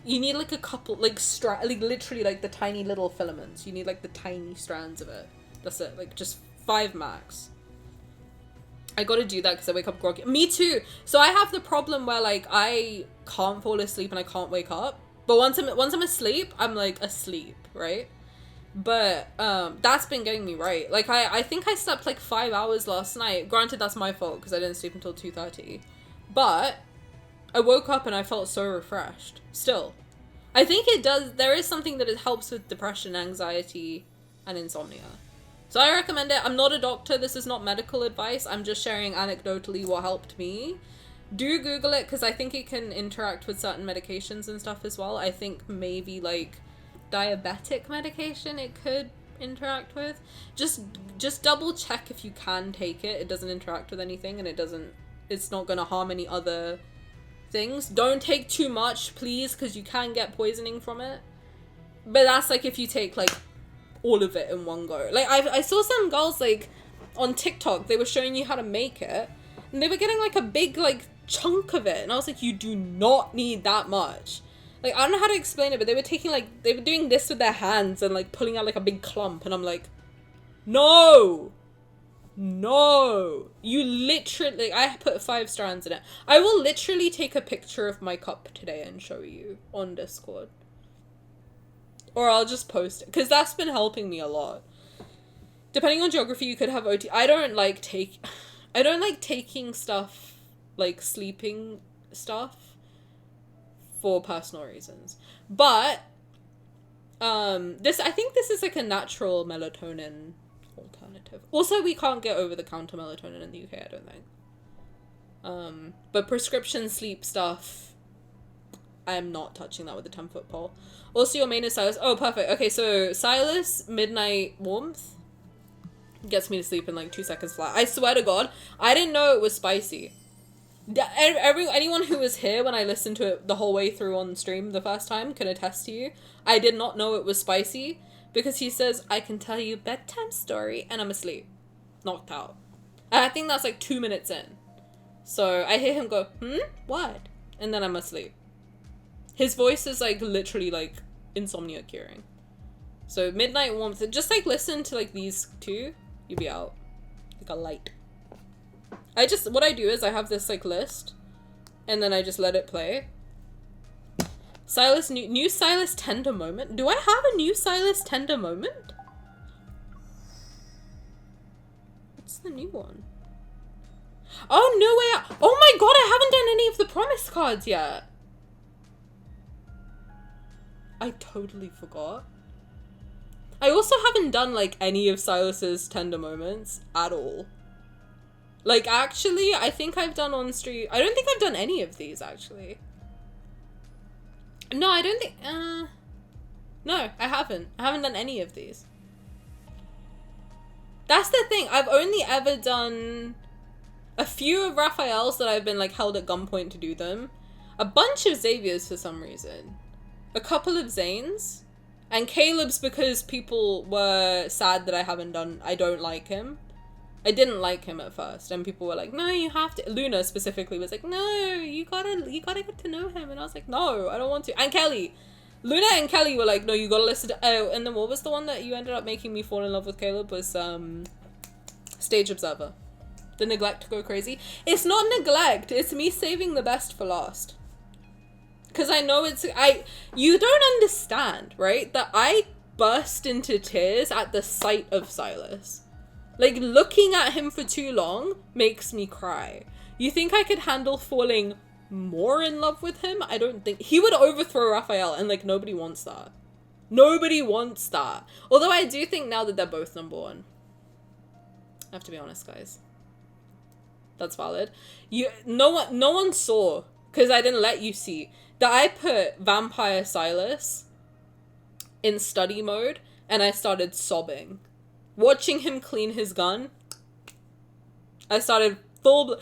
You need like a couple, like like literally like the tiny little filaments. You need like the tiny strands of it. That's it. Like just 5 max. I gotta do that because I wake up groggy. Me too. So I have the problem where like I can't fall asleep and I can't wake up. But once I'm asleep, I'm like asleep, right? But that's been getting me right. Like I think I slept like 5 hours last night. Granted, that's my fault because I didn't sleep until 2:30. But I woke up and I felt so refreshed. Still, I think it does. There is something that it helps with depression, anxiety, and insomnia. So I recommend it. I'm not a doctor. This is not medical advice. I'm just sharing anecdotally what helped me. Do Google it because I think it can interact with certain medications and stuff as well. I think maybe like diabetic medication it could interact with. Just double check if you can take it. It doesn't interact with anything and it's not going to harm any other things. Don't take too much, please, because you can get poisoning from it. But that's like if you take like all of it in one go. Like I saw some girls like on TikTok, they were showing you how to make it and they were getting like a big like chunk of it and I was like, you do not need that much. Like I don't know how to explain it, but they were doing this with their hands and like pulling out like a big clump and I'm like, no, you literally, I put 5 strands in it. I will literally take a picture of my cup today and show you on Discord. Or I'll just post it, because that's been helping me a lot. Depending on geography, you could have OT. I don't like taking stuff, like sleeping stuff, for personal reasons. But, I think this is like a natural melatonin alternative. Also, we can't get over-the-counter melatonin in the UK, I don't think. But prescription sleep stuff, I am not touching that with a 10-foot pole. Also, your main is Sylus. Oh, perfect. Okay, so Sylus Midnight Warmth gets me to sleep in like 2 seconds flat. I swear to God, I didn't know it was spicy. Anyone who was here when I listened to it the whole way through on stream the first time can attest to you. I did not know it was spicy because he says, I can tell you a bedtime story, and I'm asleep. Knocked out. And I think that's like 2 minutes in. So I hear him go, what? And then I'm asleep. His voice is like literally like insomnia curing. So Midnight Warmth, just like listen to like these 2, you'll be out. Like a light. What I do is I have this like list and then I just let it play. Sylus, new Sylus Tender Moment. Do I have a new Sylus Tender Moment? What's the new one? Oh, no way. Oh my God, I haven't done any of the promise cards yet. I totally forgot. I also haven't done like any of Sylus's Tender Moments at all. Like actually, I think I've done on stream. I don't think I've done any of these actually. No, I don't think, no, I haven't. I haven't done any of these. That's the thing. I've only ever done a few of Rafayel's that I've been like held at gunpoint to do them. A bunch of Xavier's for some reason. A couple of Zayne's. And Caleb's because people were sad that I don't like him. I didn't like him at first. And people were like, no, you have to. Luna specifically was like, no, you gotta get to know him. And I was like, no, I don't want to. And Kelly. Luna and Kelly were like, no, you gotta listen to, oh, and then what was the one that you ended up making me fall in love with Caleb was, Stage Observer. The neglect to go crazy. It's not neglect, it's me saving the best for last. Because I know you don't understand, right? That I burst into tears at the sight of Sylus. Like, looking at him for too long makes me cry. You think I could handle falling more in love with him? I don't think. He would overthrow Rafayel, and like, nobody wants that. Nobody wants that. Although I do think now that they're both number 1. I have to be honest, guys. That's valid. No one saw, because I didn't let you see, that I put Vampire Sylus in study mode, and I started sobbing. Watching him clean his gun, I started that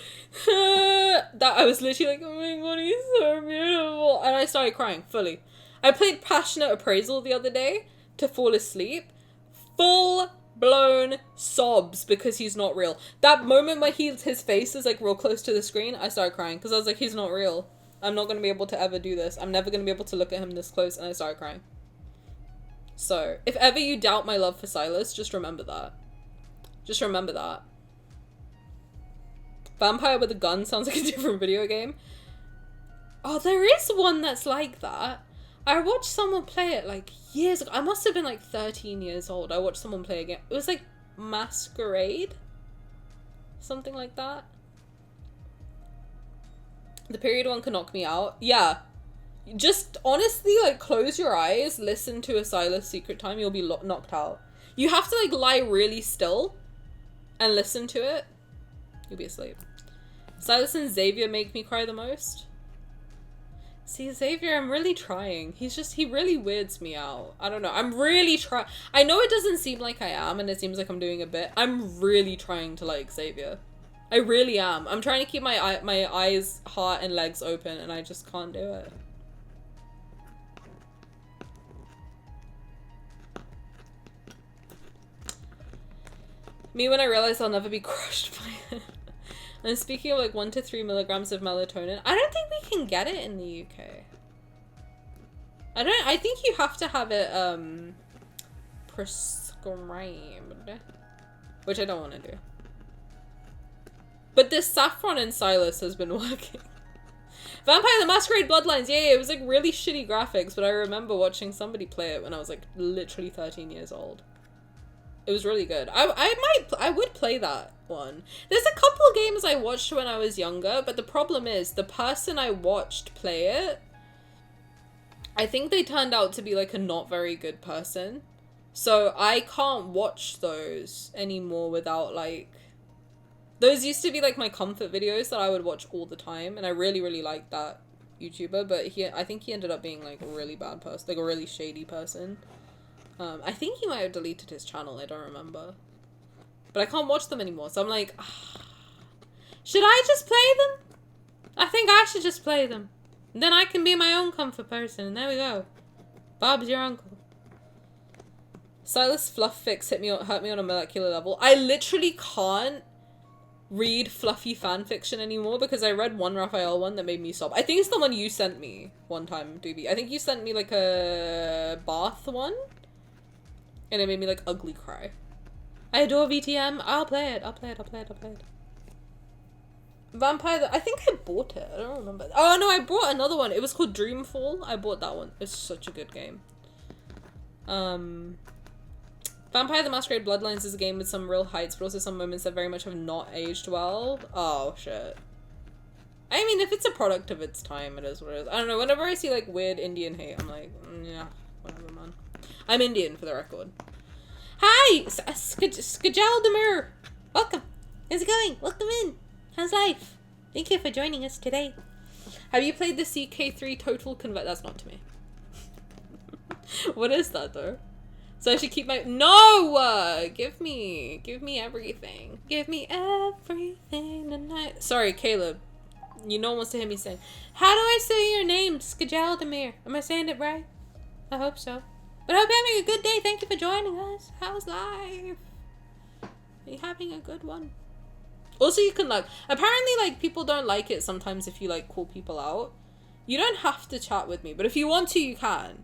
I was literally like, oh my God, he's so beautiful. And I started crying fully. I played Passionate Appraisal the other day to fall asleep. Full-blown sobs because he's not real. That moment where his face is like real close to the screen, I started crying because I was like, he's not real. I'm not going to be able to ever do this. I'm never going to be able to look at him this close, and I started crying. So, if ever you doubt my love for Sylus, just remember that. Just remember that. Vampire with a gun sounds like a different video game. Oh, there is one that's like that. I watched someone play it like years ago. I must have been like 13 years old. I watched someone play a game. It was like Masquerade? Something like that. The period one can knock me out. Yeah. Just honestly, like, close your eyes, listen to a Sylus Secret Time, you'll be knocked out. You have to, like, lie really still and listen to it. You'll be asleep. Sylus and Xavier make me cry the most. See, Xavier, I'm really trying. He really weirds me out. I don't know. I'm really trying. I know it doesn't seem like I am, and it seems like I'm doing a bit. I'm really trying to like Xavier. I really am. I'm trying to keep my eyes, heart, and legs open, and I just can't do it. Me when I realize I'll never be crushed by it. And speaking of like 1 to 3 milligrams of melatonin, I don't think we can get it in the UK. I think you have to have it prescribed, which I don't want to do. But this saffron in Sylus has been working. Vampire the Masquerade Bloodlines, yeah, it was like really shitty graphics, but I remember watching somebody play it when I was like literally 13 years old. It was really good. I would play that one. There's a couple of games I watched when I was younger, but the problem is the person I watched play it, I think they turned out to be like a not very good person. So I can't watch those anymore without like... Those used to be like my comfort videos that I would watch all the time, and I really, really liked that YouTuber, but I think he ended up being like a really bad person, like a really shady person. I think he might have deleted his channel, I don't remember. But I can't watch them anymore, so I'm like, should I just play them? I think I should just play them. Then I can be my own comfort person, and there we go. Bob's your uncle. Sylus Fluff Fix hurt me on a molecular level. I literally can't read fluffy fanfiction anymore because I read one Rafayel one that made me sob. I think it's the one you sent me one time, Doobie. I think you sent me like a bath one. And it made me, like, ugly cry. I adore VTM. I'll play it. I'll play it. Vampire... I think I bought it. I don't remember. Oh, no, I bought another one. It was called Dreamfall. I bought that one. It's such a good game. Vampire the Masquerade Bloodlines is a game with some real heights, but also some moments that very much have not aged well. Oh, shit. I mean, if it's a product of its time, it is what it is. I don't know. Whenever I see, like, weird Indian hate, I'm like, yeah, whatever, man. I'm Indian, for the record. Hi! Skajaldemir! Welcome. How's it going? Welcome in. How's life? Thank you for joining us today. Have you played the CK3 Total Convert? That's not to me. What is that, though? So I should keep my... No! Give me everything. Give me everything tonight. Sorry, Caleb. You no one wants to hear me saying, how do I say your name? Skajaldemir. Am I saying it right? I hope so. But I hope you're having a good day. Thank you for joining us. How's life? Are you having a good one? Also, you can like... Apparently, like, people don't like it sometimes if you, like, call people out. You don't have to chat with me. But if you want to, you can.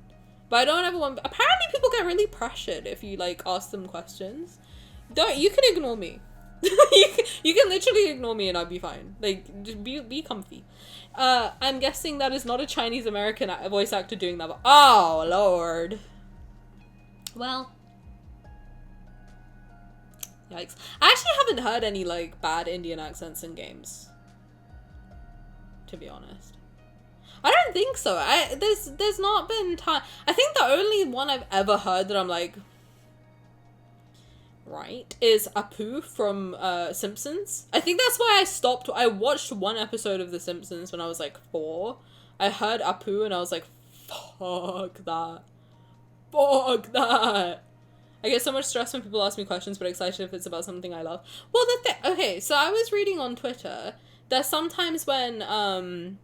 But I don't ever want... Apparently, people get really pressured if you, like, ask them questions. You can ignore me. you can literally ignore me and I'll be fine. Like, just be comfy. I'm guessing that is not a Chinese American voice actor doing that. But, oh, Lord. Well, yikes. I actually haven't heard any, like, bad Indian accents in games, to be honest. I don't think so. There's not been time. I think the only one I've ever heard that I'm like, right, is Apu from Simpsons. I think that's why I stopped. I watched one episode of The Simpsons when I was like 4. I heard Apu and I was like, fuck that. Fuck that. I get so much stress when people ask me questions, but excited if it's about something I love. Well, okay, so I was reading on Twitter that sometimes when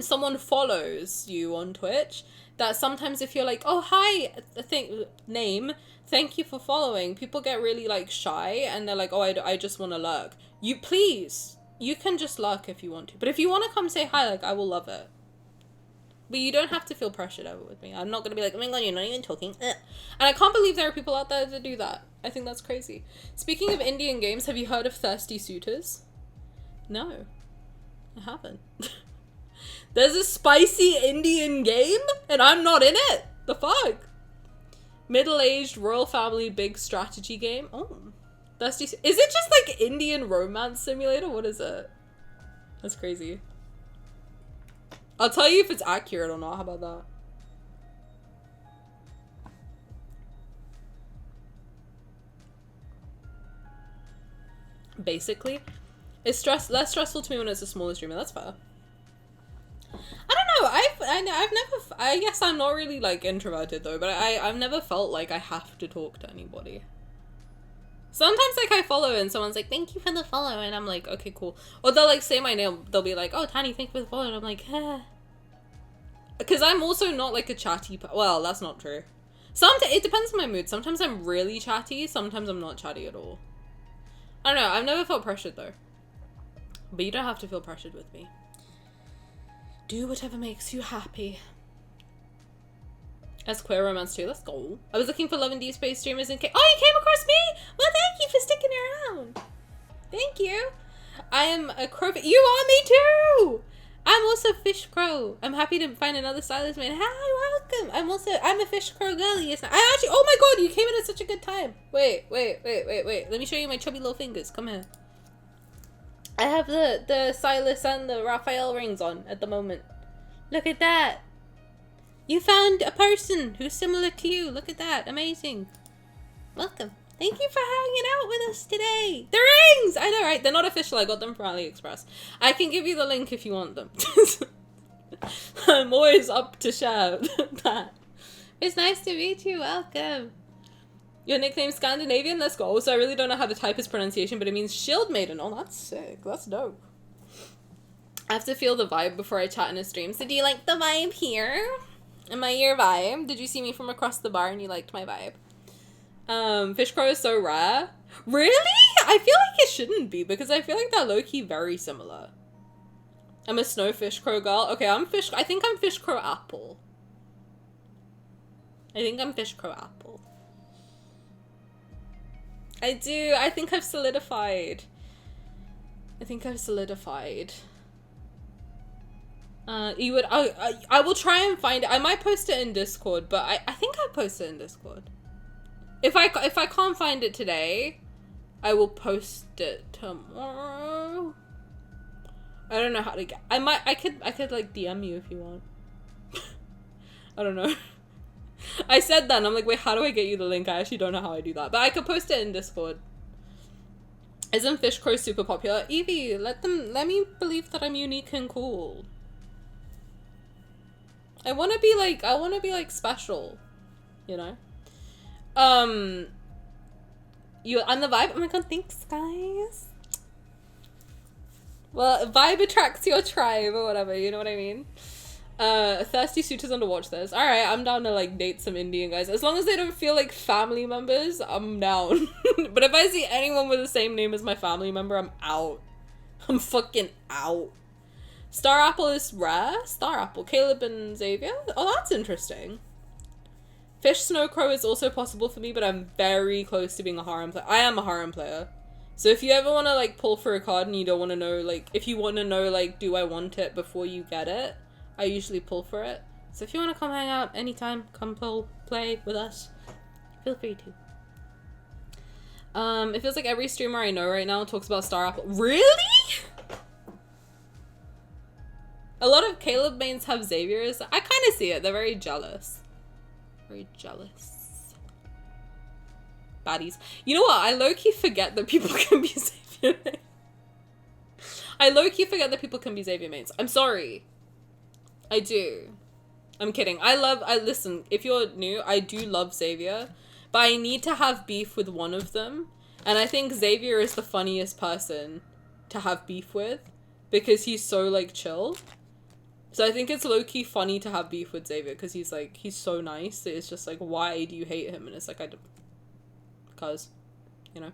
someone follows you on Twitch, that sometimes if you're like, oh, hi, thank you for following, people get really, like, shy, and they're like, oh, I just want to lurk. You please You can just lurk if you want to. But if you want to come say hi, like, I will love it. But you don't have to feel pressured over with me. I'm not going to be like, oh my god, you're not even talking. Ugh. And I can't believe there are people out there that do that. I think that's crazy. Speaking of Indian games, have you heard of Thirsty Suitors? No. I haven't. There's a spicy Indian game? And I'm not in it? The fuck? Middle-aged royal family big strategy game? Oh. Thirsty... Is it just like Indian romance simulator? What is it? That's crazy. I'll tell you if it's accurate or not. How about that? Basically, it's less stressful to me when it's a smaller streamer. That's fair. I don't know. I've never. I guess I'm not really like introverted though, but I've never felt like I have to talk to anybody. Sometimes like I follow and someone's like, "Thank you for the follow," and I'm like, "Okay, cool." Or they'll like say my name. They'll be like, "Oh, Tiny, thank you for the follow," and I'm like, "Eh." Because I'm also not like a chatty. Well, that's not true. It depends on my mood. Sometimes I'm really chatty. Sometimes I'm not chatty at all. I don't know. I've never felt pressured though. But you don't have to feel pressured with me. Do whatever makes you happy. As queer romance too. Let's go. I was looking for Love and Deepspace streamers in Oh, you came across me? Well, thank you for sticking around. Thank you. I am a crow. You are me too. I'm also Fish Crow. I'm happy to find another Sylus man. Hi, welcome. I'm a Fish Crow girly. I actually, oh my god, you came in at such a good time. Wait. Let me show you my chubby little fingers. Come here. I have the Sylus and the Rafayel rings on at the moment. Look at that. You found a person who's similar to you. Look at that. Amazing. Welcome. Thank you for hanging out with us today. The rings! I know, right? They're not official. I got them from AliExpress. I can give you the link if you want them. I'm always up to share that. It's nice to meet you. Welcome. Your nickname's Scandinavian? Let's go. So I really don't know how to type his pronunciation, but it means Shield Maiden. Oh, that's sick. That's dope. I have to feel the vibe before I chat in a stream. So do you like the vibe here? Am I your vibe? Did you see me from across the bar and you liked my vibe? Fish Crow is so rare. Really? I feel like it shouldn't be because I feel like they're low-key very similar. I'm a snow Fish Crow girl. Okay, I think I'm Fish Crow Apple. I think I'm Fish Crow Apple. I do. I think I've solidified. I will try and find it. I might post it in Discord, but I think I posted it in Discord. If I can't find it today, I will post it tomorrow. I don't know how to get. I could like DM you if you want. I don't know. I said that and I'm like, wait, how do I get you the link? I actually don't know how I do that, but I could post it in Discord. Isn't Fish Crow super popular? Evie, let me believe that I'm unique and cool. I want to be like special, you know? I'm the vibe. Oh my god, thanks guys. Well, vibe attracts your tribe or whatever, you know what I mean? Thirsty Suitors on to watch this. Alright, I'm down to like date some Indian guys. As long as they don't feel like family members, I'm down. But if I see anyone with the same name as my family member, I'm out. I'm fucking out. Star Apple is rare. Star Apple. Caleb and Xavier. Oh, that's interesting. Fish Snow Crow is also possible for me, but I'm very close to being a harem player. I am a harem player. So if you ever want to like pull for a card and you don't want to know, like, if you want to know, like, do I want it before you get it, I usually pull for it. So if you want to come hang out anytime, come play with us, feel free to. It feels like every streamer I know right now talks about Star Apple. Really? A lot of Caleb mains have Xaviers. I kind of see it. They're very jealous. Very jealous. Baddies. You know what? I low-key forget that people can be Xavier mains. I low-key forget that people can be Xavier mains. I'm sorry. I do. I'm kidding. Listen, if you're new, I do love Xavier, but I need to have beef with one of them. And I think Xavier is the funniest person to have beef with because he's so, like, chill. So I think it's low-key funny to have beef with Xavier because he's so nice. It's just like, why do you hate him? And it's like, because, you know.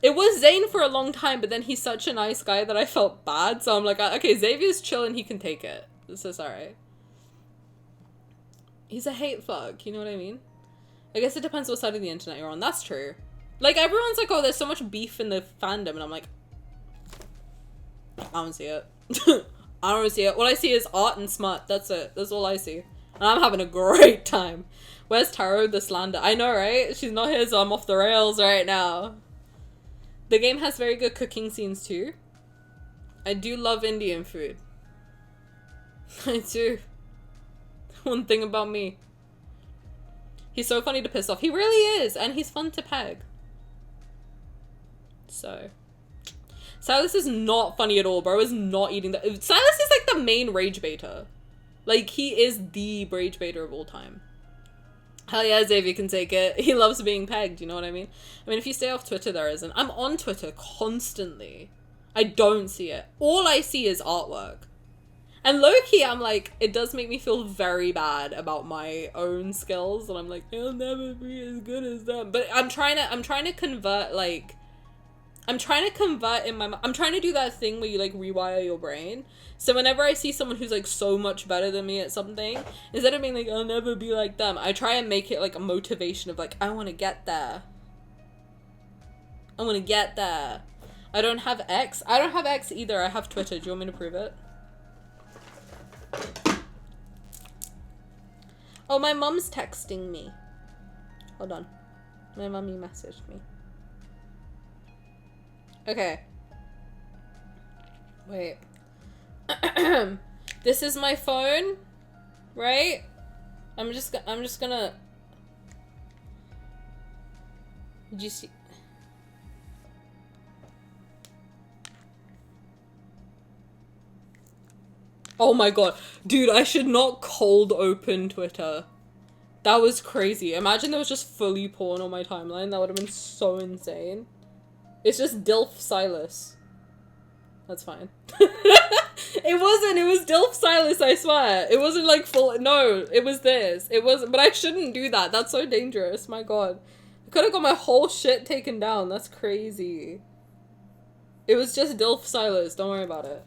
It was Zayne for a long time, but then he's such a nice guy that I felt bad. So I'm like, okay, Xavier's chill and he can take it. This is alright. He's a hate fuck, you know what I mean? I guess it depends what side of the internet you're on. That's true. Like, everyone's like, oh, there's so much beef in the fandom. And I'm like, I don't see it. I don't see it. What I see is art and smut. That's it. That's all I see. And I'm having a great time. Where's Taro the slander? I know, right? She's not here, so I'm off the rails right now. The game has very good cooking scenes too. I do love Indian food. I do. One thing about me. He's so funny to piss off. He really is. And he's fun to peg. So. Sylus is not funny at all. Bro is not eating that. Sylus is like the main rage baiter. Like, he is the rage baiter of all time. Hell yeah, Xavier can take it. He loves being pegged, you know what I mean? I mean, if you stay off Twitter, there isn't. I'm on Twitter constantly. I don't see it. All I see is artwork. And low-key, I'm like, it does make me feel very bad about my own skills. And I'm like, I'll never be as good as them. But I'm trying to convert, like... I'm trying to do that thing where you, like, rewire your brain. So whenever I see someone who's, like, so much better than me at something, instead of being like, I'll never be like them, I try and make it, like, a motivation of, like, I want to get there. I want to get there. I don't have X. I don't have X either. I have Twitter. Do you want me to prove it? Oh, my mum's texting me. Hold on. My mummy messaged me. Okay. Wait. This is my phone, right? I'm just gonna. Did you see? Oh my god. Dude, I should not cold open Twitter. That was crazy. Imagine there was just fully porn on my timeline. That would have been so insane. It's just DILF Sylus. That's fine. It wasn't. It was DILF Sylus, I swear. It wasn't like full. No, it was this. It wasn't. But I shouldn't do that. That's so dangerous. My god. I could have got my whole shit taken down. That's crazy. It was just DILF Sylus. Don't worry about it.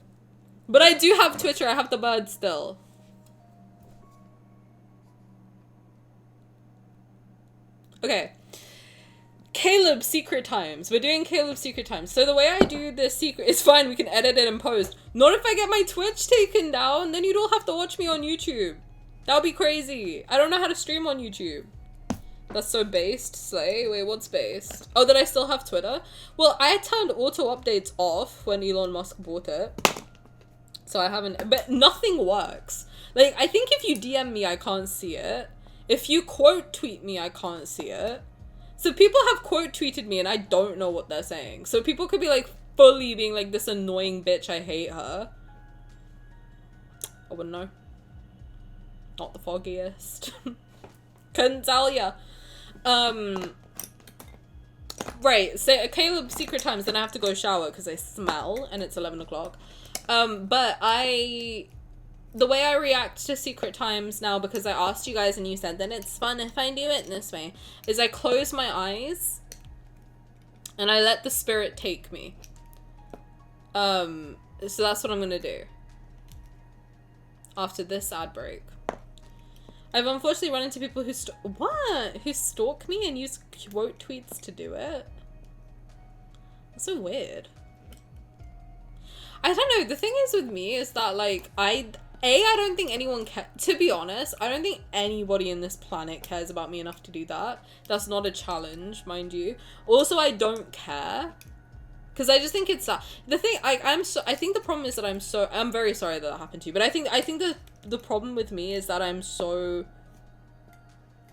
But I do have Twitter. I have the bird still. Okay. Caleb's Secret Times. We're doing Caleb's Secret Times. So the way I do the secret is fine. We can edit it and post. Not if I get my Twitch taken down. Then you'd all have to watch me on YouTube. That would be crazy. I don't know how to stream on YouTube. That's so based. Slay. Wait, what's based? Oh, that I still have Twitter? Well, I turned auto updates off when Elon Musk bought it. So I haven't. But nothing works. Like, I think if you DM me, I can't see it. If you quote tweet me, I can't see it. So people have quote tweeted me and I don't know what they're saying. So people could be like fully being like, this annoying bitch, I hate her. I wouldn't know. Not the foggiest. Couldn't tell ya. Right, so Caleb's Secret Times, then I have to go shower because I smell and it's 11 o'clock. But the way I react to Secret Times now, because I asked you guys and you said that it's fun if I do it this way, is I close my eyes and I let the spirit take me. So that's what I'm gonna do after this ad break. I've unfortunately run into people who who stalk me and use quote tweets to do it. That's so weird. I don't know, the thing is with me is that, like, I don't think anyone to be honest, I don't think anybody in this planet cares about me enough to do that. That's not a challenge, mind you. Also, I don't care. Because I just think it's that. The thing, I think the problem is that I'm very sorry that happened to you, but I think the problem with me is that I'm so,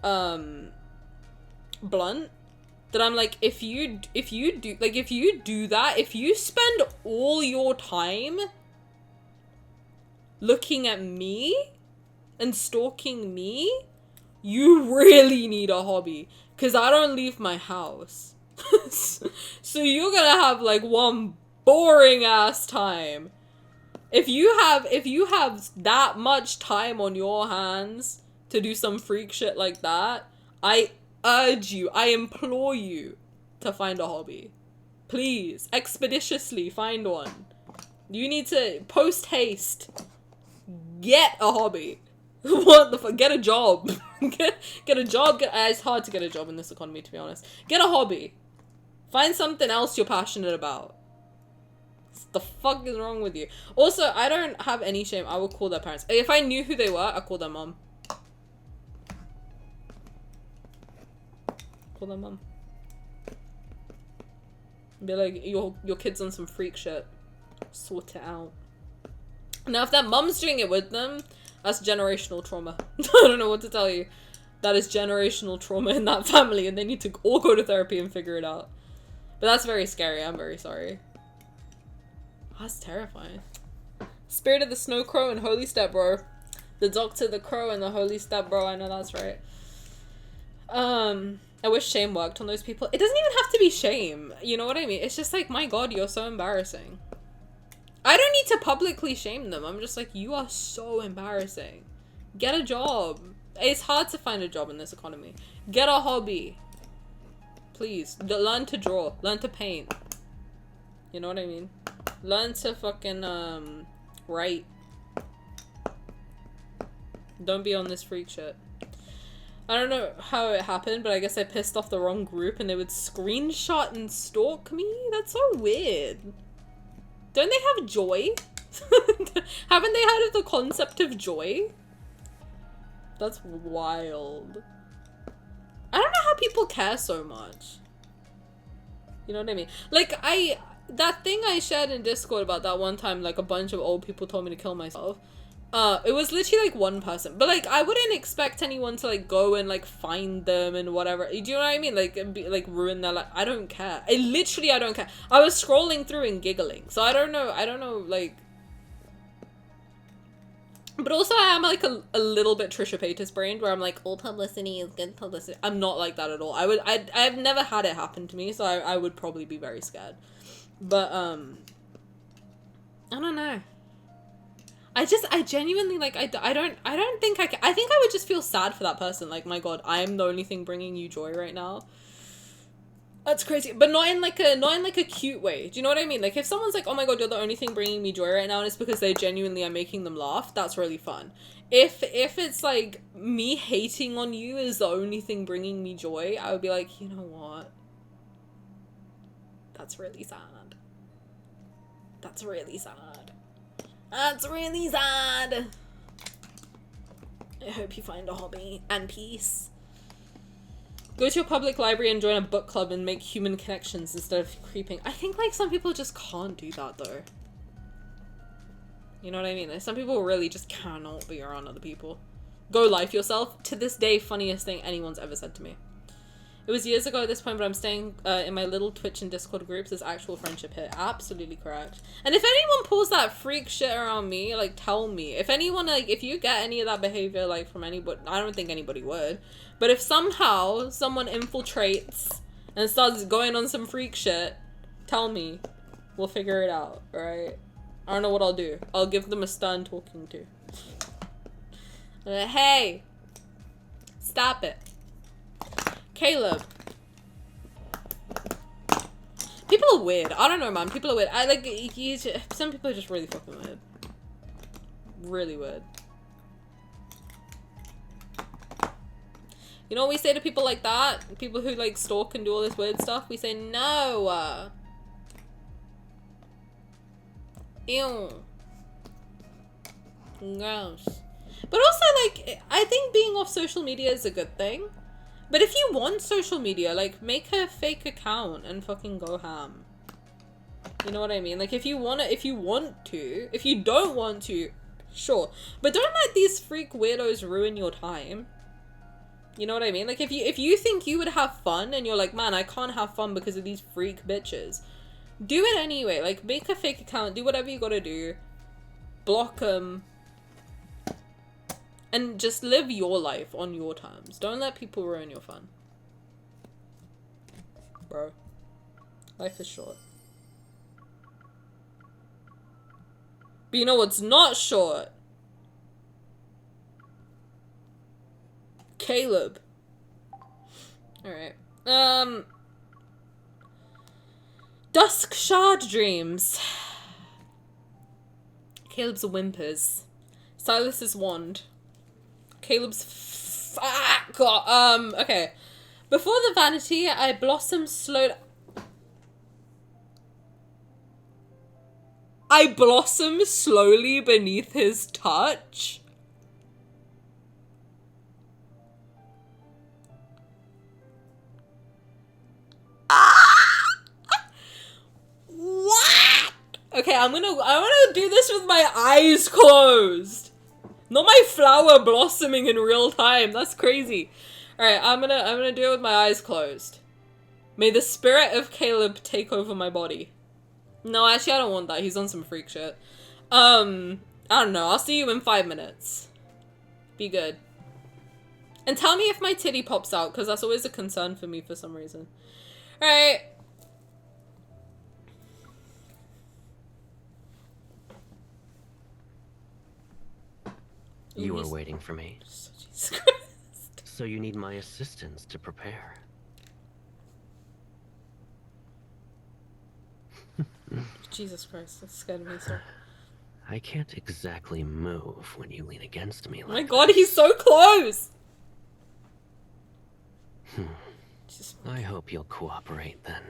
blunt. That I'm like, if you do that, if you spend all your time looking at me and stalking me, you really need a hobby. Because I don't leave my house. So you're gonna have like one boring ass time. If you have that much time on your hands to do some freak shit like that, I urge you, I implore you to find a hobby. Please, expeditiously find one. You need to, post haste, get a hobby. What the fuck? Get a job. get a job. It's hard to get a job in this economy, to be honest. Get a hobby. Find something else you're passionate about. What the fuck is wrong with you? Also, I don't have any shame. I will call their parents. If I knew who they were, I'd call their mom. Call their mom. Be like, your kid's on some freak shit. Sort it out. Now, if their mom's doing it with them, that's generational trauma. I don't know what to tell you. That is generational trauma in that family, and they need to all go to therapy and figure it out. But that's very scary. I'm very sorry. That's terrifying. Spirit of the Snow Crow and Holy Stepbro. The Doctor, the Crow, and the Holy Stepbro. I know that's right. I wish shame worked on those people. It doesn't even have to be shame. You know what I mean? It's just like, my god, you're so embarrassing. I don't need to publicly shame them. I'm just like, you are so embarrassing. Get a job. It's hard to find a job in this economy. Get a hobby. Please. Learn to draw. Learn to paint. You know what I mean? Learn to fucking, write. Don't be on this freak shit. I don't know how it happened, but I guess I pissed off the wrong group and they would screenshot and stalk me? That's so weird. Don't they have joy? Haven't they heard of the concept of joy? That's wild. I don't know how people care so much. You know what I mean? Like, that thing I shared in Discord about that one time, like, a bunch of old people told me to kill myself. It was literally, like, one person. But, like, I wouldn't expect anyone to, like, go and, like, find them and whatever. Do you know what I mean? Like, ruin their life. I don't care. I don't care. I was scrolling through and giggling. So I don't know, like... But also I am, like, a little bit Trisha Paytas brained, where I'm like, all publicity is good publicity. I'm not like that at all. I've never had it happen to me, so I would probably be very scared. But, I don't know. I genuinely, like, I don't think I can. I think I would just feel sad for that person. Like, my god, I'm the only thing bringing you joy right now. That's crazy. But not in, like, a cute way. Do you know what I mean? Like, if someone's like, oh my god, you're the only thing bringing me joy right now, and it's because they genuinely are making them laugh, that's really fun. If it's, like, me hating on you is the only thing bringing me joy, I would be like, you know what? That's really sad. That's really sad. That's really sad. I hope you find a hobby and peace. Go to a public library and join a book club and make human connections instead of creeping. I think, like, some people just can't do that, though. You know what I mean? Like, some people really just cannot be around other people. Go life yourself. To this day, funniest thing anyone's ever said to me. It was years ago at this point, but I'm staying in my little Twitch and Discord groups. There's actual friendship here. Absolutely correct. And if anyone pulls that freak shit around me, like, tell me. If anyone, like, if you get any of that behavior, like, from anybody, I don't think anybody would. But if somehow someone infiltrates and starts going on some freak shit, tell me. We'll figure it out, alright? I don't know what I'll do. I'll give them a stern talking to. Hey! Stop it. Caleb. People are weird. I don't know, man. People are weird. Some people are just really fucking weird. Really weird. You know what we say to people like that? People who, like, stalk and do all this weird stuff? We say, no. Ew. Gross. But also, like, I think being off social media is a good thing. But if you want social media, like, make a fake account and fucking go ham. You know what I mean? Like, if you want to, if you don't want to, sure. But don't let these freak weirdos ruin your time. You know what I mean? Like, if you think you would have fun and you're like, man, I can't have fun because of these freak bitches, do it anyway. Like, make a fake account, do whatever you gotta do. Block them. And just live your life on your terms. Don't let people ruin your fun. Bro. Life is short. But you know what's not short? Caleb. Alright. Dusk shard dreams. Caleb's whimpers. Silas's wand. Caleb's God. Okay. Before the vanity, I blossom slowly. I blossom slowly beneath his touch. What? Okay, I wanna do this with my eyes closed. Not my flower blossoming in real time. That's crazy. Alright, I'm gonna do it with my eyes closed. May the spirit of Caleb take over my body. No, actually I don't want that. He's on some freak shit. I don't know. I'll see you in 5 minutes. Be good. And tell me if my titty pops out, because that's always a concern for me for some reason. Alright. You were waiting for me. Jesus Christ. So you need my assistance to prepare. Jesus Christ, that scared me so. I can't exactly move when you lean against me like Oh my god, he's so close! I hope you'll cooperate then.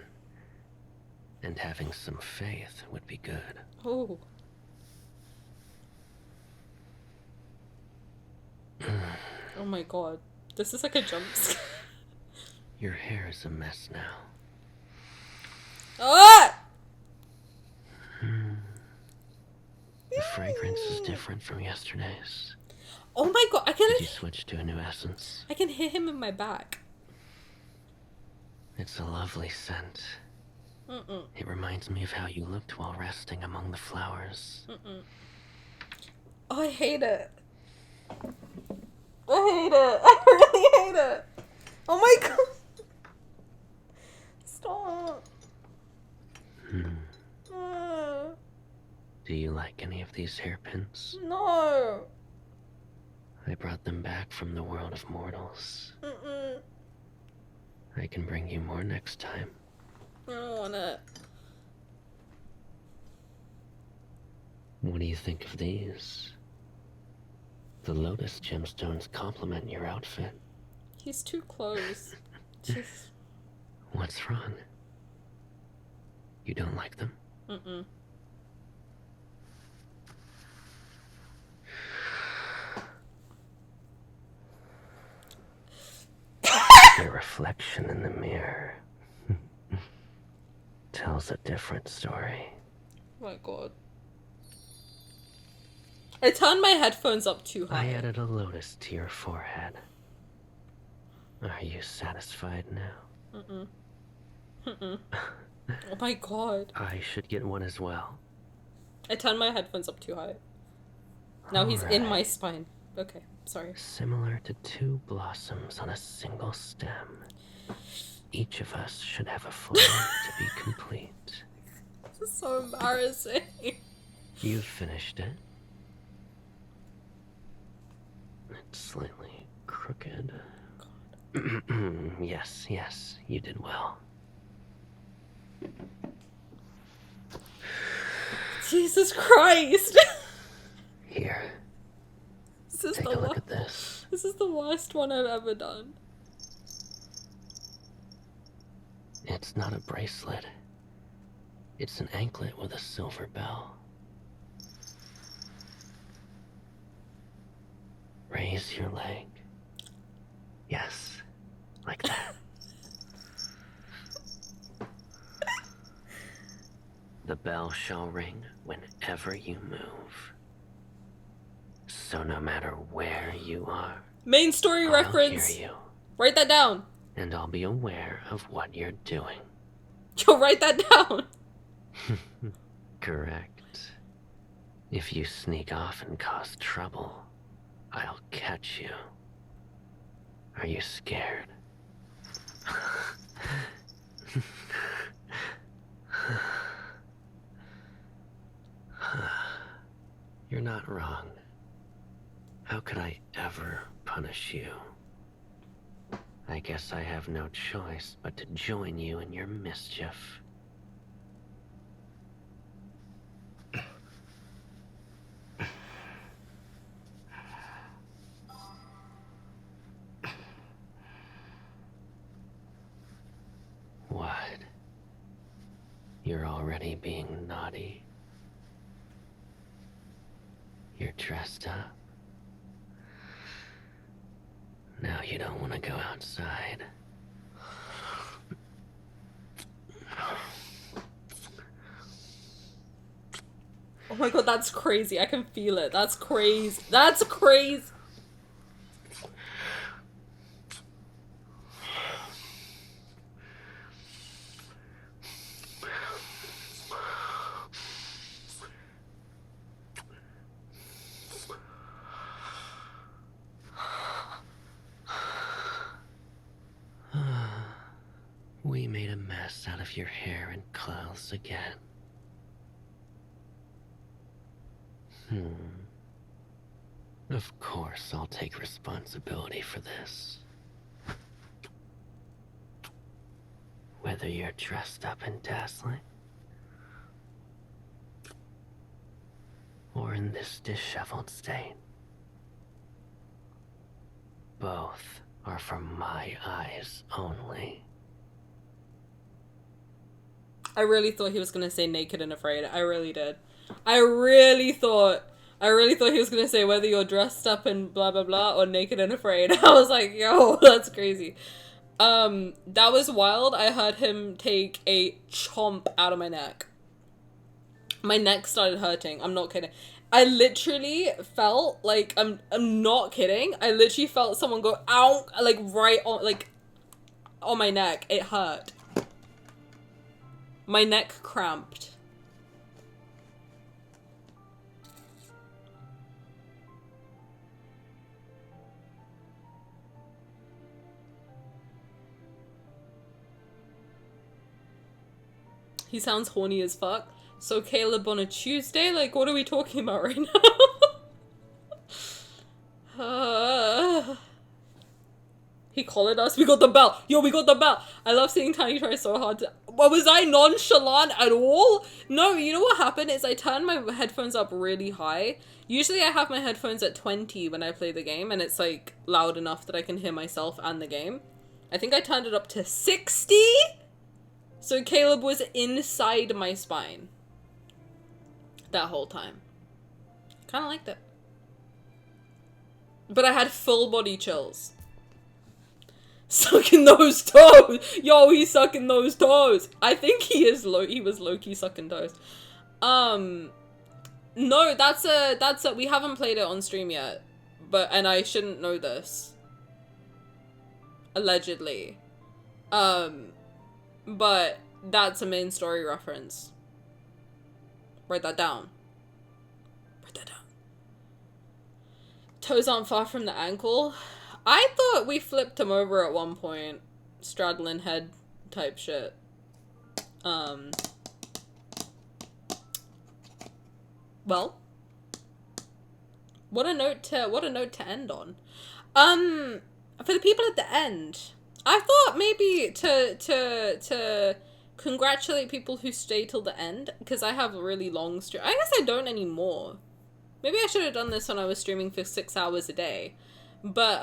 And having some faith would be good. Oh. Oh my god. This is like a jump scare. Your hair is a mess now. Ah! The fragrance is different from yesterday's. Oh my god, Did you switch to a new essence? I can hear him in my back. It's a lovely scent. It reminds me of how you looked while resting among the flowers. Oh, I hate it. I hate it. I really hate it. Oh my god. Stop. Do you like any of these hairpins? No. I brought them back from the world of mortals. I can bring you more next time. I don't want it. What do you think of these? The lotus gemstones complement your outfit. He's too close. Jeez. What's wrong? You don't like them? Your reflection in the mirror tells a different story. Oh my god. I turned my headphones up too high. I added a lotus to your forehead. Are you satisfied now? Oh my god. I should get one as well. I turned my headphones up too high. Now he's in my spine. Okay, sorry. Similar to two blossoms on a single stem. Each of us should have a flower to be complete. This is so embarrassing. You've finished it. It's slightly crooked. Yes, you did well. Jesus Christ. Here. This is Take a look at this. This is the worst one I've ever done. It's not a bracelet. It's an anklet with a silver bell. Raise your leg. Yes, like that. The bell shall ring whenever you move. So no matter where you are, Main story I'll reference. hear you, Write that down. and I'll be aware of what you're doing. Yo, write that down. Correct. If you sneak off and cause trouble, I'll catch you. Are you scared? You're not wrong. How could I ever punish you? I guess I have no choice but to join you in your mischief. already being naughty. You're dressed up. Now you don't want to go outside. Oh my god, that's crazy. I can feel it. That's crazy. That's crazy. We made a mess out of your hair and clothes again. Of course, I'll take responsibility for this. Whether you're dressed up and dazzling, or in this disheveled state, both are from my eyes only. I really thought he was gonna say naked and afraid. I really did. I really thought he was gonna say whether you're dressed up and blah blah blah or naked and afraid. I was like, yo, that's crazy. That was wild. I heard him take a chomp out of my neck. My neck started hurting. I'm not kidding. I literally felt like I'm not kidding. I literally felt someone go ow, like right on my neck. It hurt. My neck cramped. He sounds horny as fuck. So Caleb on a Tuesday? Like, what are we talking about right now? He collared us. We got the bell. Yo, we got the bell. I love seeing Tiny try so hard to... What, was I nonchalant at all? No, you know what happened is I turned my headphones up really high. Usually I have my headphones at 20 when I play the game, and it's like loud enough that I can hear myself and the game. I think I turned it up to 60? So Caleb was inside my spine that whole time. Kind of liked it. But I had full body chills. Sucking those toes! Yo, he's sucking those toes! I think he was low-key sucking toes. No, that's a, we haven't played it on stream yet. And I shouldn't know this. Allegedly. But that's a main story reference. Write that down. Write that down. Toes aren't far from the ankle. I thought we flipped him over at one point. Straddling head type shit. Well. What a note to end on. For the people at the end, I thought maybe to congratulate people who stay till the end, because I have a really long stream. I guess I don't anymore. Maybe I should have done this when I was streaming for 6 hours a day. But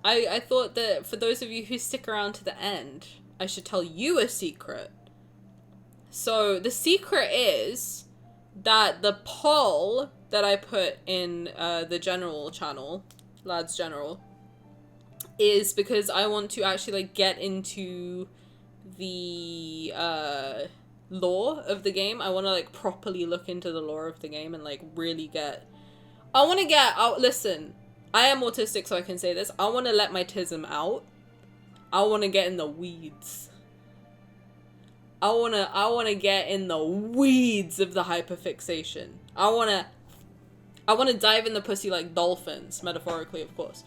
I thought that for those of you who stick around to the end, I should tell you a secret. So the secret is that the poll that I put in the general channel, Lads General, is because I want to actually like get into the lore of the game. I want to like properly look into the lore of the game and like really get... I want to get out... Listen, I am autistic, so I can say this. I want to let my tism out. I want to get in the weeds. I want to get in the weeds of the hyperfixation. I want to dive in the pussy like dolphins, metaphorically, of course.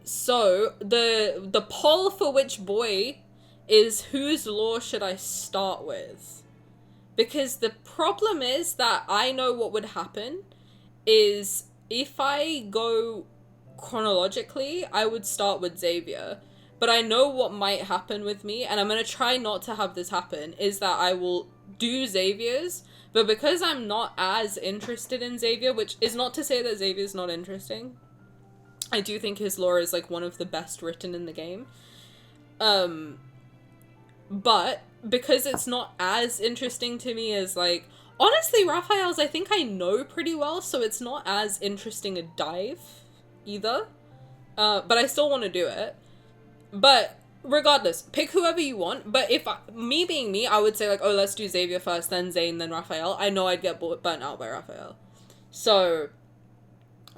So the poll for which boy is whose lore should I start with? Because the problem is that I know what would happen is if I go chronologically, I would start with Xavier. But I know what might happen with me, and I'm going to try not to have this happen, is that I will do Xavier's, but because I'm not as interested in Xavier, which is not to say that Xavier's not interesting, I do think his lore is like one of the best written in the game. But because it's not as interesting to me as, like, honestly, Raphael's I think I know pretty well, so it's not as interesting a dive either. But I still want to do it. But regardless, pick whoever you want. But me being me, I would say, like, oh, let's do Xavier first, then Zayne, then Rafayel. I know I'd get burnt out by Rafayel. So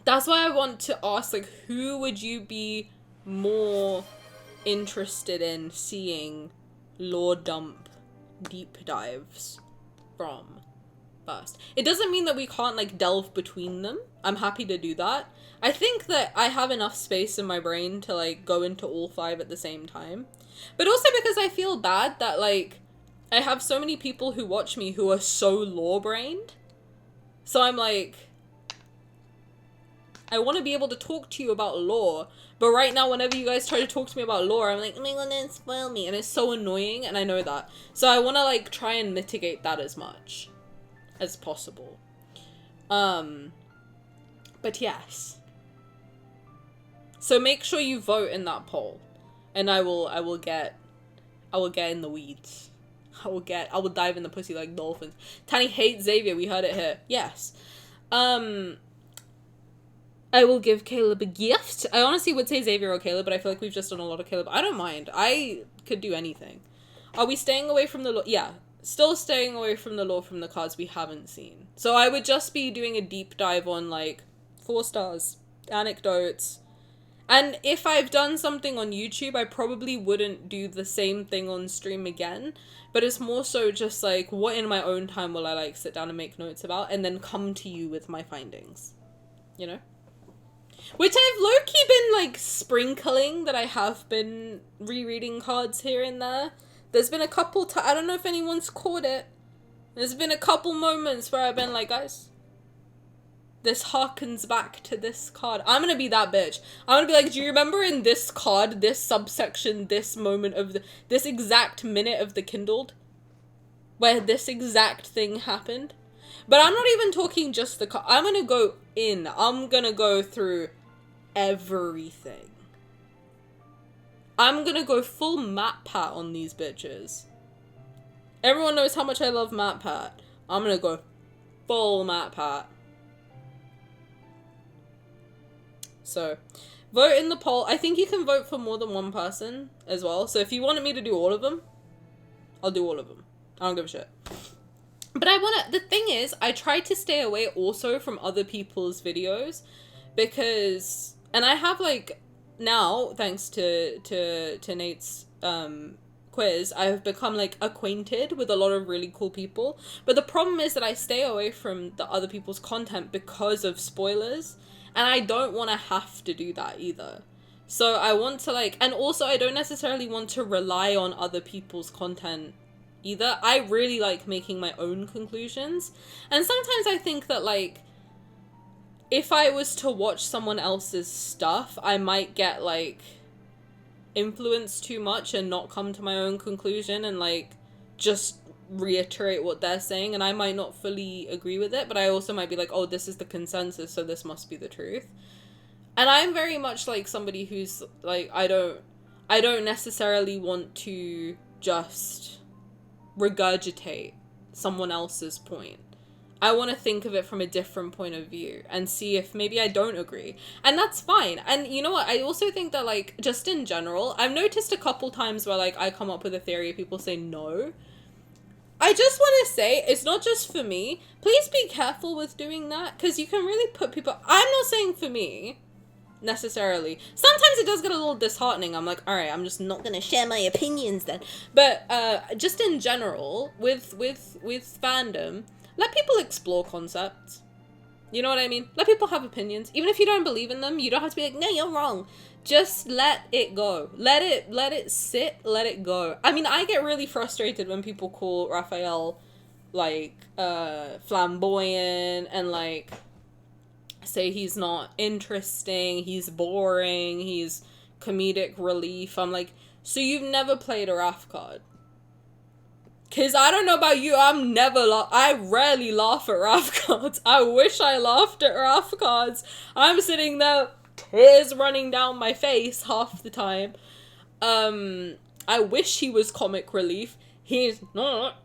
that's why I want to ask, like, who would you be more interested in seeing lore dump deep dives from first? It doesn't mean that we can't, like, delve between them. I'm happy to do that. I think that I have enough space in my brain to, like, go into all 5 at the same time. But also because I feel bad that, like, I have so many people who watch me who are so lore-brained. So I'm like, I want to be able to talk to you about lore. But right now, whenever you guys try to talk to me about lore, I'm like, oh my god, don't spoil me. And it's so annoying, and I know that. So I want to, like, try and mitigate that as much as possible. But yes. So make sure you vote in that poll, and I will get in the weeds. I will dive in the pussy like dolphins. Tani hates Xavier. We heard it here. Yes. I will give Caleb a gift. I honestly would say Xavier or Caleb, but I feel like we've just done a lot of Caleb. I don't mind. I could do anything. Are we staying away from the lore? Yeah. Still staying away from the lore from the cards we haven't seen. So I would just be doing a deep dive on, like, 4 stars, anecdotes. And if I've done something on YouTube, I probably wouldn't do the same thing on stream again. But it's more so just, like, what in my own time will I, like, sit down and make notes about, and then come to you with my findings. You know? Which I've low-key been, like, sprinkling, that I have been rereading cards here and there. There's been a couple I don't know if anyone's caught it. There's been a couple moments where I've been like, guys, this harkens back to this card. I'm gonna be that bitch. I'm gonna be like, do you remember in this card, this subsection, this moment of this exact minute of the Kindled, where this exact thing happened? But I'm not even talking just the card. I'm gonna go in. I'm gonna go through everything. I'm gonna go full map pat on these bitches. Everyone knows how much I love map pat. I'm gonna go full map pat. So, vote in the poll. I think you can vote for more than one person as well. So if you wanted me to do all of them, I'll do all of them. I don't give a shit. But the thing is, I try to stay away also from other people's videos because, and I have, like, now, thanks to Nate's quiz, I've become, like, acquainted with a lot of really cool people. But the problem is that I stay away from the other people's content because of spoilers. And I don't want to have to do that either. So I want to, like, and also I don't necessarily want to rely on other people's content either. I really like making my own conclusions. And sometimes I think that, like, if I was to watch someone else's stuff, I might get, like, influenced too much and not come to my own conclusion and, like, just reiterate what they're saying, and I might not fully agree with it, but I also might be like, oh, this is the consensus, so this must be the truth. And I'm very much like somebody who's like, I don't necessarily want to just regurgitate someone else's point. I want to think of it from a different point of view and see if maybe I don't agree. And that's fine. And you know what? I also think that, like, just in general, I've noticed a couple times where, like, I come up with a theory, people say no. I just want to say, it's not just for me. Please be careful with doing that, because you can really put people... I'm not saying for me, necessarily. Sometimes it does get a little disheartening. I'm like, alright, I'm just not going to share my opinions then. But just in general, with fandom, let people explore concepts. You know what I mean? Let people have opinions. Even if you don't believe in them, you don't have to be like, no, you're wrong. Just let it go. Let it sit, let it go. I mean, I get really frustrated when people call Rafayel, like, flamboyant and, like, say he's not interesting, he's boring, he's comedic relief. I'm like, so you've never played a Raf card? Cause I don't know about you, I rarely laugh at Raf cards. I wish I laughed at Raf cards. I'm sitting there, tears running down my face half the time. I wish he was comic relief. He's not.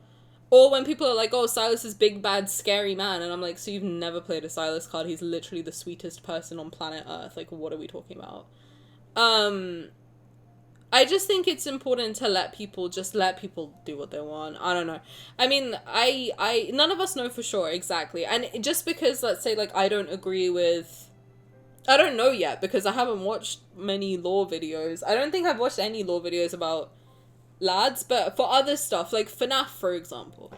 Or when people are like, oh, Sylus is big, bad, scary man. And I'm like, so you've never played a Sylus card? He's literally the sweetest person on planet Earth. Like, what are we talking about? I just think it's important to let people do what they want. I don't know. I mean, none of us know for sure exactly. And just because, let's say, like, I don't agree with... I don't know yet because I haven't watched many lore videos. I don't think I've watched any lore videos about lads, but for other stuff, like FNAF, for example.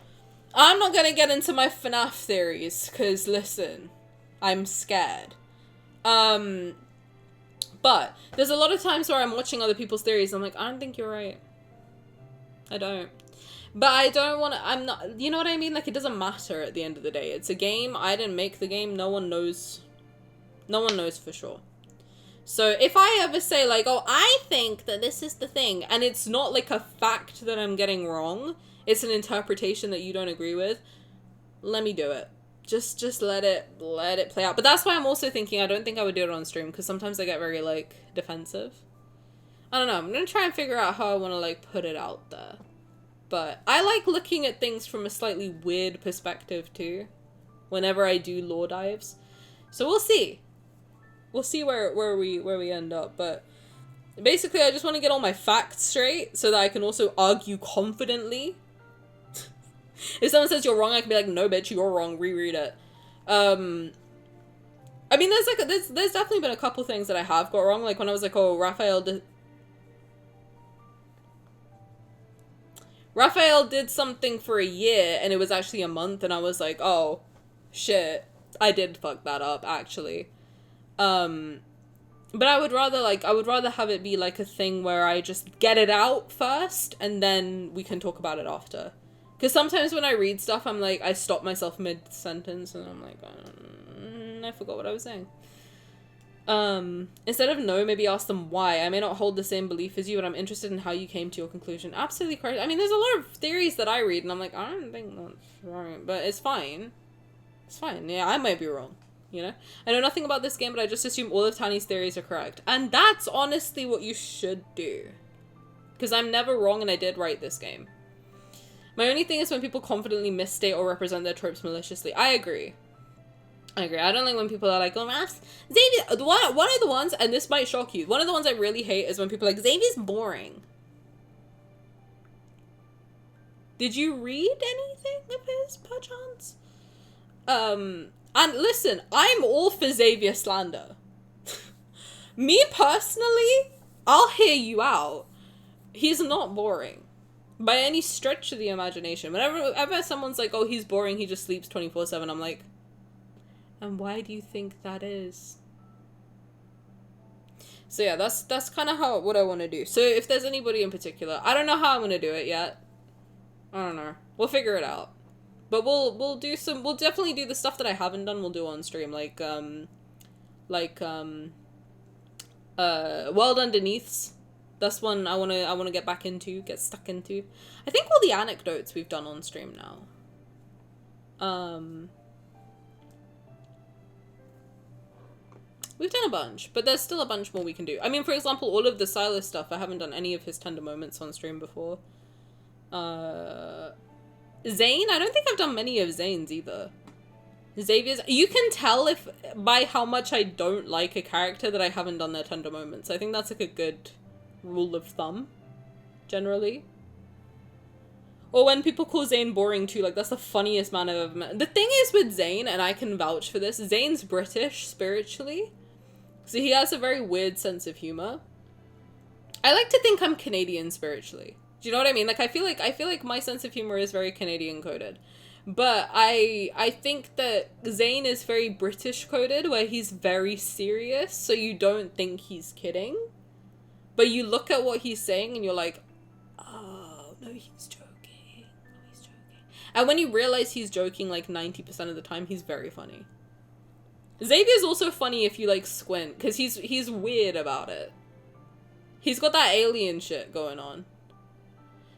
I'm not gonna get into my FNAF theories, because, listen, I'm scared. But there's a lot of times where I'm watching other people's theories, and I'm like, I don't think you're right. I don't. But I don't want to, I'm not, you know what I mean? Like, it doesn't matter at the end of the day. It's a game. I didn't make the game. No one knows for sure. So if I ever say, like, oh, I think that this is the thing, and it's not, like, a fact that I'm getting wrong, it's an interpretation that you don't agree with, let me do it. Just let it play out. But that's why I'm also thinking I don't think I would do it on stream, because sometimes I get very, like, defensive. I don't know. I'm going to try and figure out how I want to, like, put it out there. But I like looking at things from a slightly weird perspective, too, whenever I do lore dives. So we'll see. We'll see where we end up, but basically I just want to get all my facts straight so that I can also argue confidently. If someone says you're wrong, I can be like, no bitch, you're wrong, reread it. I mean, there's definitely been a couple things that I have got wrong, like when I was like, oh, Rafayel did something for a year and it was actually a month, and I was like, oh shit, I did fuck that up actually. But I would rather have it be like a thing where I just get it out first and then we can talk about it after. Because sometimes when I read stuff, I'm like, I stop myself mid-sentence and I'm like, I forgot what I was saying. Instead of no, maybe ask them why. I may not hold the same belief as you, but I'm interested in how you came to your conclusion. Absolutely correct. I mean, there's a lot of theories that I read and I'm like, I don't think that's right, but it's fine. It's fine. Yeah, I might be wrong. You know? I know nothing about this game, but I just assume all of Tani's theories are correct. And that's honestly what you should do. Because I'm never wrong and I did write this game. My only thing is when people confidently misstate or represent their tropes maliciously. I agree. I don't like when people are like, oh, Xavier, one of the ones, and this might shock you, one of the ones I really hate is when people are like, Xavier's boring. Did you read anything of his, perchance? And listen, I'm all for Xavier slander. Me personally, I'll hear you out. He's not boring. By any stretch of the imagination. Whenever someone's like, oh, he's boring, he just sleeps 24/7, I'm like, and why do you think that is? So yeah, that's kind of what I want to do. So if there's anybody in particular, I don't know how I'm going to do it yet. I don't know. We'll figure it out. But we'll definitely do the stuff that I haven't done, we'll do on stream, like World Underneaths. That's one I wanna get stuck into. I think all the anecdotes we've done on stream now. We've done a bunch, but there's still a bunch more we can do. I mean, for example, all of the Sylus stuff, I haven't done any of his tender moments on stream before. Zayne? I don't think I've done many of Zayne's either. Xavier's, you can tell by how much I don't like a character that I haven't done their tender moments. I think that's like a good rule of thumb, generally. Or when people call Zayne boring too, like that's the funniest man I've ever met. The thing is with Zayne, and I can vouch for this, Zayne's British spiritually. So he has a very weird sense of humor. I like to think I'm Canadian spiritually. Do you know what I mean? Like I feel like my sense of humor is very Canadian coded. But I think that Zayne is very British coded, where he's very serious, so you don't think he's kidding. But you look at what he's saying and you're like, oh, no, he's joking. No, he's joking. And when you realize he's joking like 90% of the time, he's very funny. Xavier's also funny if you like squint, because he's weird about it. He's got that alien shit going on.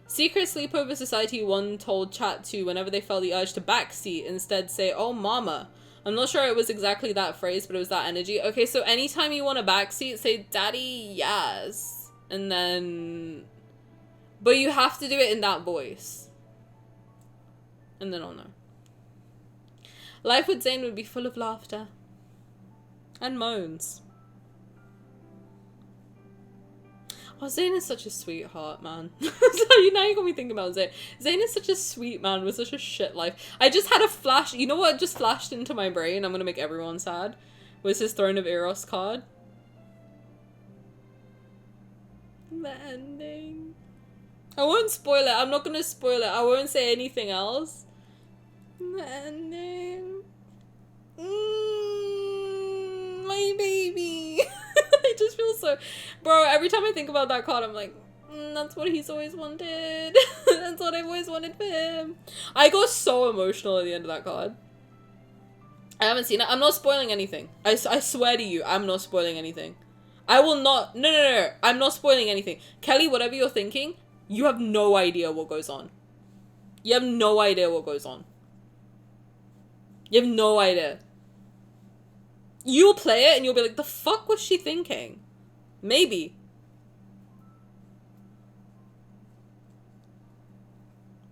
Secret Sleepover Society 1 told chat to, whenever they felt the urge to backseat, instead say, oh mama. I'm not sure it was exactly that phrase, but it was that energy. Okay, so anytime you want a backseat, say daddy, yes. And then But you have to do it in that voice. And then I'll know. Life with Zayne would be full of laughter. And moans. Oh, Zayne is such a sweetheart, man. So now you got me thinking about Zayne. Zayne is such a sweet man with such a shit life. I just had a flash. You know what just flashed into my brain? I'm gonna make everyone sad. Was his Throne of Eros card. The ending. I won't spoil it. I'm not gonna spoil it. I won't say anything else. The ending. My baby. I just feel so... Bro, every time I think about that card, I'm like, that's what he's always wanted. That's what I've always wanted for him. I got so emotional at the end of that card. I haven't seen it. I'm not spoiling anything. I swear to you, I'm not spoiling anything. I will not... No. I'm not spoiling anything. Kelly, whatever you're thinking, you have no idea what goes on. You have no idea what goes on. You have no idea. You'll play it and you'll be like, the fuck was she thinking? Maybe.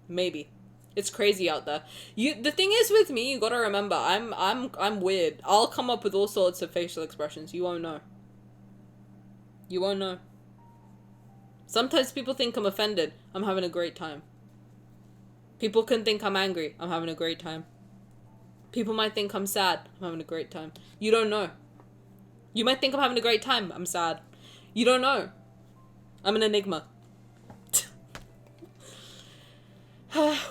Maybe. It's crazy out there. The thing is with me, you gotta remember, I'm weird. I'll come up with all sorts of facial expressions. You won't know. You won't know. Sometimes people think I'm offended. I'm having a great time. People can think I'm angry. I'm having a great time. People might think I'm sad. I'm having a great time. You don't know. You might think I'm having a great time. I'm sad. You don't know. I'm an enigma.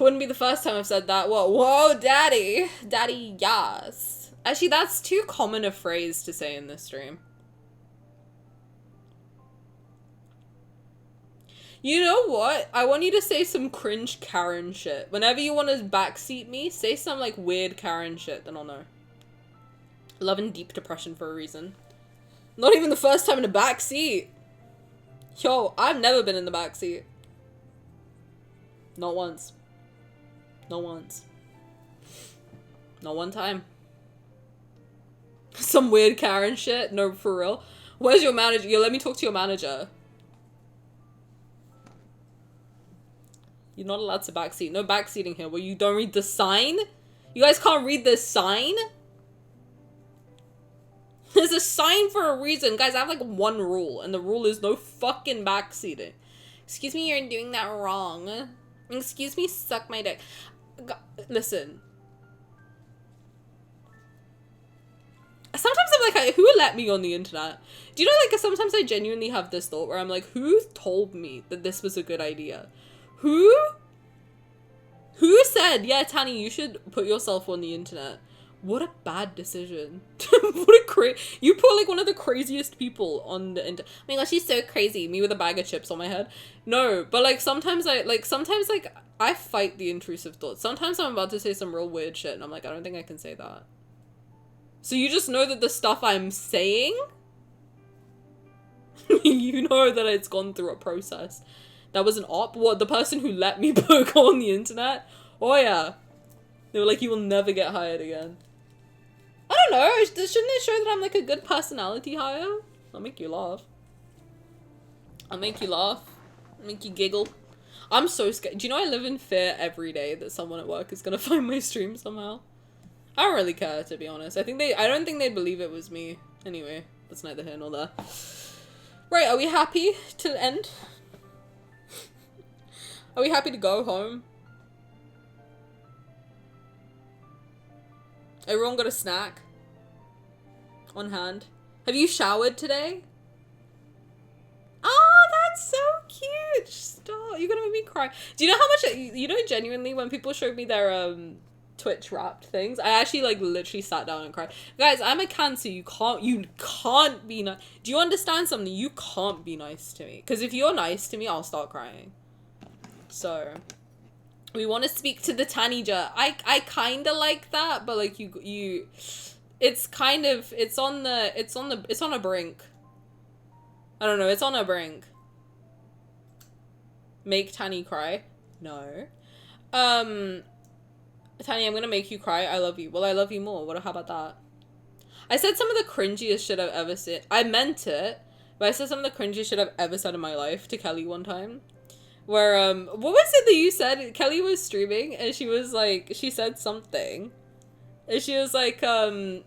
Wouldn't be the first time I've said that. Whoa, daddy. Daddy, yes. Actually, that's too common a phrase to say in this stream. You know what? I want you to say some cringe Karen shit. Whenever you want to backseat me, say some like weird Karen shit, then I'll know. Love and deep depression for a reason. Not even the first time in the backseat. Yo, I've never been in the backseat. Not once. Not once. Not one time. Some weird Karen shit? No, for real. Where's your manager? Yo, let me talk to your manager. You're not allowed to backseat. No backseating here. Where you don't read the sign? You guys can't read the sign? There's a sign for a reason. Guys, I have like one rule. And the rule is no fucking backseating. Excuse me, you're doing that wrong. Excuse me, suck my dick. Listen. Sometimes I'm like, who let me on the internet? Do you know, like, sometimes I genuinely have this thought where I'm like, who told me that this was a good idea? Who said, yeah, Tani, you should put yourself on the internet? What a bad decision. You put like one of the craziest people on the internet. Oh my gosh, she's so crazy. Me with a bag of chips on my head. No, but like sometimes I fight the intrusive thoughts. Sometimes I'm about to say some real weird shit and I'm like, I don't think I can say that. So you just know that the stuff I'm saying, you know that it's gone through a process. That was an op. What, the person who let me go on the internet? Oh yeah. They were like, you will never get hired again. I don't know. Shouldn't it show that I'm like a good personality hire? I'll make you laugh. I'll make you laugh. I'll make you giggle. I'm so scared. Do you know I live in fear every day that someone at work is gonna find my stream somehow? I don't really care, to be honest. I don't think they'd believe it was me. Anyway, that's neither here nor there. Right, are we happy to end? Are we happy to go home? Everyone got a snack on hand. Have you showered today? Oh, that's so cute. Stop. You're gonna make me cry. Do you know how much, you know, genuinely, when people showed me their Twitch wrapped things, I actually like literally sat down and cried. Guys, I'm a Cancer. You can't be nice. Do you understand something? You can't be nice to me. Because if you're nice to me, I'll start crying. So... we want to speak to the Tanija. I kind of like that, but like you, it's kind of, it's on a brink. I don't know, it's on a brink. Make Tani cry? No. Tani, I'm gonna make you cry. I love you. Well, I love you more. How about that? I said some of the cringiest shit I've ever said. I meant it, but I said some of the cringiest shit I've ever said in my life to Kelly one time. Where, what was it that you said? Kelly was streaming, and she was like, she said something. And she was like, I don't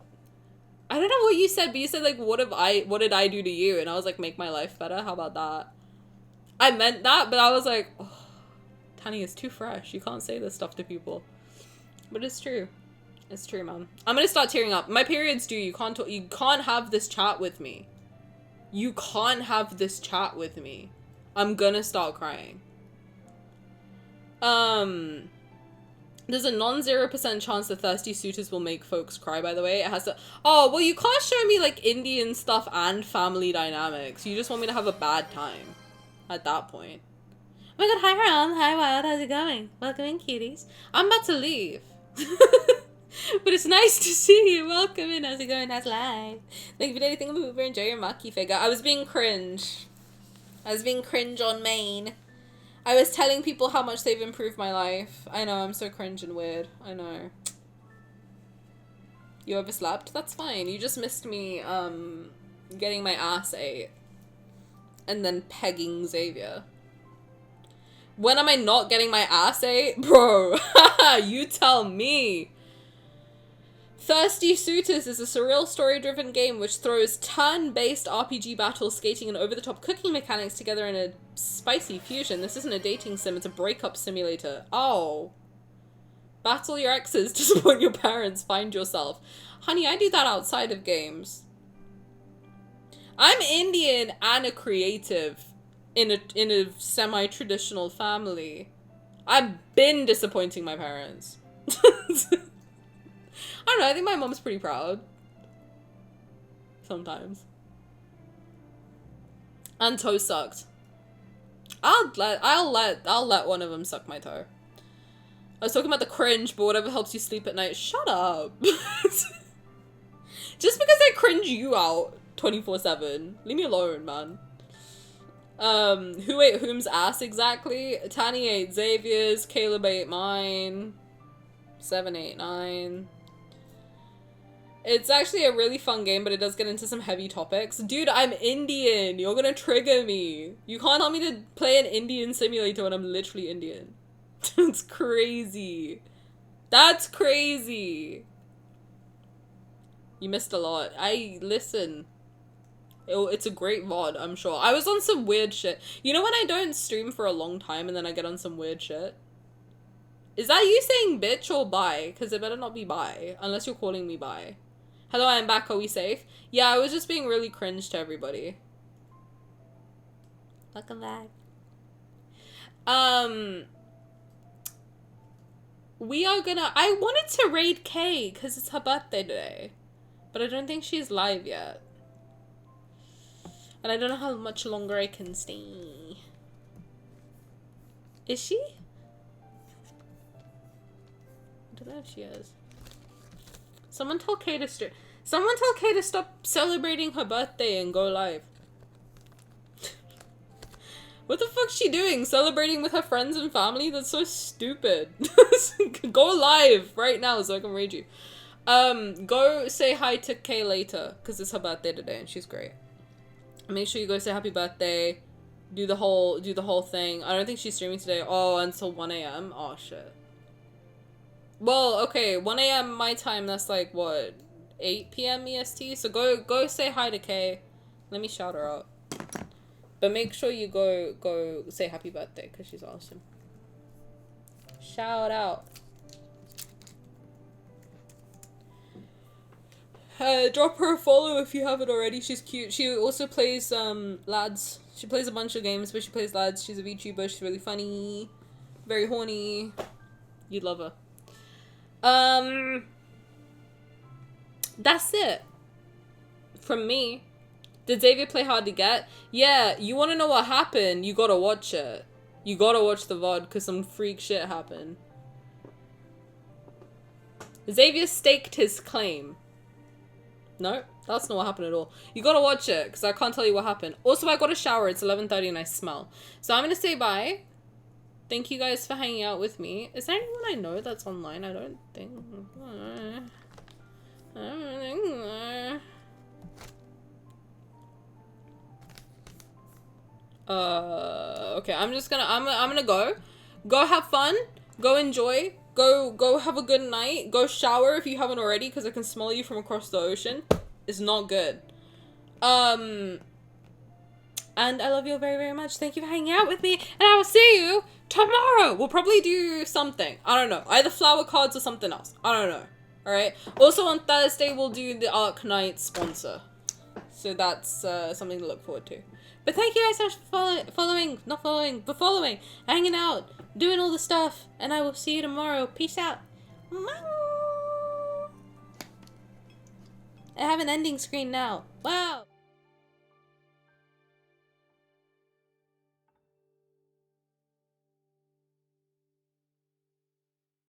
know what you said, but you said, like, what did I do to you? And I was like, make my life better? How about that? I meant that, but I was like, oh, Tani is too fresh. You can't say this stuff to people. But it's true. It's true, man. I'm gonna start tearing up. My period's due. You can't have this chat with me. You can't have this chat with me. I'm gonna start crying. There's a non-0% chance that thirsty suitors will make folks cry, by the way. It has to... Oh, well, you can't show me, like, Indian stuff and family dynamics. You just want me to have a bad time. At that point. Oh my god, hi, Ram. Hi, Wild. How's it going? Welcome in, cuties. I'm about to leave. But it's nice to see you. Welcome in. How's it going? How's life? Thank you for anything. Enjoy your Maki figure. I was being cringe. I was being cringe on main. I was telling people how much they've improved my life. I know, I'm so cringe and weird. I know. You overslept? That's fine. You just missed me, getting my ass ate. And then pegging Xavier. When am I not getting my ass ate? Bro, you tell me. Thirsty Suitors is a surreal story-driven game which throws turn-based RPG battles, skating, and over-the-top cooking mechanics together in a spicy fusion. This isn't a dating sim, it's a breakup simulator. Oh. Battle your exes, disappoint your parents, find yourself. Honey, I do that outside of games. I'm Indian and a creative in a semi-traditional family. I've been disappointing my parents. I don't know, I think my mom's pretty proud. Sometimes. And toe sucked. I'll let one of them suck my toe. I was talking about the cringe, but whatever helps you sleep at night. Shut up. Just because I cringe you out 24/7. Leave me alone, man. Who ate whom's ass exactly? Tani ate Xavier's, Caleb ate mine. 7, 8, 9. It's actually a really fun game, but it does get into some heavy topics. Dude, I'm Indian. You're gonna trigger me. You can't tell me to play an Indian simulator when I'm literally Indian. That's crazy. That's crazy. You missed a lot. Listen. It's a great VOD, I'm sure. I was on some weird shit. You know when I don't stream for a long time and then I get on some weird shit? Is that you saying bitch or bye? Because it better not be bye. Unless you're calling me bye. Hello, I'm back. Are we safe? Yeah, I was just being really cringe to everybody. Welcome back. We are gonna... I wanted to raid Kay because it's her birthday today. But I don't think she's live yet. And I don't know how much longer I can stay. Is she? I don't know if she is. Someone tell Kay to stop celebrating her birthday and go live. What the fuck's she doing? Celebrating with her friends and family? That's so stupid. Go live right now so I can raid you. Go say hi to Kay later, because it's her birthday today and she's great. Make sure you go say happy birthday. Do the whole thing. I don't think she's streaming today. Oh, until 1 a.m. Oh shit. Well, okay, 1 a.m. my time, that's like, what, 8 p.m. EST? So go say hi to Kay. Let me shout her out. But make sure you go say happy birthday, because she's awesome. Shout out. Drop her a follow if you haven't already. She's cute. She also plays, lads. She plays a bunch of games, but she plays lads. She's a VTuber. She's really funny. Very horny. You'd love her. That's it. From me. Did Xavier play Hard to Get? Yeah, you want to know what happened? You gotta watch it. You gotta watch the VOD, because some freak shit happened. Xavier staked his claim. No, that's not what happened at all. You gotta watch it, because I can't tell you what happened. Also, I got a shower. It's 11:30 and I smell. So I'm gonna say bye. Thank you guys for hanging out with me. Is there anyone I know that's online? I don't think... Okay, I'm gonna go have fun, go enjoy, go have a good night, go shower if you haven't already, because I can smell you from across the ocean. It's not good. And I love you all very, very much. Thank you for hanging out with me, and I will see you tomorrow. We'll probably do something. I don't know, either flower cards or something else. I don't know. All right. Also on Thursday we'll do the Arc Knight sponsor, so that's something to look forward to. But thank you guys so much for following, hanging out, doing all the stuff, and I will see you tomorrow. Peace out. I have an ending screen now. Wow.